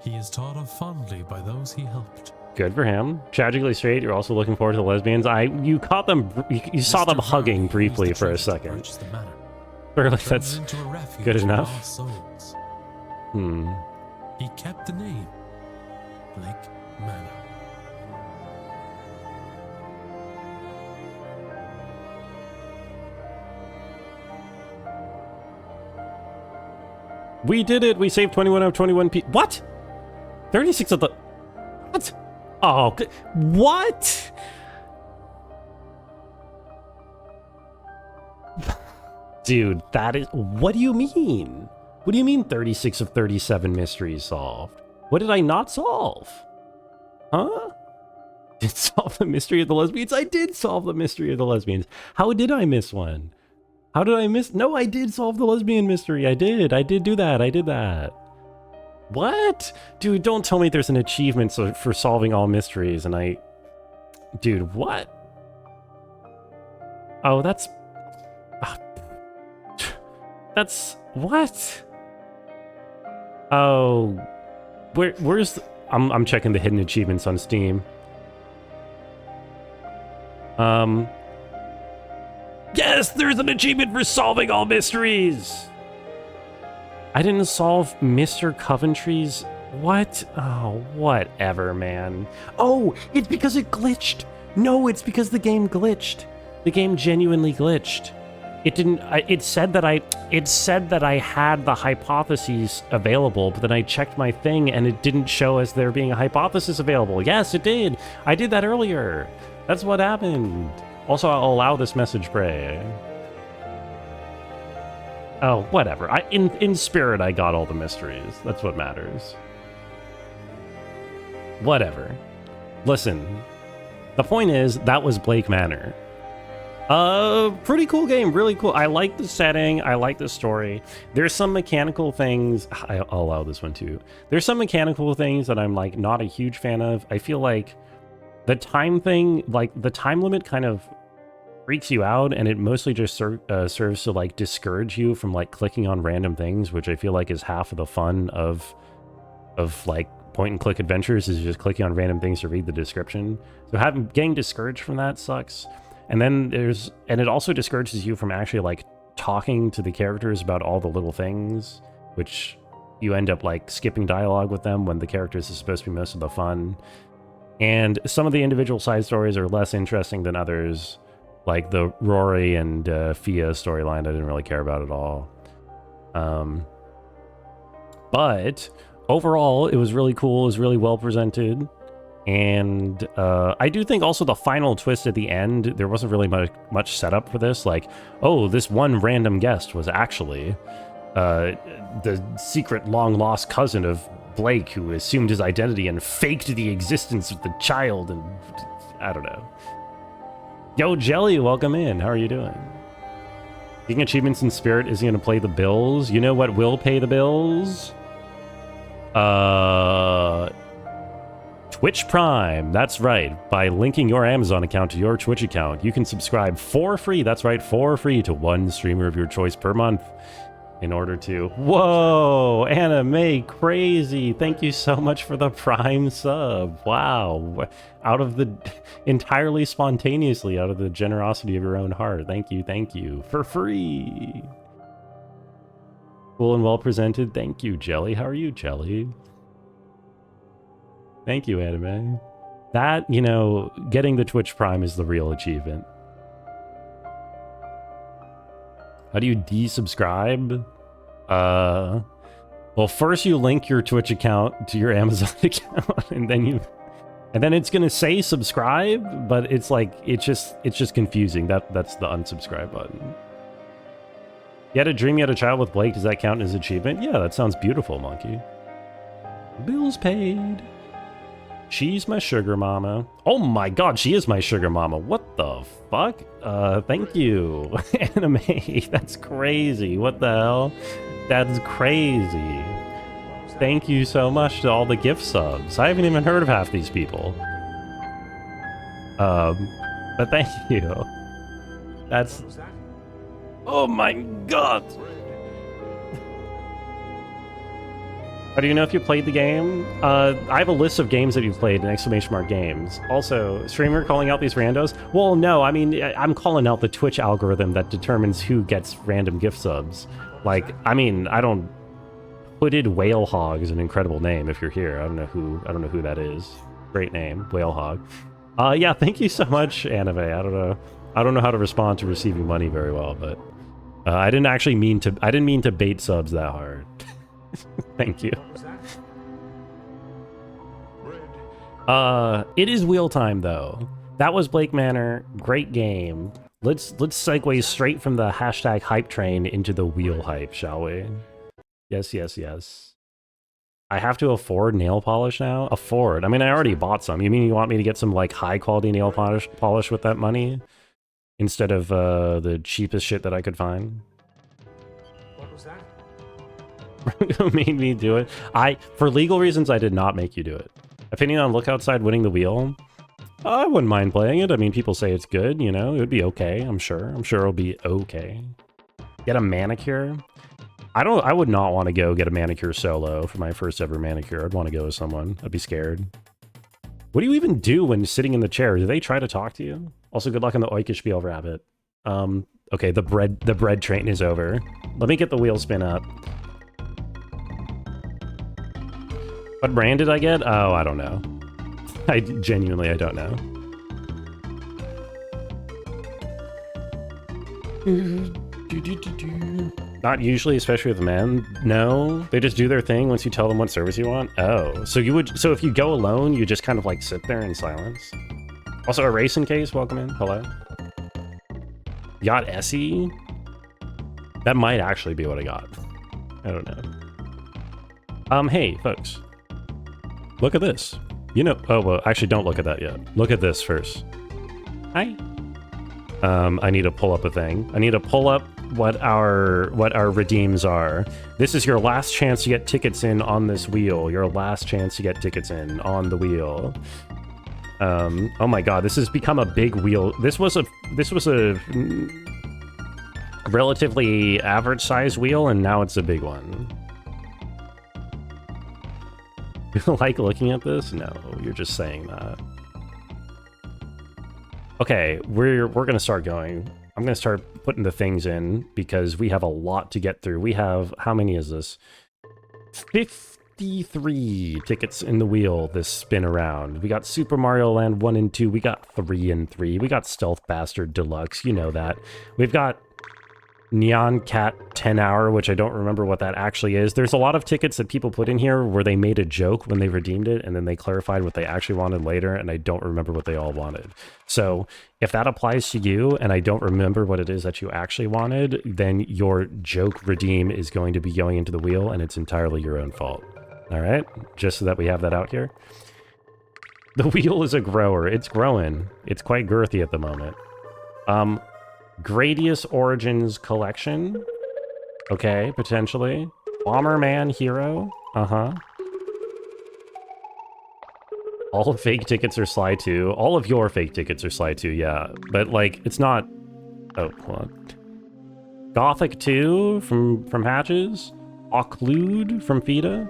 He is thought of fondly by those he helped. Good for him. Tragically straight. You're also looking forward to the lesbians. You caught them. You saw them hugging briefly for a second. Surely that's good enough. He kept the name Blake Manor. We did it! We saved 21 out of 21 people. What? 36 of the... What? Oh, what? Dude, that is... What do you mean? What do you mean 36 of 37 mysteries solved? What did I not solve? Huh? Did solve the mystery of the lesbians? I did solve the mystery of the lesbians. How did I miss one? How did I miss? No, I did solve the lesbian mystery. I did do that. I did that. What? Dude, don't tell me there's an achievement for solving all mysteries and I... Dude, what? Oh, that's... That's... What? Oh... Where's... I'm checking the hidden achievements on Steam. Yes, there's an achievement for solving all mysteries! I didn't solve Mr. Coventry's... What? Oh, whatever, man. Oh, it's because it glitched! No, it's because the game glitched. The game genuinely glitched. It didn't... It said that I had the hypotheses available, but then I checked my thing and it didn't show as there being a hypothesis available. Yes, it did! I did that earlier! That's what happened. Also, I'll allow this message pray. Oh, whatever. In spirit, I got all the mysteries. That's what matters. Whatever. Listen, the point is, that was Blake Manor. Pretty cool game, really cool. I like the setting, I like the story. There's some mechanical things, I'll allow this one too. There's some mechanical things that I'm like not a huge fan of. I feel like the time thing, like the time limit kind of freaks you out, and it mostly just serves to like discourage you from like clicking on random things, which I feel like is half of the fun of like point and click adventures, is just clicking on random things to read the description. So getting discouraged from that sucks. And then it also discourages you from actually like talking to the characters about all the little things, which you end up like skipping dialogue with them when the characters is supposed to be most of the fun. And some of the individual side stories are less interesting than others, like the Rory and Fia storyline I didn't really care about at all. But overall, it was really cool, it was really well presented. And I do think also the final twist at the end, there wasn't really much setup for this. Like, oh, this one random guest was actually the secret long-lost cousin of Blake, who assumed his identity and faked the existence of the child, and I don't know. Yo, Jelly, welcome in. How are you doing? Getting achievements in spirit isn't going to pay the bills. You know what will pay the bills? Twitch Prime, that's right. By linking your Amazon account to your Twitch account, you can subscribe for free, that's right, for free, to one streamer of your choice per month in order to... Whoa, Anime Crazy, thank you so much for the Prime sub. Wow, entirely spontaneously, out of the generosity of your own heart. Thank you, for free. Cool and well presented. Thank you, Jelly. How are you, Jelly? Thank you, Anime. That, you know, getting the Twitch Prime is the real achievement. How do you desubscribe? Well, first you link your Twitch account to your Amazon account, and then it's gonna say subscribe, but it's like it's just confusing. That's the unsubscribe button. You had a dream you had a child with Blake. Does that count as achievement? Yeah, that sounds beautiful, Monkey. Bills paid. She's my sugar mama. Oh my god, she is my sugar mama. What the fuck? Thank you, Anime. That's crazy. What the hell? That's crazy. Thank you so much to all the gift subs. I haven't even heard of half these people. But thank you. That's... Oh my god! How do you know if you played the game? I have a list of games that you've played in exclamation mark games. Also, streamer calling out these randos? Well, no, I mean, I'm calling out the Twitch algorithm that determines who gets random gift subs. Like, I mean, I don't... Hooded Whale Hog is an incredible name if you're here. I don't know who that is. Great name, Whale Hog. Yeah, thank you so much, Anime. I don't know how to respond to receiving money very well, but I didn't mean to bait subs that hard. Thank you. It is wheel time though. That was Blake Manor. Great game. Let's segue straight from the hashtag hype train into the wheel hype, shall we? Yes, yes, yes. I have to afford nail polish now? Afford? I mean, I already bought some. You mean you want me to get some like high quality nail polish with that money? Instead of the cheapest shit that I could find? What was that? Made me do it. For legal reasons, I did not make you do it. Opinion on Look Outside winning the wheel? I wouldn't mind playing it. I mean, people say it's good, you know? It would be okay, I'm sure. I'm sure it'll be okay. Get a manicure? I would not want to go get a manicure solo for my first ever manicure. I'd want to go with someone. I'd be scared. What do you even do when sitting in the chair? Do they try to talk to you? Also, good luck on the Oikispiel Rabbit. Okay, the bread train is over. Let me get the wheel spin up. What brand did I get? Oh, I don't know. I genuinely don't know. Not usually, especially with men. No, they just do their thing once you tell them what service you want. Oh, so if you go alone, you just kind of like sit there in silence. Also, a racing case, welcome in. Hello. Yacht Essie? That might actually be what I got. I don't know. Hey, folks. Look at this. You know, oh, well, actually don't look at that yet. Look at this first. Hi. I need to pull up a thing. I need to pull up what our redeems are. This is your last chance to get tickets in on this wheel. Your last chance to get tickets in on the wheel. Oh my god, this has become a big wheel. This was a relatively average size wheel, and now it's a big one. You like looking at this? No, you're just saying that. Okay, we're gonna start going. I'm gonna start putting the things in because we have a lot to get through. We have, how many is this? 53 tickets in the wheel this spin around. We got Super Mario Land 1 and 2. We got 3 and 3. We got Stealth Bastard Deluxe. You know that. We've got Neon Cat 10 Hour, which I don't remember what that actually is. There's a lot of tickets that people put in here where they made a joke when they redeemed it, and then they clarified what they actually wanted later, and I don't remember what they all wanted. So if that applies to you, and I don't remember what it is that you actually wanted, then your joke redeem is going to be going into the wheel, and it's entirely your own fault. All right? Just so that we have that out here. The wheel is a grower. It's growing. It's quite girthy at the moment. Gradius Origins Collection. Okay, potentially. Bomberman Hero. Uh-huh. All fake tickets are Sly 2. All of your fake tickets are Sly 2, yeah. But, like, it's not... Oh, hold on. Gothic 2 from Hatches. Occlude from Fida.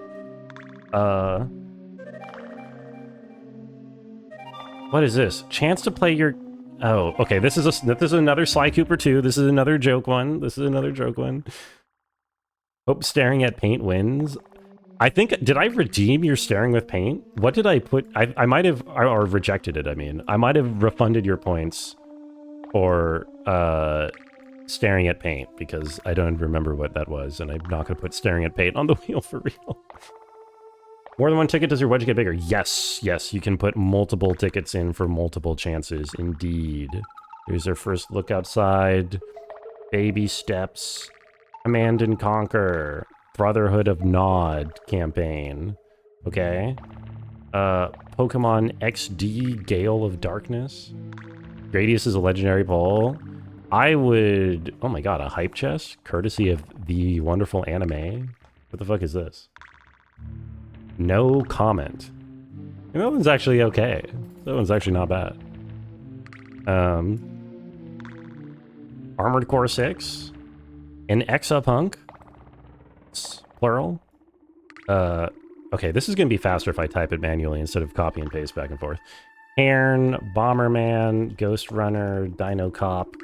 What is this? Chance to play your... Oh, okay, this is another Sly Cooper 2. This is another joke one. Hope staring at paint wins. I think, did I redeem your staring with paint? What did I put? I might have, or rejected it, I mean. I might have refunded your points for staring at paint, because I don't remember what that was, and I'm not going to put staring at paint on the wheel for real. More than one ticket, does your wedge get bigger? Yes, yes, you can put multiple tickets in for multiple chances, indeed. Here's our first look outside. Baby steps. Command and Conquer. Brotherhood of Nod campaign. Okay. Pokemon XD Gale of Darkness. Gradius is a legendary poll. I would... Oh my god, a hype chest? Courtesy of the wonderful anime. What the fuck is this? No comment. And that one's actually okay. That one's actually not bad. Armored Core 6. An Exapunk. Plural. Okay, this is going to be faster if I type it manually instead of copy and paste back and forth. Cairn, Bomberman, Ghost Runner, Dino Cop,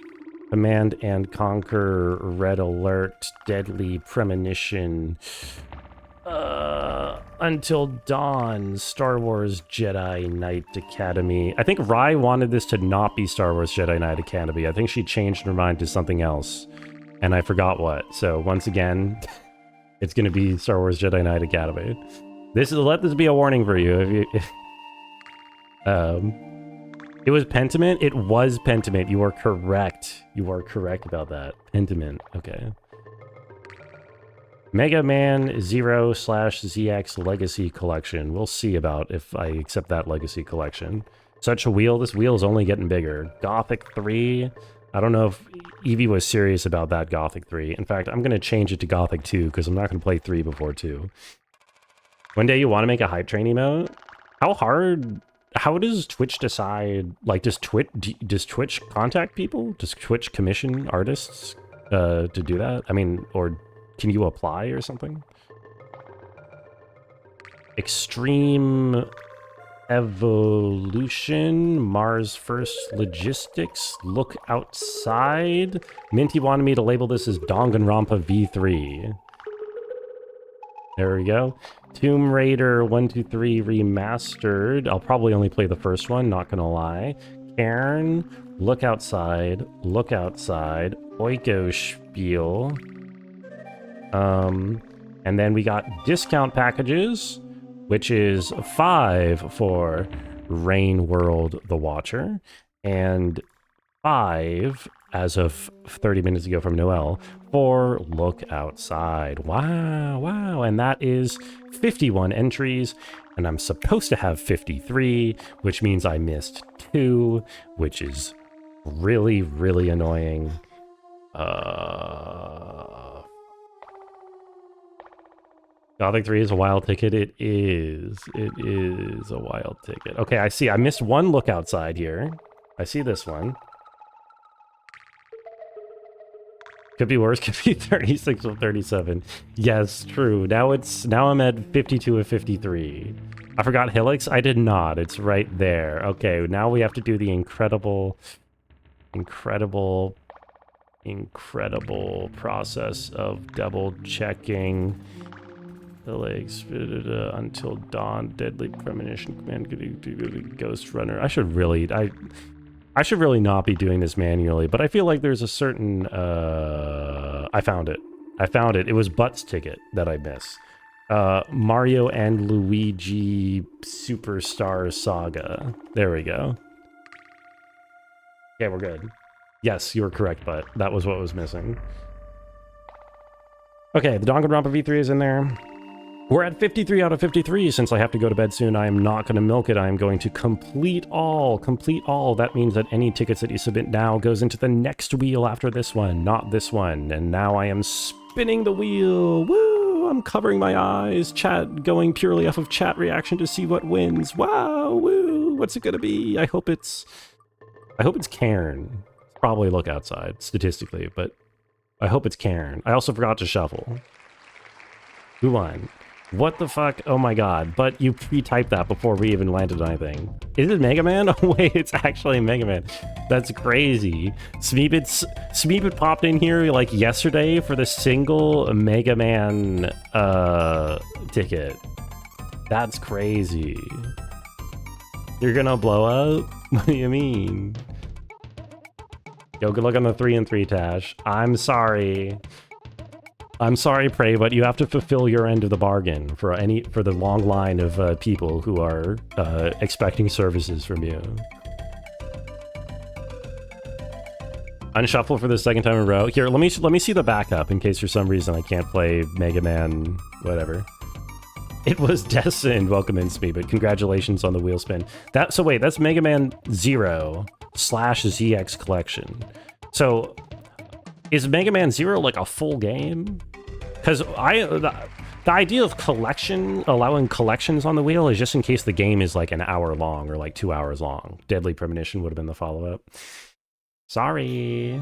Command and Conquer, Red Alert, Deadly Premonition, Until Dawn, Star Wars Jedi Knight Academy. I think Rai wanted this to not be Star Wars Jedi Knight Academy. I think she changed her mind to something else, and I forgot what. So once again, It's going to be Star Wars Jedi Knight Academy. Let this be a warning for you. It was Pentiment. It was Pentiment. You are correct. You are correct about that. Pentiment. Okay. Mega Man 0/ZX Legacy Collection. We'll see about if I accept that Legacy Collection. Such a wheel. This wheel is only getting bigger. Gothic 3. I don't know if Evie was serious about that Gothic 3. In fact, I'm going to change it to Gothic 2 because I'm not going to play 3 before 2. One day you want to make a hype train emote? How does Twitch decide? Like, does Twitch contact people? Does Twitch commission artists to do that? I mean, or can you apply or something? Extreme Evolution, Mars First Logistics, Look Outside. Minty wanted me to label this as Danganronpa V3. There we go. Tomb Raider 1, 2, 3 Remastered. I'll probably only play the first one, not gonna lie. Cairn, Look Outside, Oiko Spiel. And then we got discount packages, which is 5 for Rain World The Watcher, and 5, as of 30 minutes ago from Noel, for Look Outside. Wow. And that is 51 entries, and I'm supposed to have 53, which means I missed 2, which is really, really annoying. Gothic 3 is a wild ticket. It is a wild ticket. Okay, I see. I missed one Look Outside here. I see this one. Could be worse. Could be 36 or 37. Yes, true. Now I'm at 52 of 53. I forgot Helix. I did not. It's right there. Okay, now we have to do the incredible process of double checking. Helix until dawn. Deadly premonition command. Ghost Runner. I should really not be doing this manually, but I feel like there's a certain I found it. It was Butt's ticket that I missed. Mario and Luigi Superstar Saga. There we go. Okay, we're good. Yes, you were correct, Butt. That was what was missing. Okay, the Danganronpa V3 is in there. We're at 53 out of 53. Since I have to go to bed soon, I am not going to milk it. I am going to complete all. That means that any tickets that you submit now goes into the next wheel after this one, not this one. And now I am spinning the wheel. Woo! I'm covering my eyes. Chat going purely off of chat reaction to see what wins. Wow! Woo! What's it going to be? I hope it's Cairn. Probably Look Outside, statistically, but I hope it's Cairn. I also forgot to shuffle. Who won? What the fuck? Oh my god. But you pre-typed that before we even landed on anything. Is it Mega Man? Oh wait, it's actually Mega Man. That's crazy. Smeebit popped in here like yesterday for the single Mega Man ticket. That's crazy. You're gonna blow up? What do you mean? Yo, good luck on the 3 and 3, Tash. I'm sorry. I'm sorry, Prey, but you have to fulfill your end of the bargain for the long line of people who are expecting services from you. Unshuffle for the second time in a row. Here, let me see the backup in case for some reason I can't play Mega Man, whatever. It was destined. Welcome in, Smee, but congratulations on the wheel spin. So wait, that's Mega Man 0/ZX collection. So is Mega Man 0 like a full game? Because the idea of allowing collections on the wheel is just in case the game is like an hour long or like 2 hours long. Deadly Premonition would have been the follow-up. Sorry.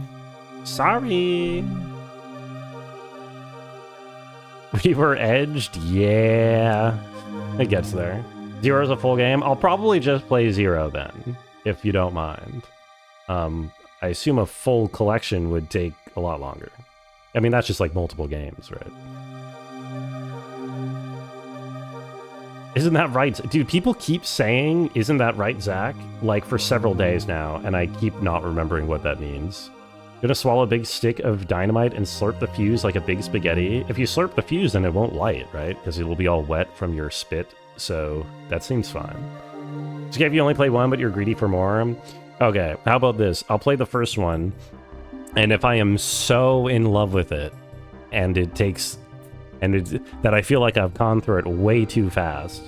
We were edged? Yeah. It gets there. 0 is a full game. I'll probably just play 0 then, if you don't mind. I assume a full collection would take a lot longer. I mean, that's just like multiple games, right? Isn't that right? Dude, people keep saying, isn't that right, Zach? Like for several days now, and I keep not remembering what that means. Gonna swallow a big stick of dynamite and slurp the fuse like a big spaghetti. If you slurp the fuse, then it won't light, right? Because it will be all wet from your spit. So that seems fine. So if you only play one, but you're greedy for more. Okay, how about this? I'll play the first one. And if I am so in love with it, and it takes, that I feel like I've gone through it way too fast,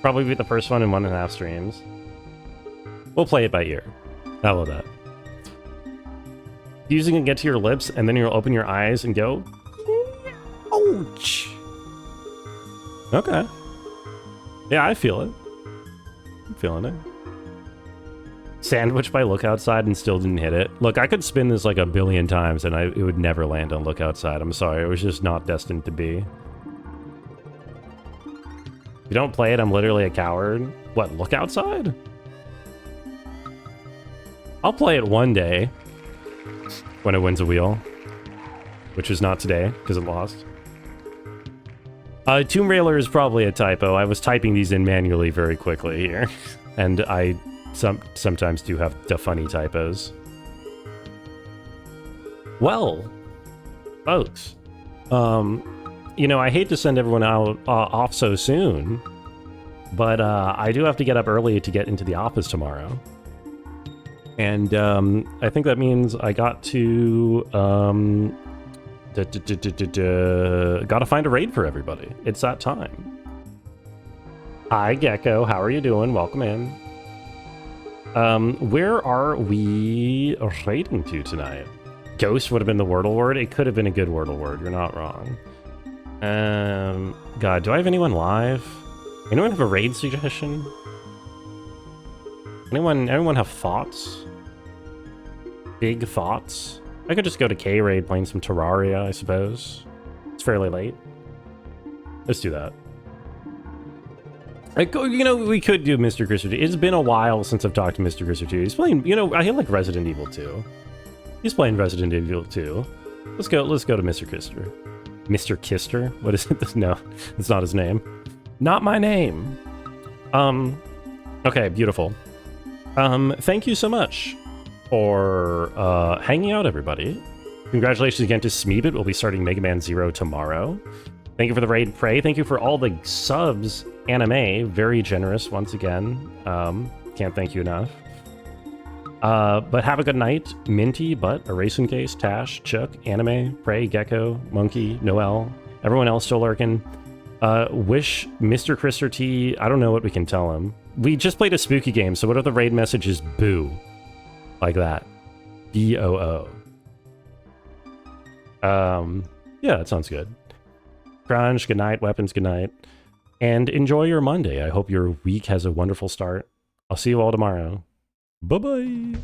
probably beat the first one in 1.5 streams. We'll play it by ear. How about that? Using it get to your lips, and then you'll open your eyes and go, ouch. Okay. Yeah, I feel it. I'm feeling it. Sandwich by Look Outside and still didn't hit it. Look, I could spin this like 1 billion times and it would never land on Look Outside. I'm sorry, it was just not destined to be. If you don't play it, I'm literally a coward. What, Look Outside? I'll play it one day when it wins a wheel, which is not today because it lost. Tomb Railer is probably a typo. I was typing these in manually very quickly here, and I sometimes do have the funny typos. Well, folks, you know, I hate to send everyone out off so soon, but I do have to get up early to get into the office tomorrow. And I think that means I got to gotta find a raid for everybody. It's that time. Hi Gecko, how are you doing? Welcome in. Where are we raiding to tonight? Ghost would have been the Wordle word. It could have been a good Wordle word. You're not wrong. God, do I have anyone live? Anyone have a raid suggestion? Anyone have thoughts? Big thoughts? I could just go to K-Raid playing some Terraria, I suppose. It's fairly late. Let's do that. You know, we could do Mr. Christopher 2. It's been a while since I've talked to Mr. Christopher 2. He's playing, you know, I like Resident Evil 2. He's playing Resident Evil 2. Let's go to Mr. Kister. Mr. Kister? What is it? No, that's not his name. Not my name. Okay, beautiful. Thank you so much for hanging out, everybody. Congratulations again to Smeebit. We'll be starting Mega Man Zero tomorrow. Thank you for the raid, Prey. Thank you for all the subs, Anime. Very generous once again. Can't thank you enough. But have a good night. Minty, Butt, Erasing Case, Tash, Chuck, Anime, Prey, Gecko, Monkey, Noel, everyone else still lurking. Wish Mr. Christer T, I don't know what we can tell him. We just played a spooky game, so what if the raid message is boo? Like that. B-O-O. Yeah, that sounds good. Crunch, good night. Weapons, good night. And enjoy your Monday. I hope your week has a wonderful start. I'll see you all tomorrow. Bye-bye.